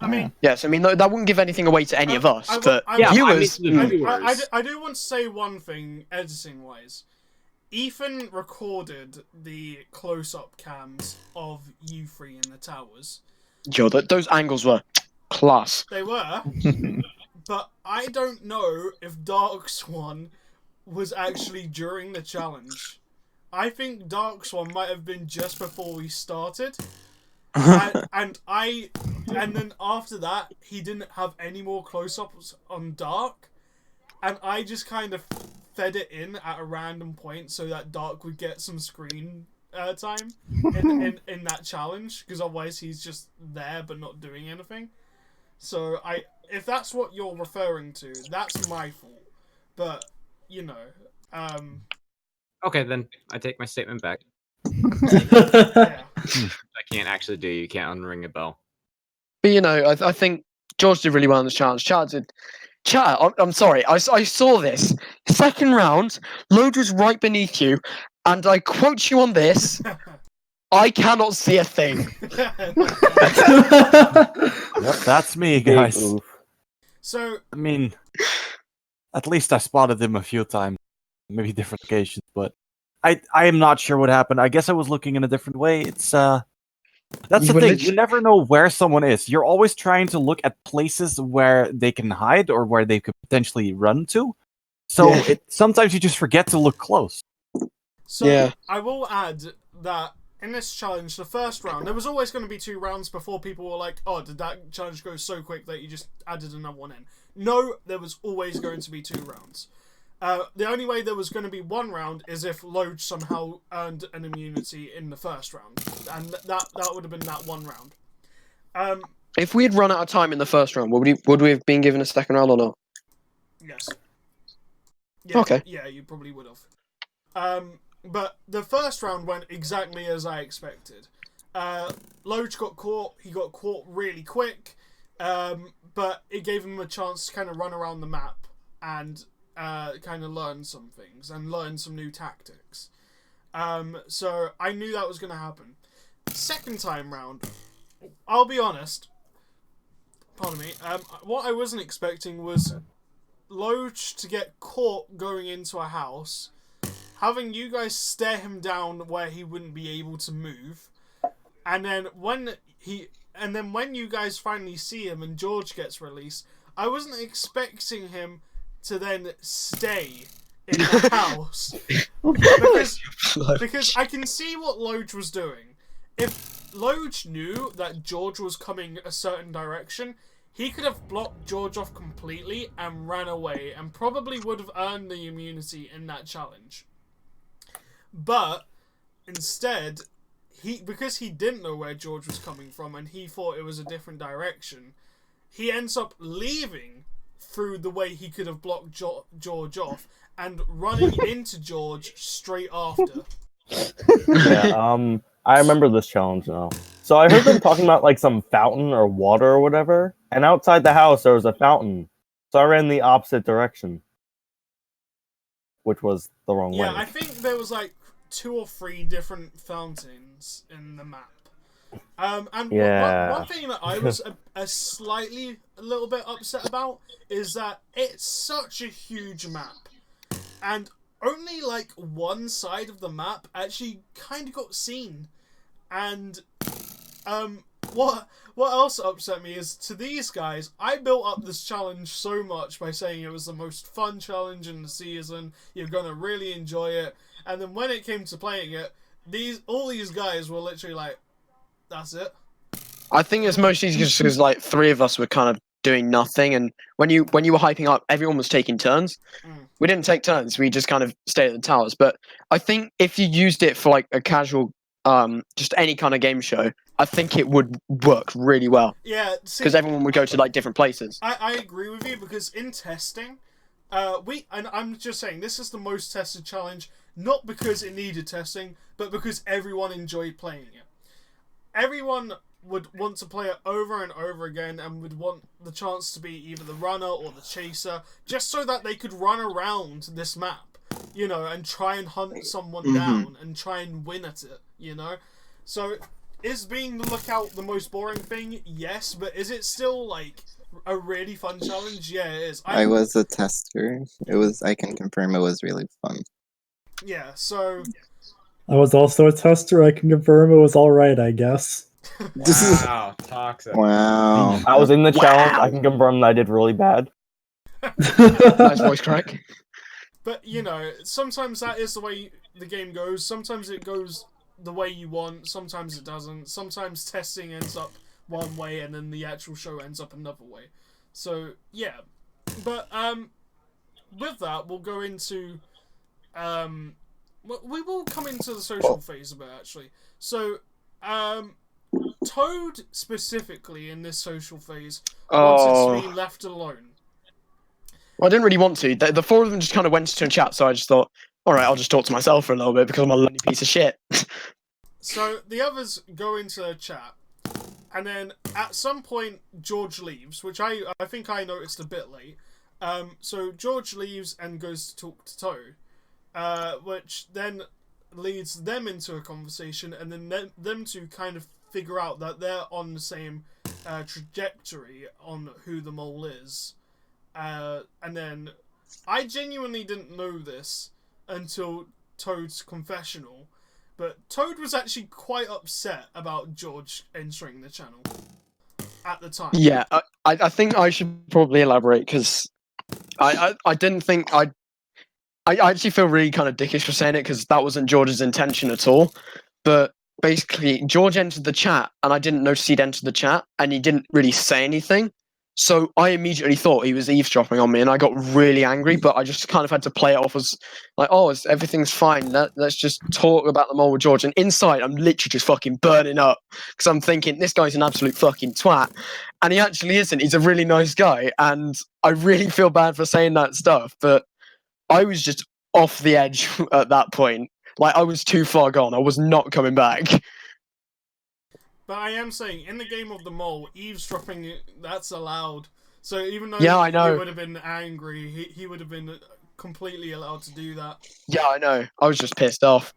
I mean, yes, I mean that wouldn't give anything away to any of us, but viewers. I do want to say one thing, editing wise. Ethan recorded the close-up cams of you three in the towers. Yo, those angles were class. They were, but I don't know if Dark Swan was actually during the challenge. I think Dark's one might have been just before we started. And then after that, he didn't have any more close-ups on Dark, and I just kind of fed it in at a random point so that Dark would get some screen time in that challenge, because otherwise he's just there but not doing anything. So if that's what you're referring to, that's my fault. But Okay, then I take my statement back. yeah. I can't actually do. You can't unring a bell. But I think George did really well in this challenge. I'm sorry. I saw this second round. Load was right beneath you, and I quote you on this: "I cannot see a thing." Yep, that's me, guys. Oof. So I mean, at least I spotted him a few times, maybe different occasions, but I am not sure what happened. I guess I was looking in a different way. It's that's You the were thing. lit- You never know where someone is. You're always trying to look at places where they can hide or where they could potentially run to. So Yeah. sometimes you just forget to look close. So Yeah. I will add that in this challenge, the first round, there was always going to be 2 rounds before people were like, oh, did that challenge go so quick that you just added another one in? No, there was always going to be 2 rounds. The only way there was going to be 1 round is if Loge somehow earned an immunity in the first round. And that would have been that 1 round. If we had run out of time in the first round, would we have been given a second round or not? Yes. Yeah, Okay. Yeah, you probably would have. But the first round went exactly as I expected. Loge got caught. He got caught really quick. But it gave him a chance to kind of run around the map and kind of learn some things and learn some new tactics. So I knew that was going to happen. Second time round, I'll be honest. Pardon me. What I wasn't expecting was Loge to get caught going into a house, having you guys stare him down where he wouldn't be able to move, and then when you guys finally see him and George gets released, I wasn't expecting him to then stay in the house because I can see what Loge was doing. If Loge knew that George was coming a certain direction, he could have blocked George off completely and ran away and probably would have earned the immunity in that challenge. But instead, because he didn't know where George was coming from and he thought it was a different direction, he ends up leaving through the way he could have blocked George off and running into George straight after. Yeah, I remember this challenge now. So I heard them talking about like some fountain or water or whatever, and outside the house there was a fountain. So I ran the opposite direction, which was the wrong way. Yeah, I think there was like 2 or 3 different fountains in the map. And one thing that I was a little bit upset about is that it's such a huge map, and only like one side of the map actually kind of got seen. And what else upset me is, to these guys, I built up this challenge so much by saying it was the most fun challenge in the season, you're gonna really enjoy it, and then when it came to playing it, all these guys were literally like, that's it. I think it's mostly just because like 3 of us were kind of doing nothing, and when you were hyping up, everyone was taking turns. We didn't take turns; we just kind of stayed at the towers. But I think if you used it for like a casual, just any kind of game show, I think it would work really well. Yeah, because everyone would go to like different places. I agree with you, because in testing, and I'm just saying this is the most tested challenge, not because it needed testing, but because everyone enjoyed playing it. Everyone would want to play it over and over again and would want the chance to be either the runner or the chaser, just so that they could run around this map, and try and hunt someone down and try and win at it, So, is being the lookout the most boring thing? Yes, but is it still, like, a really fun challenge? Yeah, it is. I was a tester. I can confirm it was really fun. Yeah, so... I was also a tester. I can confirm it was alright, I guess. Wow, toxic. Wow. I was in the challenge. I can confirm that I did really bad. Nice voice crack. But, you know, sometimes that is the way the game goes. Sometimes it goes the way you want. Sometimes it doesn't. Sometimes testing ends up one way and then the actual show ends up another way. So, yeah. But, with that, we'll go into... we will come into the social phase a bit, actually. So, Toad, specifically, in this social phase, wanted to be left alone. Well, I didn't really want to. The four of them just kind of went to a chat, so I just thought, alright, I'll just talk to myself for a little bit because I'm a lonely piece of shit. So the others go into a chat, and then at some point George leaves, which I think I noticed a bit late. So George leaves and goes to talk to Toad, which then leads them into a conversation, and then them two kind of figure out that they're on the same trajectory on who the mole is. And then I genuinely didn't know this until Toad's confessional, but Toad was actually quite upset about George entering the channel at the time. Yeah, I think I should probably elaborate because I didn't think I actually feel really kind of dickish for saying it because that wasn't George's intention at all. But basically, George entered the chat and I didn't notice he'd entered the chat and he didn't really say anything. So I immediately thought he was eavesdropping on me and I got really angry, but I just kind of had to play it off as like, oh, everything's fine. Let's just talk about the mole with George. And inside, I'm literally just fucking burning up because I'm thinking this guy's an absolute fucking twat. And he actually isn't. He's a really nice guy. And I really feel bad for saying that stuff, but I was just off the edge at that point. Like, I was too far gone. I was not coming back. But I am saying, in the game of the mole, eavesdropping, that's allowed. So even though I know. he would have been angry, he would have been completely allowed to do that. Yeah, I know. I was just pissed off.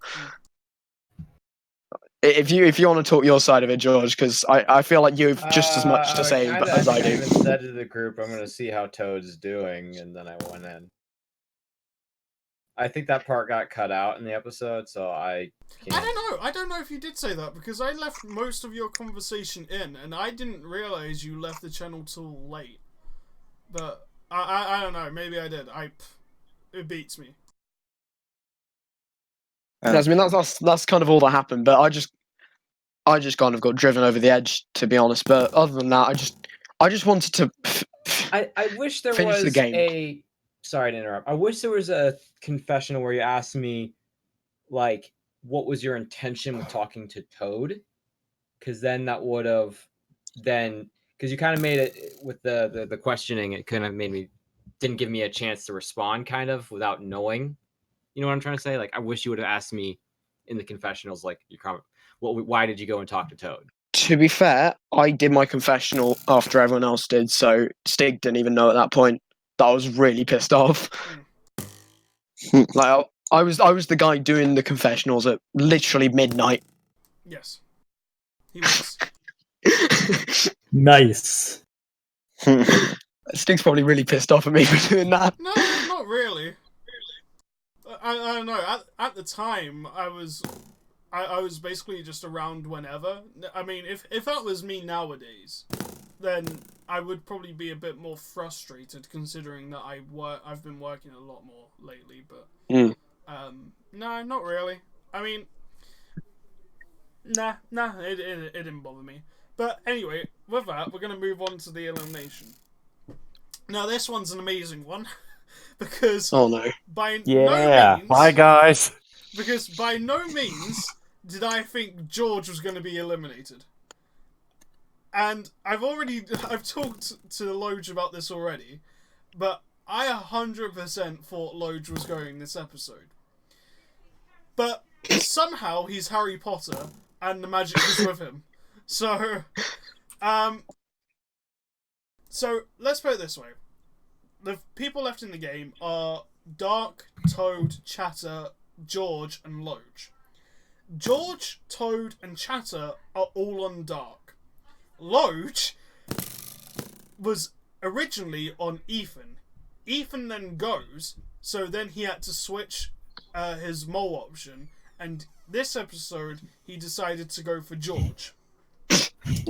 If you want to talk your side of it, George, because I feel like you have just as much to say as I do. I even said to the group, I'm going to see how Toad's doing, and then I went in. I think that part got cut out in the episode, so I can't... I don't know if you did say that, because I left most of your conversation in, and I didn't realize you left the channel till late. But, I don't know, maybe I did. It beats me. I mean, that's kind of all that happened, but I just kind of got driven over the edge, to be honest. But other than that, I just wanted to I wish there finish was the game. Sorry to interrupt. I wish there was a confessional where you asked me, like, what was your intention with talking to Toad? Because then that would have because you kind of made it with the questioning. It kind of didn't give me a chance to respond, kind of without knowing. You know what I'm trying to say? Like, I wish you would have asked me in the confessionals, like, your comment. Why did you go and talk to Toad? To be fair, I did my confessional after everyone else did, so Stig didn't even know at that point that I was really pissed off. Like, I was the guy doing the confessionals at literally midnight. Yes. He was. Nice. Stig's probably really pissed off at me for doing that. No, not really. I don't know. At the time, I was basically just around whenever. I mean, if that was me nowadays, then I would probably be a bit more frustrated, considering that I've been working a lot more lately. But no, not really. I mean, nah, it didn't bother me. But anyway, with that, we're gonna move on to the elimination. Now, this one's an amazing one. Because oh no! By no means, bye guys. Because by no means did I think George was going to be eliminated, and I've talked to Loge about this already, but I 100% thought Loge was going this episode. But somehow he's Harry Potter, and the magic is with him. So let's put it this way. The people left in the game are Dark, Toad, Chatter, George, and Loge. George, Toad, and Chatter are all on Dark. Loge was originally on Ethan. Ethan then goes, so then he had to switch his mole option, and this episode he decided to go for George.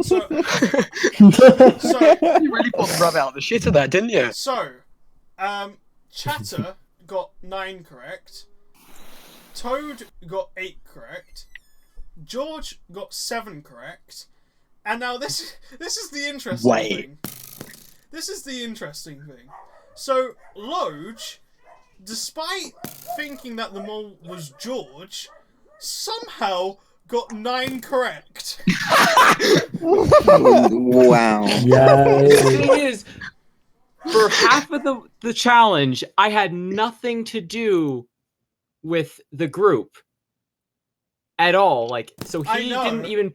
So you really pulled the rub out the shit of that, didn't you? So, Chatter got 9 correct. Toad got 8 correct. George got 7 correct. And now this is the interesting thing. This is the interesting thing. So, Loj, despite thinking that the mole was George, somehow got 9 correct. Wow. The thing is, for half of the challenge, I had nothing to do with the group at all. Like, so he didn't even.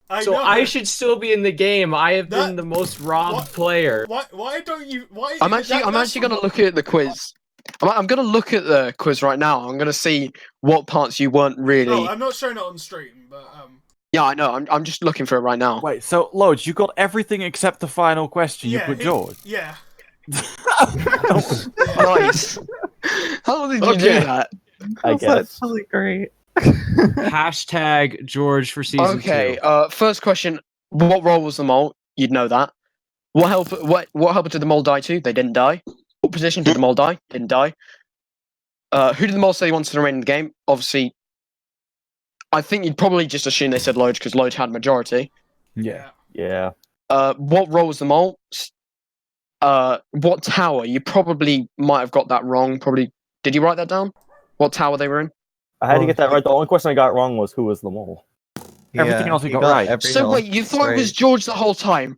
I should still be in the game. I have been the most robbed player. Why don't you? Why? I'm actually gonna look at the quiz. I'm gonna look at the quiz right now. I'm gonna see what parts you weren't really. Oh, I'm not showing it on stream, but Yeah, I know. I'm just looking for it right now. Wait, so Lodge, you got everything except the final question. You put George. Yeah. Nice. How did you do that? I guess. That's really great. Hashtag George for season 2. First question: what role was the mole? You'd know that. What helper did the mole die to? They didn't die. What position did the mole die? Didn't die. Who did the mole say he wanted to remain in the game? Obviously, I think you'd probably just assume they said Lodge because Lodge had majority. Yeah. Yeah. What role was the mole? What tower? You probably might have got that wrong. Probably. Did you write that down? What tower they were in? I had to get that right. The only question I got wrong was who was the mole. Everything else you got right. So wait, you thought it was George the whole time,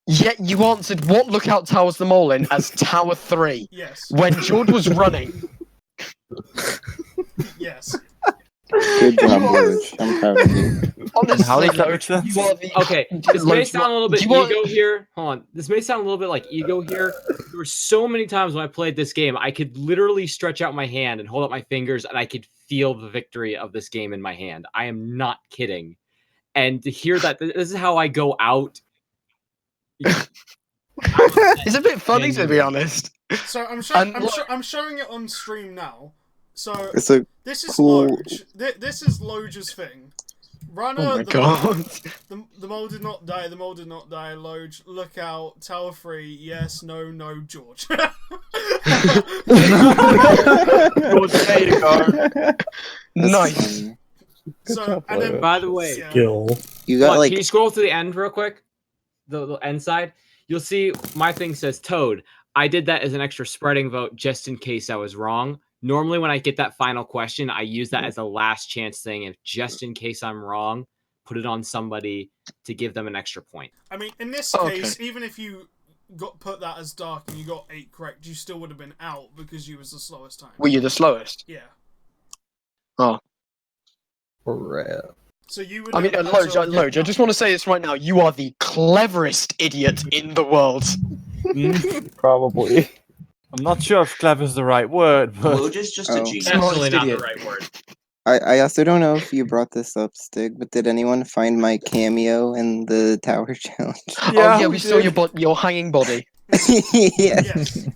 yet you answered what lookout tower's the mole in as Tower 3. Yes. When George was running. Yes. Good job, George. I'm proud of you. Honestly, How does that make sense? Okay, this may sound a little bit ego here. Hold on. This may sound a little bit like ego here. There were so many times when I played this game, I could literally stretch out my hand and hold up my fingers, and I could feel the victory of this game in my hand. I am not kidding. And to hear that, this is how I go out. It's a bit funny, to be honest. So I'm showing it on stream now. So It's a this is cool- Lodge. This is Lodge's thing. Runner, Oh my God. The mole did not die. The mole did not die. Lodge, look out. Tower 3. Yes, no, no, George. George, there you go. Nice. So, and then, by the way, Skill. You got like can you scroll to the end real quick? The end side. You'll see my thing says Toad. I did that as an extra spreading vote just in case I was wrong. Normally, when I get that final question, I use that as a last chance thing. If just in case I'm wrong, put it on somebody to give them an extra point. I mean, in this case, even if you put that as dark and you got 8 correct, you still would have been out because you was the slowest time. Were you the slowest? Yeah. Oh. So you would. I mean, Lodge, I just want to say this right now. You are the cleverest idiot in the world. Probably. I'm not sure if clever is the right word, but Lodge is just a genius. Definitely not the right word. I also don't know if you brought this up, Stig, but did anyone find my cameo in the Tower Challenge? Yeah, we saw your hanging body. Yes.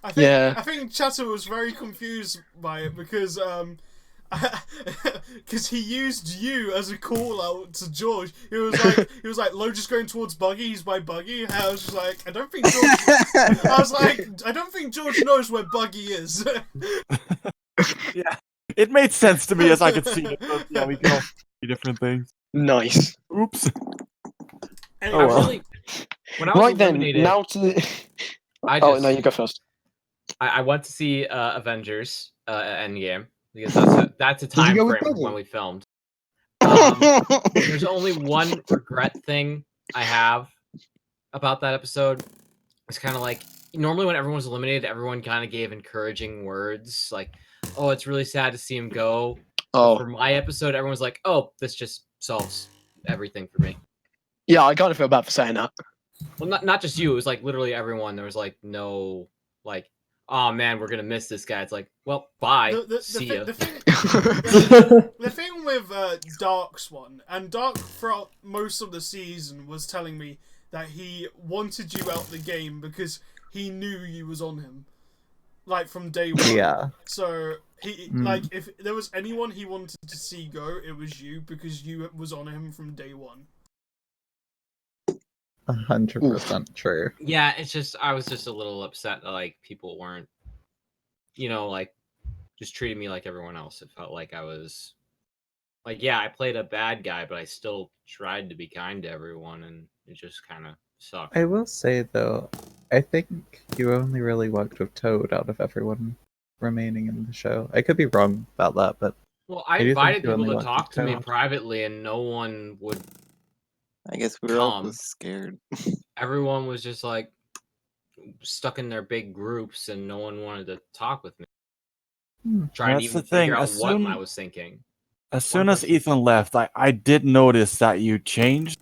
I think Chatter was very confused by it because he used you as a call out to George. He was like, Lodge is going towards Buggy. He's by Buggy. And I was just like, I don't think George knows where Buggy is. yeah, it made sense to me as I could see it. But yeah, we can all see different things. Nice. Oops. Anyway, I really, when I was Right then, eliminated, now to the... Oh, no, you go first. I went to see Avengers Endgame because that's a time frame when we filmed. There's only one regret thing I have about that episode. It's kind of like normally when everyone was eliminated, everyone kind of gave encouraging words like, "Oh, it's really sad to see him go." Oh, for my episode, everyone was like, "Oh, this just solves everything for me." Yeah, I kind of feel bad for saying that. Well, not just you. It was like literally everyone. There was like no like, oh man, we're gonna miss this guy. It's like, well, bye. See ya. The thing with Dark Swan, and Dark throughout most of the season was telling me that he wanted you out the game because he knew you was on him, like from day one. Yeah. So he like if there was anyone he wanted to see go, it was you because you was on him from day one. 100% true. Yeah, it's just I was just a little upset that like people weren't, like just treating me like everyone else. It felt like I was like, yeah, I played a bad guy, but I still tried to be kind to everyone, and it just kind of sucked. I will say though, I think you only really worked with Toad out of everyone remaining in the show. I could be wrong about that, but Well, I I do think invited you people only to worked talk with to me Toad. privately, and no one would I guess we were all come. just scared. Everyone was just like stuck in their big groups, and no one wanted to talk with me. Trying to That's the even figure thing. out what I was thinking. As One soon as person. Ethan left, I did notice that you changed,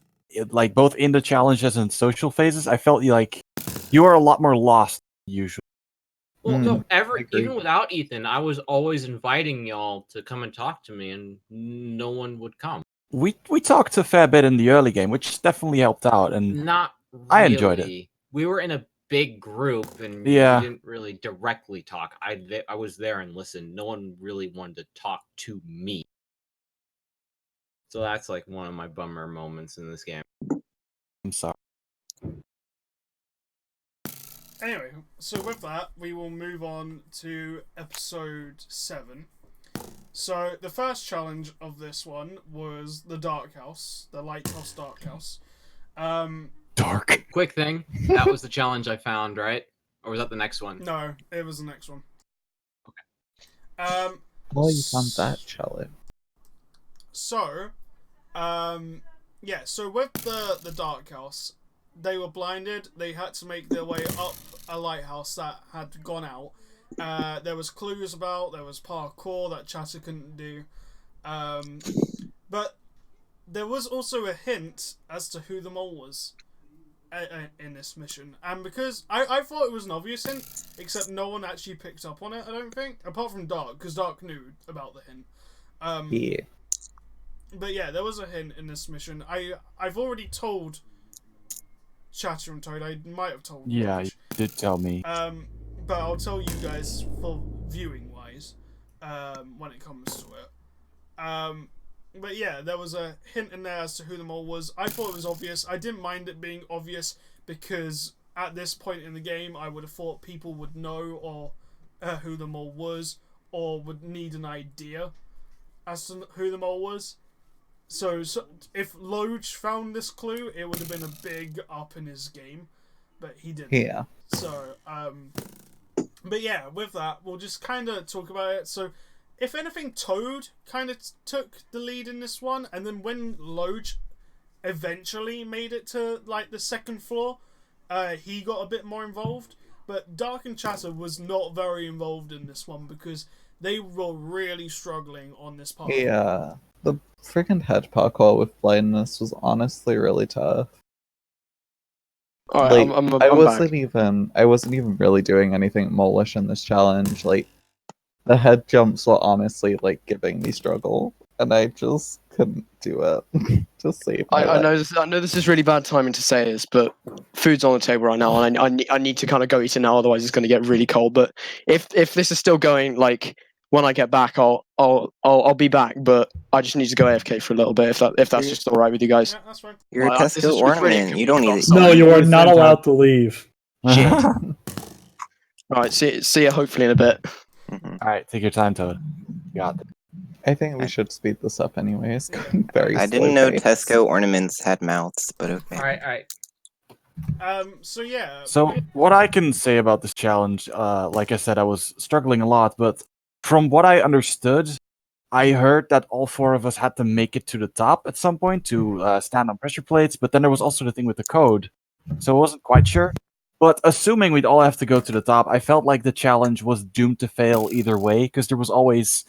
like both in the challenges and social phases. I felt like you are a lot more lost than usual. Well, no, I agree. even without Ethan, I was always inviting y'all to come and talk to me, and no one would come. We talked a fair bit in the early game, which definitely helped out, and Not really. I enjoyed it. We were in a big group, and Yeah. we didn't really directly talk. I was there and listened. No one really wanted to talk to me. So that's like one of my bummer moments in this game. I'm sorry. Anyway, so with that, we will move on to episode 7. So the first challenge of this one was the Dark House, the Lighthouse Dark House. Dark. Quick thing, that was the challenge I found, right? Or was that the next one? No, it was the next one. Okay. Well, you found that challenge. So, yeah. So with the Dark House, they were blinded. They had to make their way up a lighthouse that had gone out. There was clues about. There was parkour that Chatter couldn't do. But there was also a hint as to who the mole was in this mission. And because I thought it was an obvious hint, except no one actually picked up on it, I don't think. Apart from Dark, because Dark knew about the hint. Yeah. But yeah, there was a hint in this mission. I've already told Chatter and Toad. I might have told Yeah, Raj. you did tell me. But I'll tell you guys for viewing wise, when it comes to it. But yeah, there was a hint in there as to who the mole was. I thought it was obvious. I didn't mind it being obvious because at this point in the game, I would have thought people would know or who the mole was, or would need an idea as to who the mole was. So if Loge found this clue, it would have been a big up in his game, but he didn't. Yeah. So, but yeah, with that, we'll just kind of talk about it. So, if anything, Toad kind of took the lead in this one, and then when Loge eventually made it to like the second floor, he got a bit more involved. But Dark and Chatter was not very involved in this one because they were really struggling on this part. Yeah. The freaking head parkour with blindness was honestly really tough. All right, Like, I'm I back. wasn't even really doing anything molish in this challenge. Like, the head jumps were honestly like giving me struggle, and I just couldn't do it. Just save my I life. know this is really bad timing to say this, but food's on the table right now, and I need to kind of go eat it now, otherwise it's going to get really cold. But if this is still going, like when I get back, I'll be back. But I just need to go AFK for a little bit, if that's just all right with you guys. Yeah, that's fine. You're a This is Tesco really ornament. You don't need it. No, you are not allowed to leave. Shit. Right, see you hopefully in a bit. Alright, take your time, Toad. You got it. I think we should speed this up anyways. Going very I slow didn't know pace. Tesco ornaments had mouths, but okay. All right. So yeah. So what I can say about this challenge, like I said, I was struggling a lot, but from what I understood, I heard that all 4 of us had to make it to the top at some point to stand on pressure plates, but then there was also the thing with the code, so I wasn't quite sure. But assuming we'd all have to go to the top, I felt like the challenge was doomed to fail either way, because there was always...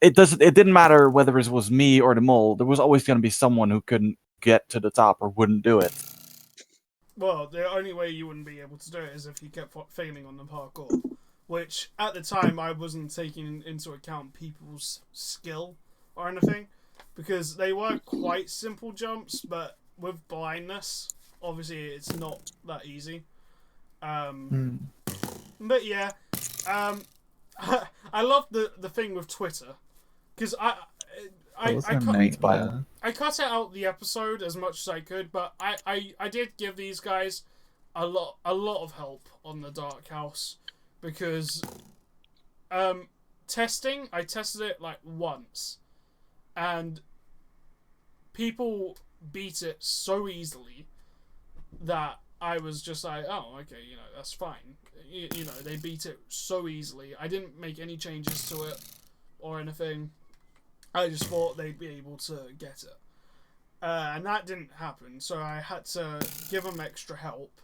It didn't matter whether it was me or the mole, there was always going to be someone who couldn't get to the top or wouldn't do it. Well, the only way you wouldn't be able to do it is if you kept failing on the parkour. Which, at the time, I wasn't taking into account people's skill or anything. Because they were quite simple jumps, but with blindness, obviously it's not that easy. But yeah, I love the thing with Twitter. Because I I cut out the episode as much as I could, but I did give these guys a lot of help on the Dark House, because I tested it like once, and people beat it so easily that I was just like, oh, okay, that's fine. They beat it so easily. I didn't make any changes to it or anything. I just thought they'd be able to get it. And that didn't happen, so I had to give them extra help.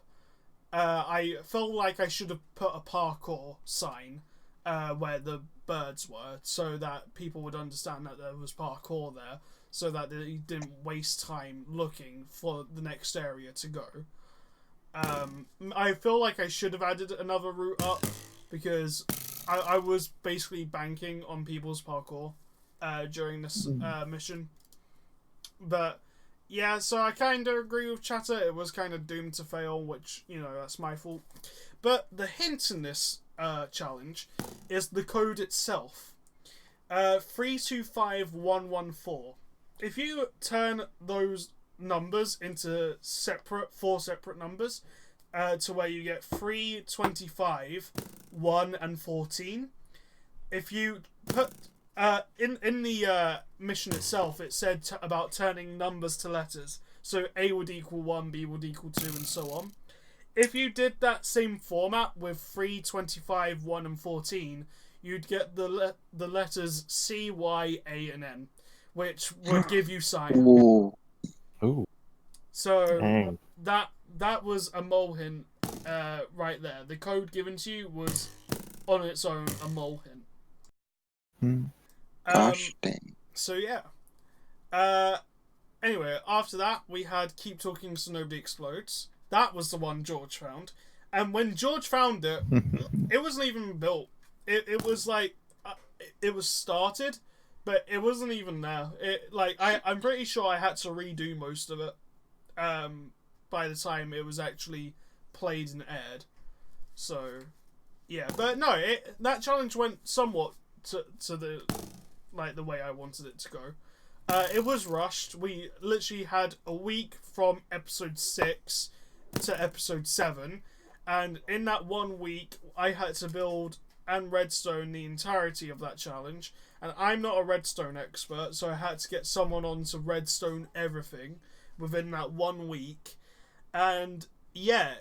I felt like I should have put a parkour sign where the birds were, so that people would understand that there was parkour there, so that they didn't waste time looking for the next area to go. I feel like I should have added another route up, because I was basically banking on people's parkour during this mission. But yeah, so I kind of agree with Chatter. It was kind of doomed to fail, which, that's my fault. But the hint in this challenge is the code itself. 325114. If you turn those numbers into four separate numbers, to where you get 3, 25, 1, and 14. If you put in the mission itself, it said about turning numbers to letters. So A would equal 1, B would equal 2, and so on. If you did that same format with 3, 25, 1, and 14, you'd get the letters C, Y, A, and N, which would give you cyan. Ooh. Ooh. So Dang. that was a mole hint right there. The code given to you was on its own a mole hint. Gosh dang. So yeah. Anyway, after that we had Keep Talking So Nobody Explodes. That was the one George found. And when George found it, it wasn't even built. It was like it was started, but it wasn't even there. I'm pretty sure I had to redo most of it by the time it was actually played and aired. So yeah, but no, that challenge went somewhat to the way I wanted it to go. It was rushed. We literally had a week from episode 6 to episode 7, and in that 1 week I had to build and redstone the entirety of that challenge, and I'm not a redstone expert, so I had to get someone on to redstone everything within that 1 week. And yeah,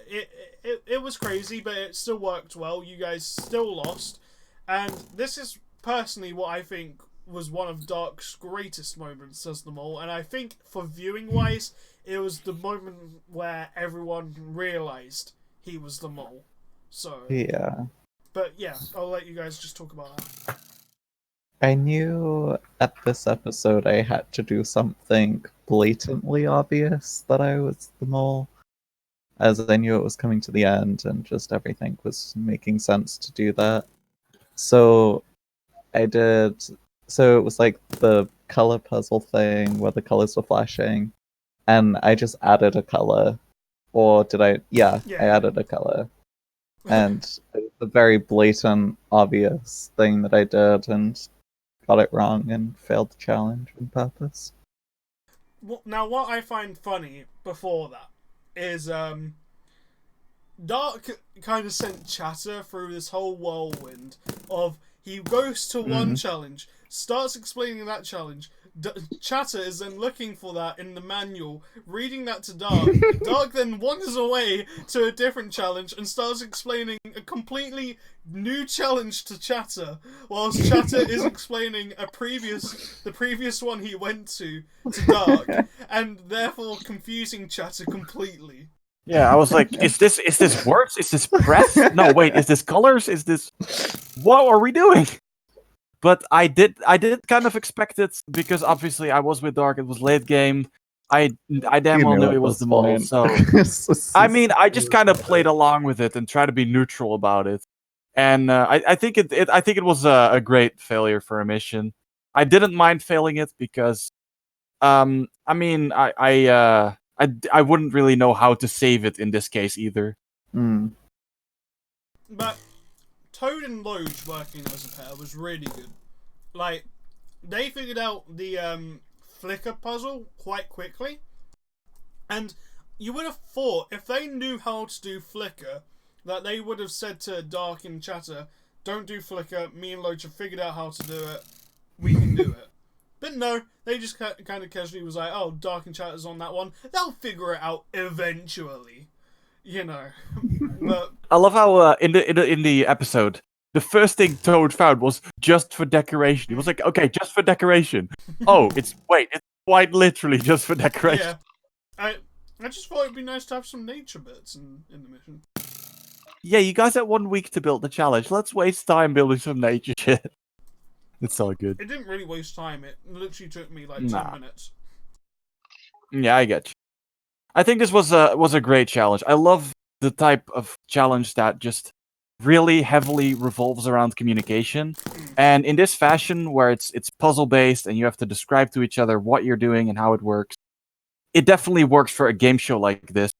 it was crazy, but it still worked well. You guys still lost, and this is personally what I think was one of Dark's greatest moments as the mole, and I think for viewing wise, it was the moment where everyone realised he was the mole. So Yeah. But yeah, I'll let you guys just talk about that. I knew at this episode I had to do something blatantly obvious that I was the mole, as I knew it was coming to the end and just everything was making sense to do that. So I did. So it was like the color puzzle thing where the colors were flashing, and I just added a color. Or did I? Yeah, I added a color. And it was a very blatant, obvious thing that I did and got it wrong and failed the challenge on purpose. Now, what I find funny before that is Dark kind of sent Chatter through this whole whirlwind of he goes to one challenge, starts explaining that challenge. Chatter is then looking for that in the manual, reading that to Dark. Dark then wanders away to a different challenge and starts explaining a completely new challenge to Chatter, whilst Chatter is explaining the previous one he went to Dark, and therefore confusing Chatter completely. Yeah, I was like, is this words? Is this breath? No, wait, is this colors? Is this... What are we doing? But I did kind of expect it, because obviously I was with Dark, it was late game. I damn well knew it was the mole, so... I mean, I just kind of played along with it and tried to be neutral about it. And I think it was a great failure for a mission. I didn't mind failing it because... I mean, I wouldn't really know how to save it in this case either. But Toad and Loge working as a pair was really good. Like, they figured out the flicker puzzle quite quickly. And you would have thought, if they knew how to do flicker, that they would have said to Dark and Chatter, don't do flicker, me and Loach have figured out how to do it, we can do it. But no, they just kind of casually was like, oh, Dark and Chatter's on that one, they'll figure it out eventually. You know. But I love how in the episode, the first thing Toad found was just for decoration. He was like, okay, just for decoration. Oh, it's quite literally just for decoration. Yeah. I just thought it'd be nice to have some nature bits in the mission. Yeah, you guys had 1 week to build the challenge. Let's waste time building some nature shit. It's all good. It didn't really waste time. It literally took me like 10 minutes. Yeah, I get you. I think this was a great challenge. I love the type of challenge that just really heavily revolves around communication. And in this fashion, where it's puzzle based and you have to describe to each other what you're doing and how it works, it definitely works for a game show like this,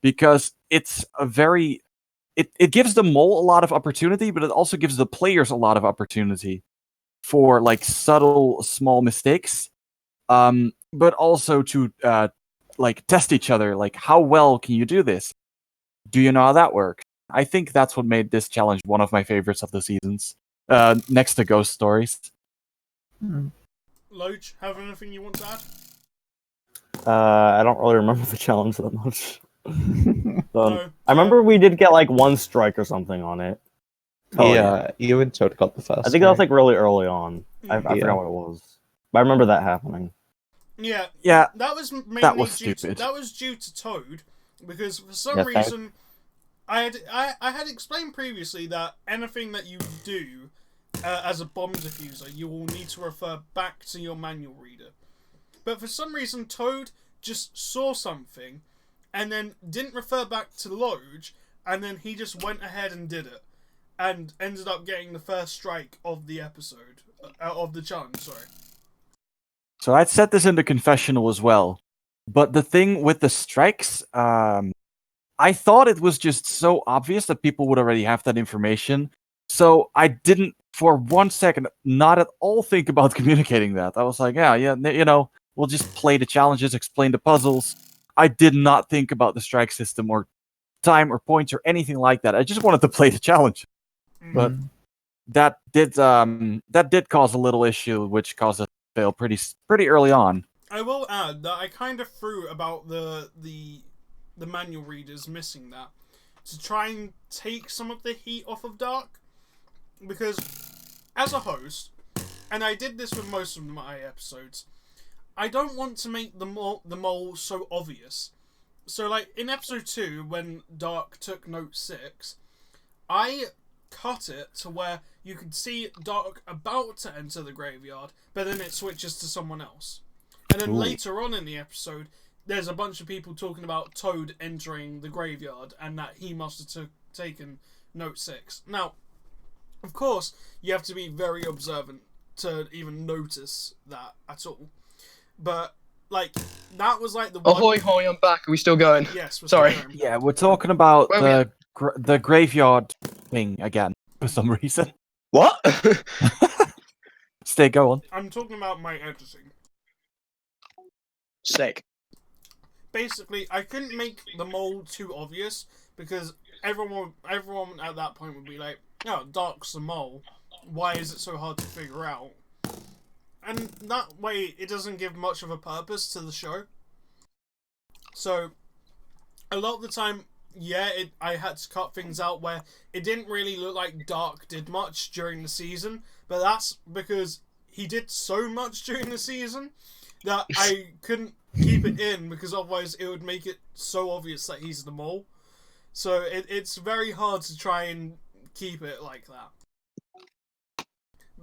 because it's a very it gives the mole a lot of opportunity, but it also gives the players a lot of opportunity for like subtle small mistakes, but also to like test each other. Like, how well can you do this? Do you know how that works? I think that's what made this challenge one of my favorites of the seasons, next to Ghost Stories. Loach, have anything you want to add? I don't really remember the challenge that much. No, I remember we did get like 1 strike or something on it. Yeah, you and Toad got the first. I think that was like really early on. I forgot what it was, but I remember that happening. Yeah, that was mainly that was due stupid. that was due to Toad, because for some reason I had explained previously that anything that you do as a bomb diffuser, you will need to refer back to your manual reader. But for some reason, Toad just saw something and then didn't refer back to Loge, and then he just went ahead and did it, and ended up getting the first strike of the episode, of the challenge, sorry. So I'd set this in the confessional as well. But the thing with the strikes, I thought it was just so obvious that people would already have that information. So I didn't, for 1 second, not at all think about communicating that. I was like, yeah, you know, we'll just play the challenges, explain the puzzles. I did not think about the strike system or time or points or anything like that. I just wanted to play the challenge. But that did cause a little issue, which caused us to fail pretty early on. I will add that I kind of threw about the manual readers missing that to try and take some of the heat off of Dark, because as a host, and I did this with most of my episodes, I don't want to make the mole so obvious. So like in episode 2, when Dark took note 6, I cut it to where you could see Dark about to enter the graveyard, but then it switches to someone else. And then later on in the episode, there's a bunch of people talking about Toad entering the graveyard and that he must have taken note 6. Now, of course, you have to be very observant to even notice that at all. But, like, that was like the one... Ahoy, hoy, I'm back. Are we still going? Yes, we're Sorry. still going. Yeah, we're talking about the graveyard thing again, for some reason. What? Stay going. I'm talking about my editing. Sick. Basically, I couldn't make the mole too obvious, because everyone at that point would be like, oh, Dark's the mole. Why is it so hard to figure out? And that way, it doesn't give much of a purpose to the show. So, a lot of the time, I had to cut things out where it didn't really look like Dark did much during the season, but that's because he did so much during the season that I couldn't keep it in, because otherwise it would make it so obvious that he's the mole. So it's very hard to try and keep it like that.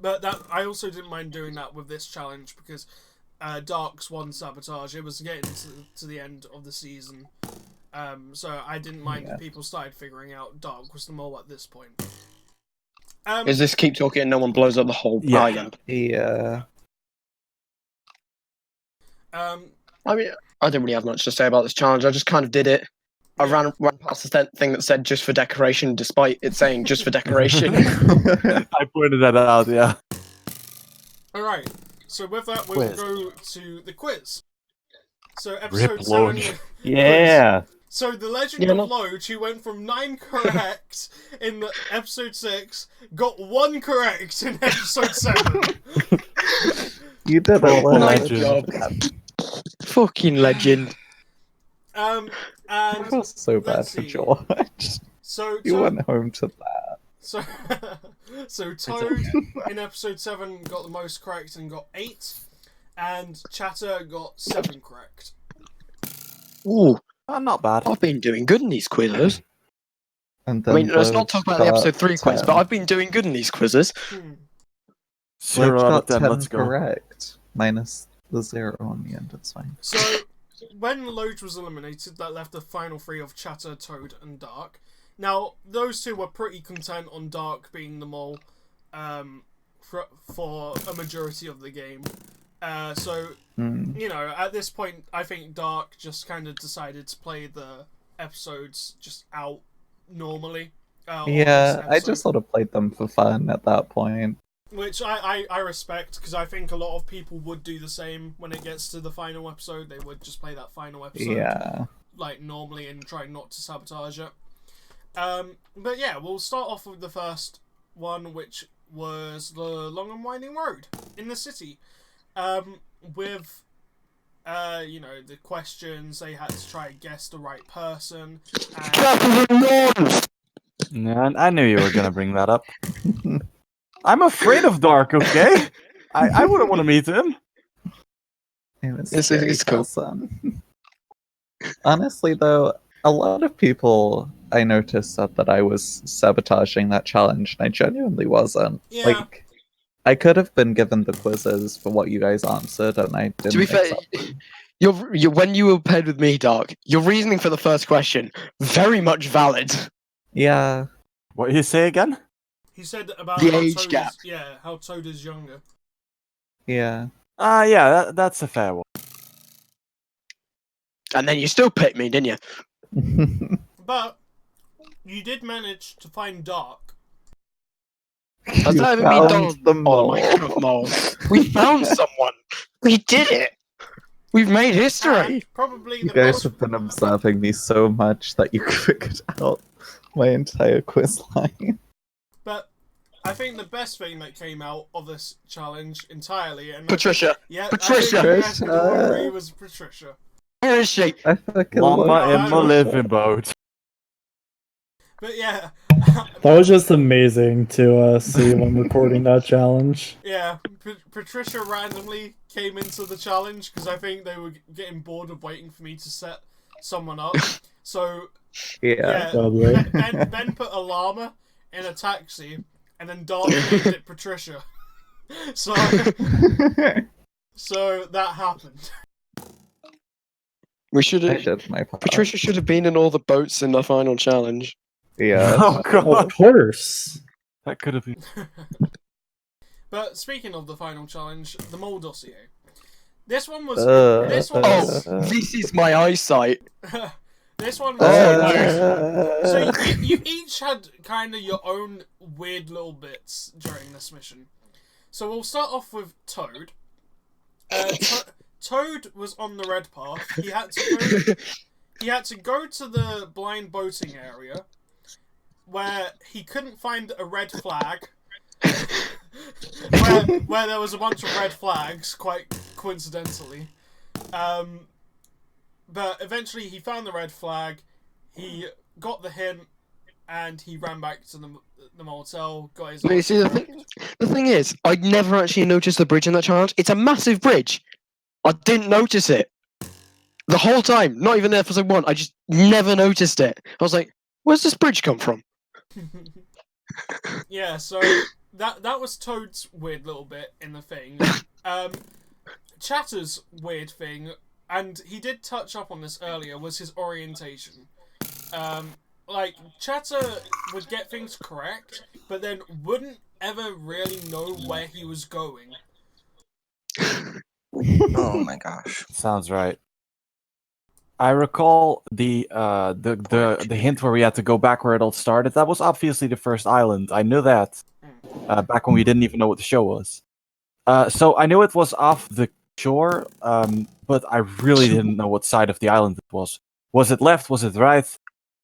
But I also didn't mind doing that with this challenge, because Dark's won Sabotage. It was getting to the end of the season. So I didn't mind if people started figuring out Dark was the mole at this point. Is this keep talking and no one blows up the whole island? Yeah. I mean, I didn't really have much to say about this challenge. I just kind of did it. I ran past the thing that said just for decoration, despite it saying just for decoration. I pointed that out, yeah. Alright, So with that, we'll Quiz. go to the quiz. So Rip episode 7. Loge. Yeah. So the Legend Yeah, of no- Loge, who went from 9 correct in the episode 6, got 1 correct in episode 7. You did Proper it. Nice legend. job. Fucking legend. And I feel so bad let's for see. George. So You Toad, went home to that. so Toad in episode 7 got the most correct and got 8, and Chatter got 7 correct. Ooh, Not bad. I've been doing good in these quizzes. And I then mean, let's not talk about the got episode 3 quiz, 10. but I've been doing good in these quizzes. Hmm. 0 Loge out got of 10, 10 let's go. correct. Minus the 0 on the end, it's fine. So when Loge was eliminated, that left the final 3 of Chatter, Toad, and Dark. Now, those 2 were pretty content on Dark being the mole for a majority of the game. So, you know, at this point, I think Dark just kind of decided to play the episodes just out normally. on this Yeah, I episode, just sort of played them for fun at that point. which I respect, because I think a lot of people would do the same when it gets to the final episode. They would just play that final episode Yeah. like normally and try not to sabotage it. But yeah, we'll start off with the first one, which was the long and winding road in the city. With you know, the questions, they had to try and guess the right person. And Yeah, I knew you were gonna bring that up. I'm afraid of Dark, okay? I wouldn't want to meet him. It was It's very cool. wholesome. Honestly, though, a lot of people I noticed said that I was sabotaging that challenge, and I genuinely wasn't. Yeah. Like, I could have been given the quizzes for what you guys answered, and I didn't. To be fair, accept you're when you were paired with me, Dark, your reasoning for the first question, very much valid. Yeah. What did you say again? he said about The how age Toad gap. Is, how Toad is younger. Yeah. Yeah, that's a fair one. And then you still picked me, didn't you? But you did manage to find Dark. Has You that ever been found done? the Oh my mole. god, mole. We found someone. We did it. We've made history. And probably You the guys most have been observing me so much that you figured out my entire quiz line. But I think the best thing that came out of this challenge entirely, and Patricia. yeah, Patricia. I think we can all agree was Patricia. Where is she? I fucking love Llama in I my know. living boat. But yeah, That was just amazing to see when recording that challenge. yeah, Patricia randomly came into the challenge because I think they were getting bored of waiting for me to set someone up. So Yeah. Probably. Ben put a llama in a taxi, and then Dark named it Patricia. So that happened. We should I have. did my part. Patricia should have been in all the boats in the final challenge. Yeah. Oh Well, god, of course. that could have been. But speaking of the final challenge, the mole dossier. This one was. Uh, this one Oh, was. this is my eyesight. This one was. So Uh, you each had kind of your own weird little bits during this mission. So we'll start off with Toad. Toad was on the red path. He had to go to the blind boating area, where he couldn't find a red flag. where there was a bunch of red flags, quite coincidentally. But eventually he found the red flag, he got the hint, and he ran back to the motel, got his... But you see, the thing is, I never actually noticed the bridge in that challenge. It's a massive bridge. I didn't notice it. The whole time, not even there for episode 1, I just never noticed it. I was like, where's this bridge come from? Yeah, so that was Toad's weird little bit in the thing. Chatter's weird thing, and he did touch up on this earlier, was his orientation. Like, Chatter would get things correct, but then wouldn't ever really know where he was going. Oh my gosh. Sounds right. I recall the hint where we had to go back where it all started. That was obviously the first island. I knew that back when we didn't even know what the show was. So I knew it was off the shore, but I really didn't know what side of the island it was. Was it left? Was it right?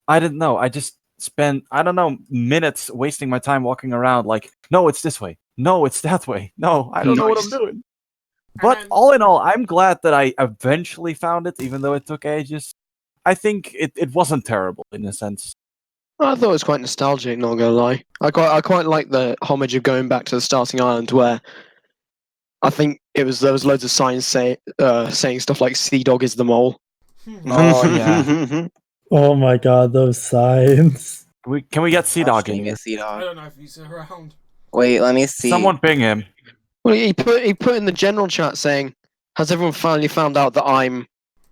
I didn't know. I just spent, I don't know, minutes wasting my time walking around like, no, it's this way. No, it's that way. No, I don't know what I'm Nice. doing. But then- all in all, I'm glad that I eventually found it, even though it took ages. I think it wasn't terrible in a sense. I thought it was quite nostalgic, not gonna lie. I quite like the homage of going back to the starting island where I think there was loads of signs saying stuff like Sea Dog is the mole. Oh, yeah. Oh my god, those signs. Can we get Sea I'll Dog in stream here? it, Sea I Dog. don't know if he's around. Wait, let me see. Someone ping him. Well, he put in the general chat saying, "Has everyone finally found out that I'm?"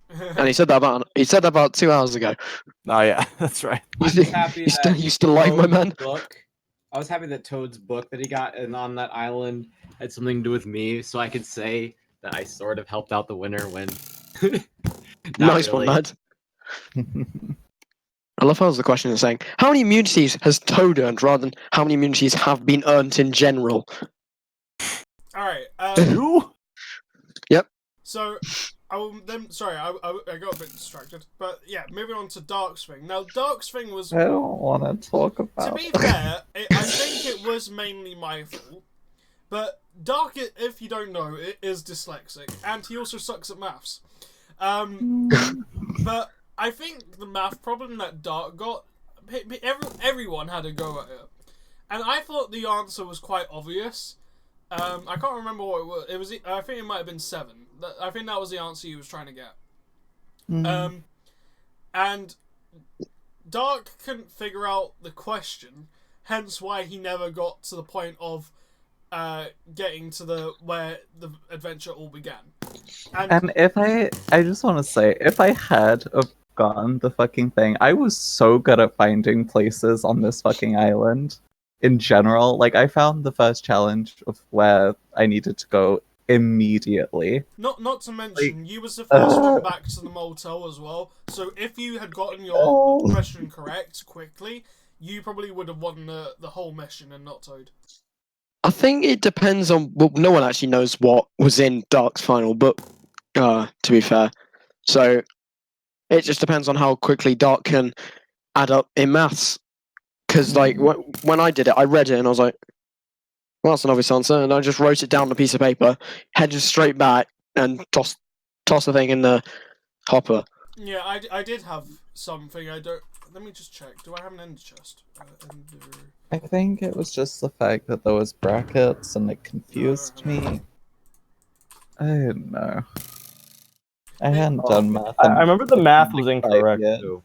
And he said that about 2 hours ago. Oh yeah, that's right. I'm just happy that You still like my Toad's man? book. I was happy that Toad's book that he got and on that island had something to do with me, so I could say that I sort of helped out the winner when. Not Nice really. one, lad. I love how the question is saying, how many immunities has Toad earned rather than how many immunities have been earned in general? Alright, Two? so, sorry, I got a bit distracted. But yeah, moving on to Darkswing. Now, Darkswing was... I don't want to talk To about be fair, I think it was mainly my fault. But Dark, if you don't know, it is dyslexic. And he also sucks at maths. But I think the math problem that Dark got, everyone had a go at it. And I thought the answer was quite obvious. I can't remember what it was. I think it might have been 7. I think that was the answer he was trying to get. And Dark couldn't figure out the question, hence why he never got to the point of getting to where the adventure all began. And if I just want to say, if I had have gotten the fucking thing, I was so good at finding places on this fucking island. In general, like I found the first challenge of where I needed to go immediately. Not to mention, you was the first one back to the motel as well. So if you had gotten your question correct quickly, you probably would have won the whole mission and not Toad. I think it depends on. Well, no one actually knows what was in Dark's final, but to be fair, so it just depends on how quickly Dark can add up in maths. Because like when I did it, I read it and I was like, "Well, that's an obvious answer," and I just wrote it down on a piece of paper, headed straight back, and toss the thing in the hopper. Yeah, I did have something. I don't. Let me just check. Do I have an ender chest? I think it was just the fact that there was brackets and it confused me. I don't know. I hadn't done math. I remember the math was like incorrect yet. too.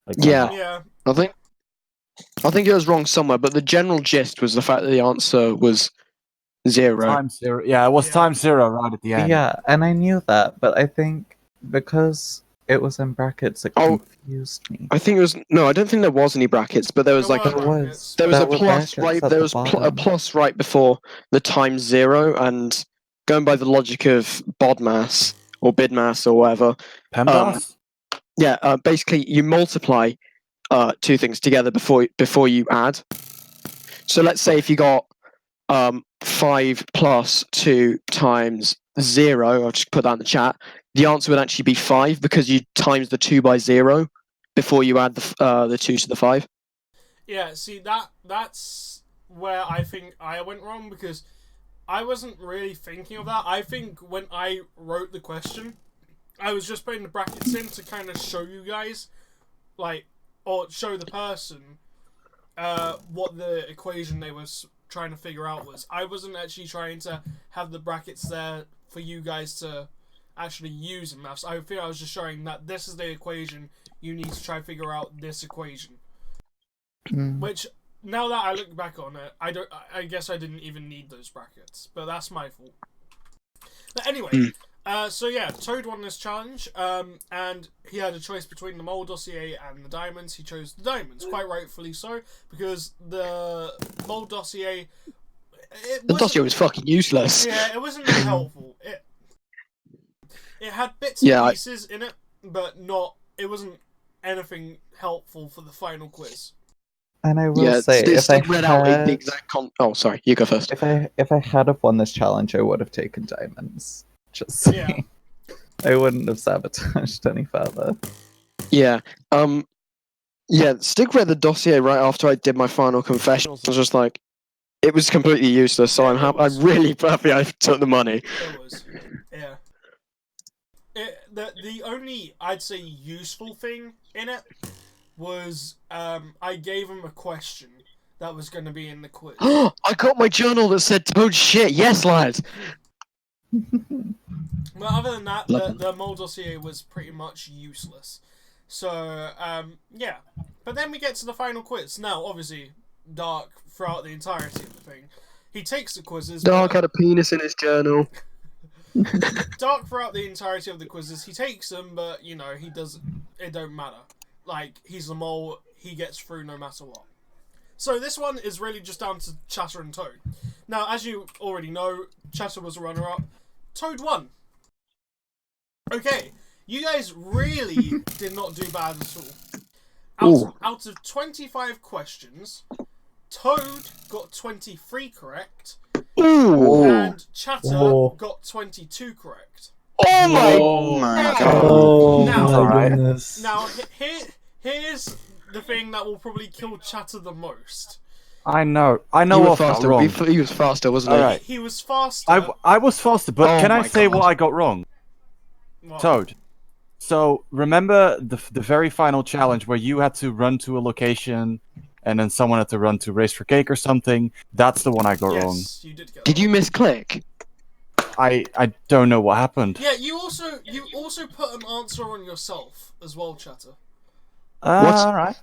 Like, Yeah. I think it was wrong somewhere, but the general gist was the fact that the answer was 0. Times 0. Yeah, it was times 0 right at the end. Yeah, and I knew that, but I think because it was in brackets, it confused me. I think it was I don't think there was any brackets, but there was There like were a brackets. there was There a were plus brackets right. at There the was a bottom. plus right before the times 0, and going by the logic of BODMAS or BIDMAS or whatever. PEMDAS? Basically you multiply two things together before you add. So let's say if you got 5 plus 2 times 0, I'll just put that in the chat. The answer would actually be 5 because you times the 2 by 0 before you add the 2 to the 5. Yeah, see, that's where I think I went wrong, because I wasn't really thinking of that. I think when I wrote the question, I was just putting the brackets in to kind of show you guys, or show the person what the equation they was trying to figure out was. I wasn't actually trying to have the brackets there for you guys to actually use in maths. I think I was just showing that this is the equation, you need to try to figure out this equation. Which, now that I look back on it, I guess I didn't even need those brackets, but that's my fault. But anyway, so yeah, Toad won this challenge, and he had a choice between the mole dossier and the diamonds. He chose the diamonds, quite rightfully so, because the mole dossier... The dossier was fucking useless. Yeah, it wasn't really helpful. It had bits and pieces in it, but it wasn't anything helpful for the final quiz. And I will Yeah, say, if I Stig read out the had, exact Oh, sorry, you go first. if I had have won this challenge, I would have taken diamonds. Just Yeah. saying. I wouldn't have sabotaged any further. Yeah. Yeah, Stig read the dossier right after I did my final confession. I was just like, it was completely useless. So Yeah, I'm really happy I took the money. It was. Yeah. The only, I'd say, useful thing in it was I gave him a question that was going to be in the quiz. I got my journal that said Toad shit. Yes, lad. But other than that, Love the mole dossier was pretty much useless. So, yeah. But then we get to the final quiz. Now, obviously, Dark, throughout the entirety of the thing, he takes the quizzes. Dark had a penis in his journal. Dark, throughout the entirety of the quizzes, he takes them, but, you know, he doesn't. It don't matter. Like, he's the mole, he gets through no matter what. So this one is really just down to Chatter and Toad. Now, as you already know, Chatter was a runner-up. Toad won. Okay, you guys really did not do bad at all. Out of 25 questions, Toad got 23 correct, and Chatter got 22 correct. Oh my god. Oh Now- my goodness. Now, here's the thing that will probably kill Chatter the most. I know You were what got faster. wrong. He was faster, wasn't he? Alright. He was faster. I was faster, but Oh can I my say God. what I got wrong? Well, Toad. So remember the very final challenge where you had to run to a location and then someone had to run to Race for Cake or something? That's the one I got wrong. yes, you did get Did that you wrong. misclick? I don't know what happened. Yeah, you also put an answer on yourself as well, Chatter. What? Alright.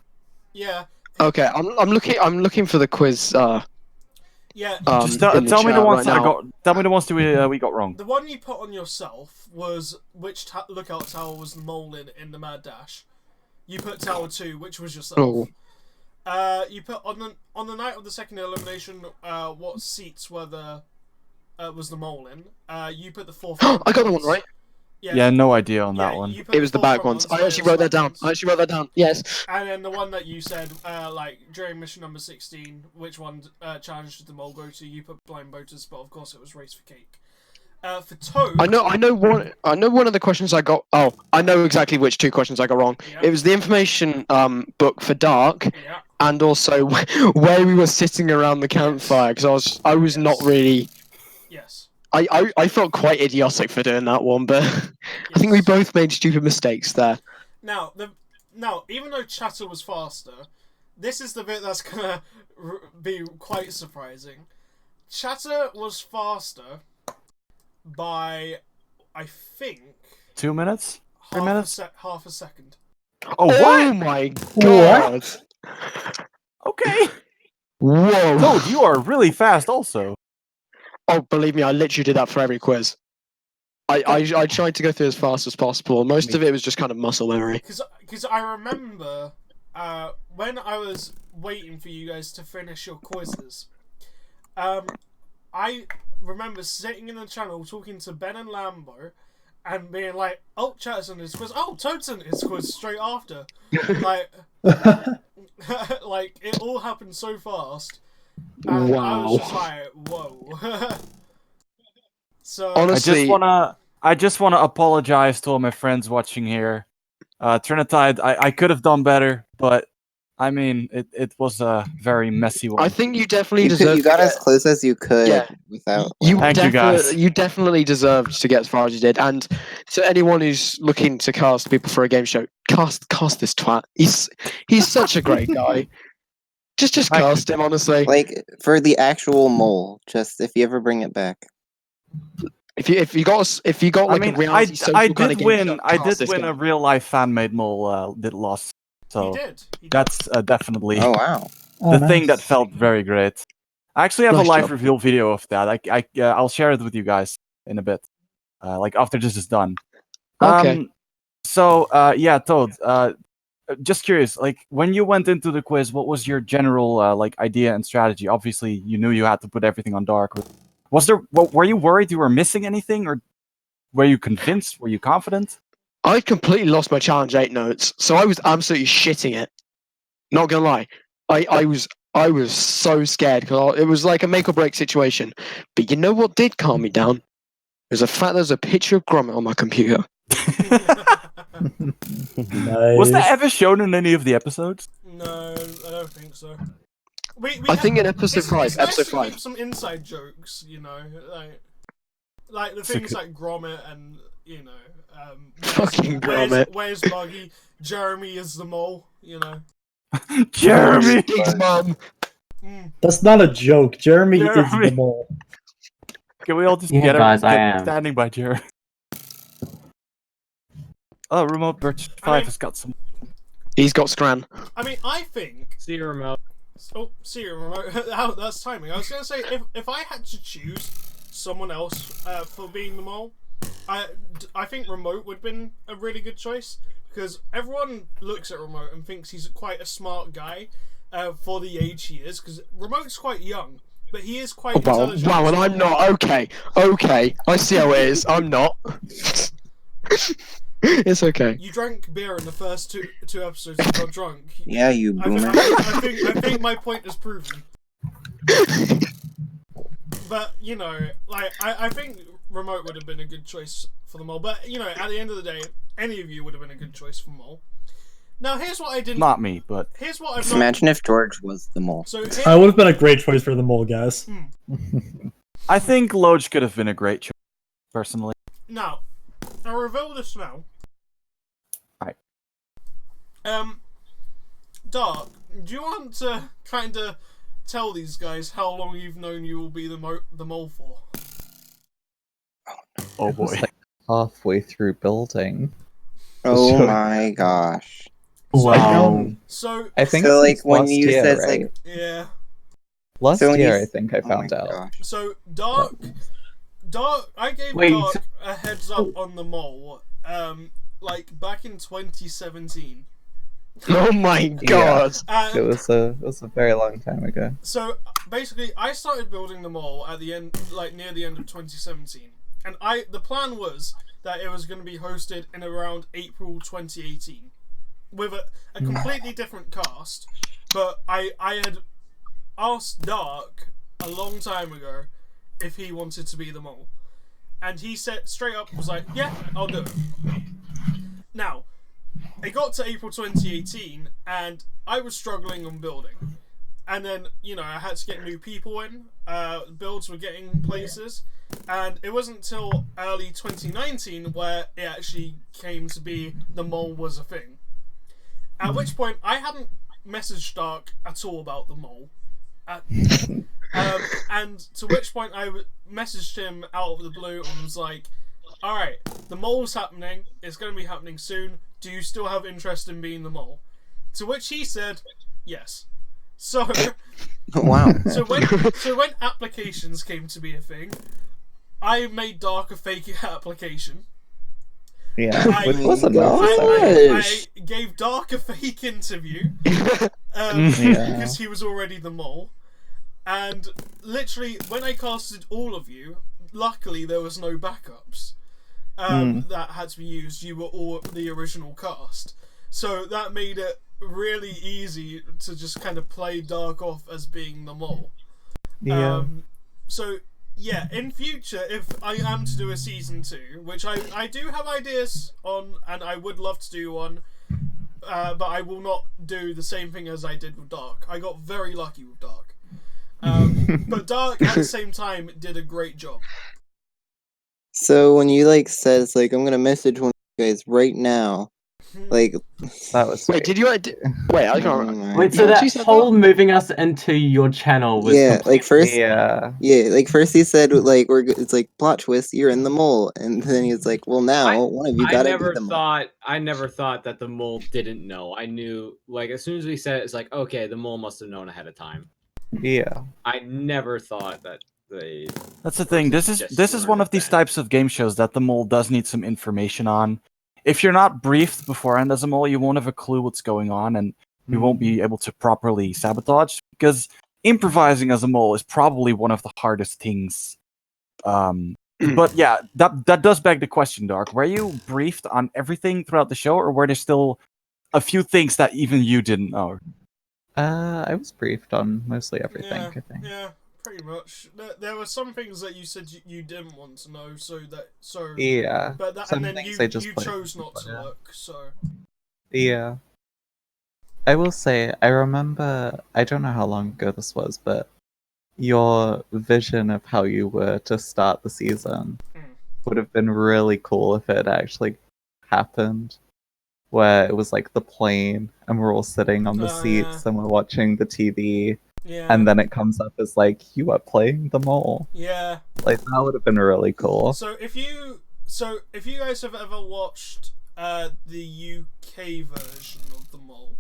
Yeah, Okay, I'm looking for the quiz. yeah. Just in the tell me the chat ones right that I now. got. Tell me the ones that we got wrong. The one you put on yourself was which lookout tower was the mole in the Mad Dash. You put Tower 2, which was yourself. Oh. You put on the night of the second elimination, what seats were was the mole in? You put the fourth. I got the one right. Yeah, no idea on that one. you put It was the fourth back ones. I they're actually wrote that down. ones. Yes. And then the one that you said, like during mission number 16, which one challenge did the mole go to? You put blind boaters, but of course it was Race for Cake. For Toad, I know one of the questions I got. Oh, I know exactly which two questions I got wrong. Yeah. It was the information book for Dark, Yeah. and also where we were sitting around the campfire, because I was not really. Yes. I felt quite idiotic for doing that one, but I think we both made stupid mistakes there. Now, even though Chatter was faster, this is the bit that's gonna be quite surprising. Chatter was faster by, I think, 2 minutes? 3 minutes? half a second. Oh, what? Oh my god! Okay. Whoa! Toad, you are really fast also. Oh, believe me, I literally did that for every quiz. I tried to go through as fast as possible. Most of it was just kind of muscle memory. Because I remember when I was waiting for you guys to finish your quizzes, I remember sitting in the channel talking to Ben and Lambo and being like, oh, Chatter's on his quiz. Oh, Toad's on his quiz straight after. Like, like, it all happened so fast. And I was just like, whoa. So Honestly, I just wanna apologize to all my friends watching here. Trinitide, I could have done better, but I mean it was a very messy one. I think you definitely You deserve. got to as close as you could Yeah. without. Thank you, guys. You definitely deserved to get as far as you did. And to anyone who's looking to cast people for a game show, cast this twat. He's such a great guy. Just cast him, honestly. Like for the actual mole, just if you ever bring it back. If you got I like mean, a reality social I kind of did game win. show, I cast did this win guy. a real life fan made mole that lost. So he did. that's definitely Oh wow. the thing that felt very great. I actually have Nice a live job. reveal video of that. I'll share it with you guys in a bit, like after this is done. Okay. So yeah, Toad. Just curious, like when you went into the quiz, what was your general like idea and strategy? Obviously, you knew you had to put everything on dark. Was there? Were you worried you were missing anything, or were you convinced? Were you confident? I completely lost my challenge 8 notes, so I was absolutely shitting it. Not gonna lie. I was so scared because it was like a make or break situation. But you know what did calm me down? There's the fact there's a picture of Gromit on my computer. Was that ever shown in any of the episodes? No, I don't think so. I think in episode 5, it's nice episode to 5. keep some inside jokes, you know, like the things like Gromit and Fucking Gromit. Where's Buggy? Jeremy is the mole, you know. Jeremy. Dig's mum. That's not a joke. Jeremy is the mole. Can we all just Yeah, get guys, I get am. standing by Jeremy? Oh, Remote Birch 5 has got some. He's got Scran. I mean, I think. See you, remote. Oh, see you, remote. That's timing. I was gonna say if I had to choose someone else for being the mole, I think Remote would have been a really good choice because everyone looks at Remote and thinks he's quite a smart guy for the age he is. Because Remote's quite young, but he is quite intelligent. Wow, and I'm not. Okay, I see how it is. I'm not. It's okay. You drank beer in the first two episodes and got drunk. Yeah, you boomer. I think my point is proven. But, you know, like, I think Remote would have been a good choice for the mole. But, you know, at the end of the day, any of you would have been a good choice for mole. Now, here's what I didn't... Not me, but... Here's what I've Just not... imagine if George was the mole. So I would have been a great choice for the mole, guys. I think Lodge could have been a great choice, personally. Now, I'll reveal this now. Right. Dark, do you want to kind of tell these guys how long you've known you will be the mole for? Oh It was, boy. like, halfway through building. Oh So- my gosh. Wow. So I think So, it's like, when last you year, said, right? like... Yeah. Last So when year, you- I think I Oh my found out. gosh. So Dark, I gave Wait, Dark so- a heads up on the mole, like back in 2017. Oh my god. And It was a very long time ago. so basically, I started building the mole at the end, like near the end of 2017, and the plan was that it was going to be hosted in around April 2018, with a completely different cast. But I had asked Dark a long time ago if he wanted to be the mole, and he said straight up was like, "Yeah, I'll do it." Now, it got to April 2018, and I was struggling on building. And then, you know, I had to get new people in. Builds were getting places. And it wasn't until early 2019 where it actually came to be the mole was a thing. At which point, I hadn't messaged Dark at all about the mole. And to which point, I messaged him out of the blue and was like, "Alright, the mole's happening. It's going to be happening soon. Do you still have interest in being the mole?" To which he said, yes. So, Wow. so when applications came to be a thing, I made Dark a fake application. Yeah, I- which was a I gave Dark a fake interview Yeah. because he was already the mole. And literally, when I casted all of you, luckily there was no backups that had to be used. You were all the original cast. So that made it really easy to just kind of play Dark off as being the mole. Yeah. So, yeah, in future, if I am to do a season 2, which I do have ideas on, and I would love to do one, but I will not do the same thing as I did with Dark. I got very lucky with Dark. But Dark, at the same time, did a great job. So when you like says like I'm gonna message one of you guys right now, like That was Wait, did you? Wait, I can't remember. my Wait, so gosh. that whole moving us into your channel was Yeah, like first, Yeah. like first he said like it's like plot twist, you're in the mole, and then he's like, well now one of you I gotta never be the mole. thought that the mole didn't know. I knew, like, as soon as we said it, it's like, okay, the mole must have known ahead of time. Yeah. I never thought that they. That's the thing. This is one of these types of game shows that the mole does need some information on. If you're not briefed beforehand as a mole, you won't have a clue what's going on, and you won't be able to properly sabotage. Because improvising as a mole is probably one of the hardest things. But yeah, that does beg the question, Dark. Were you briefed on everything throughout the show, or were there still a few things that even you didn't know? I was briefed on mostly everything, Yeah, I think. yeah, pretty much. There were some things that you said you didn't want to know, so Yeah. but that, Some and then things you I just played chose not to yeah. look. So Yeah. I will say, I remember, I don't know how long ago this was, but your vision of how you were to start the season would have been really cool if it had actually happened. Where it was like the plane, and we're all sitting on the seats and we're watching the TV, and then it comes up as like, you are playing the mole. Yeah. Like, that would have been really cool. So if you guys have ever watched the UK version of the mole,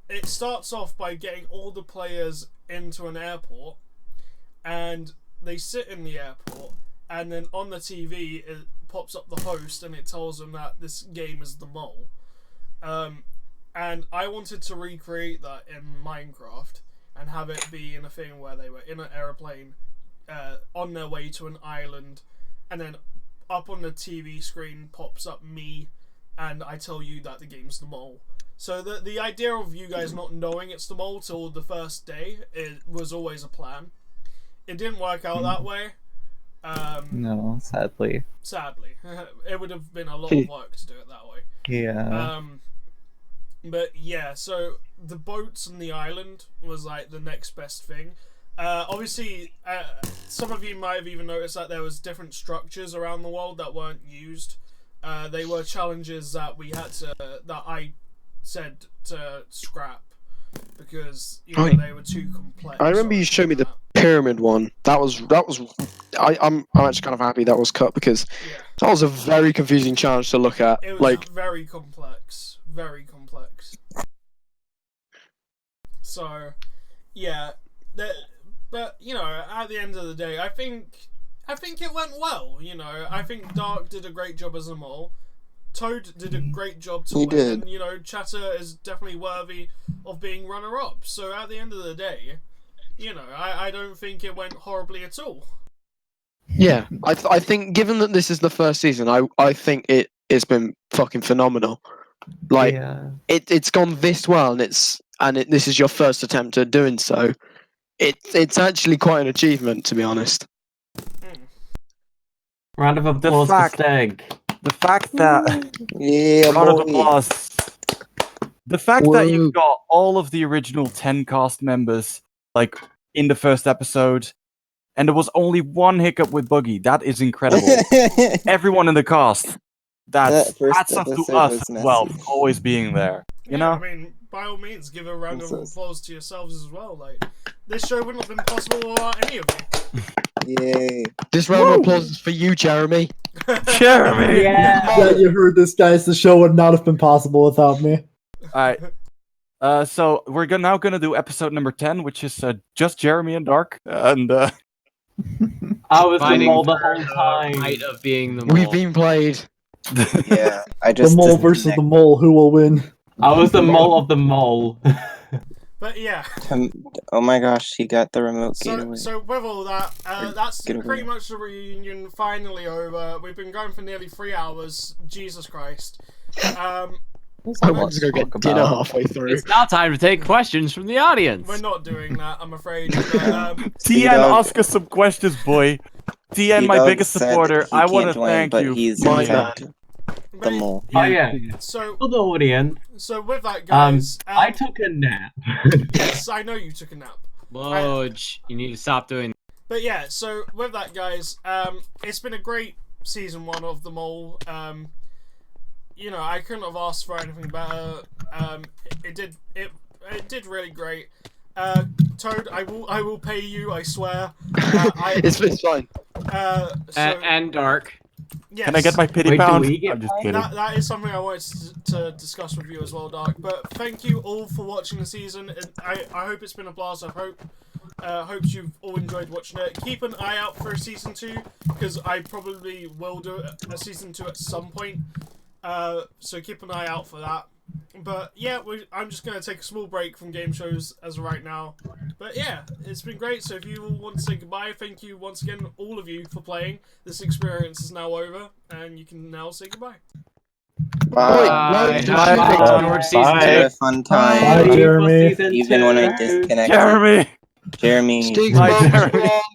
it starts off by getting all the players into an airport, and they sit in the airport, and then on the TV it pops up the host and it tells them that this game is the mole. And I wanted to recreate that in Minecraft and have it be in a thing where they were in an aeroplane on their way to an island, and then up on the TV screen pops up me and I tell you that the game's the mole. So the idea of you guys not knowing it's the mole till the first day, it was always a plan. It didn't work out that way. No, sadly. Sadly. It would have been a lot of work to do it that way. Yeah. But yeah, so the boats and the island was like the next best thing. Obviously, some of you might have even noticed that there was different structures around the world that weren't used. They were challenges that we had to, that I said to scrap because they were too complex. I remember you showed me the pyramid one. That was. I'm actually kind of happy that was cut because that was a very confusing challenge to look at. It was like very complex, very complex. So, yeah, but at the end of the day, I think it went well. I think Dark did a great job as a mole. Toad did a great job to win, and Chatter is definitely worthy of being runner-up. So at the end of the day, I don't think it went horribly at all. Yeah, I think given that this is the first season, I think it's been fucking phenomenal. Like it's gone this well, and this is your first attempt at doing so. It's actually quite an achievement, to be honest. Round of applause for Steg. The fact that round of applause. The fact that you've got all of the original 10 cast members like in the first episode, and there was only one hiccup with Buggy. That is incredible. Everyone in the cast. That's up to us as well, for always being there. You know? I mean, by all means, give a round of applause to yourselves as well. Like, this show wouldn't have been possible without any of you. Yay. This round of applause is for you, Jeremy. Jeremy! Yeah, you heard this, guys. The show would not have been possible without me. Alright. So we're now gonna do episode number 10, which is just Jeremy and Dark. And I was the mole the for whole time. Right of being the mole. We've been played. Yeah, I just the mole versus the mole. Who will win? I was the mole of the mole. But yeah. Oh my gosh, he got the remote gate away. So with all that, that's get away. pretty much the reunion finally over. We've been going for nearly 3 hours. Jesus Christ. I want to go get dinner halfway through. It's now time to take questions from the audience. We're not doing that, I'm afraid. But, TN, ask us some questions, boy. TN, my biggest supporter. I want to thank you. He's My in fact the mole. Oh yeah. So for the audience. So with that, guys, I took a nap. Yes, I know you took a nap. Woj, you need to stop doing. But yeah, so with that, guys, it's been a great season 1 of the mole. I couldn't have asked for anything better. It did really great. Toad, I will pay you, I swear. It's fine. And Dark. Yes. Can I get my pity pound? I'm just kidding. That is something I wanted to discuss with you as well, Dark. But thank you all for watching the season. I hope it's been a blast. I hope you've all enjoyed watching it. Keep an eye out for a season 2, because I probably will do a season 2 at some point. So keep an eye out for that. But yeah, I'm just going to take a small break from game shows as of right now. But yeah, it's been great. So if you all want to say goodbye, thank you once again, all of you, for playing. This experience is now over, and you can now say goodbye. Bye. George season Bye. Had two. a fun Bye, time, Jeremy. even when I disconnected. Jeremy! Jeremy. Stig's Bye, mom Jeremy. strong.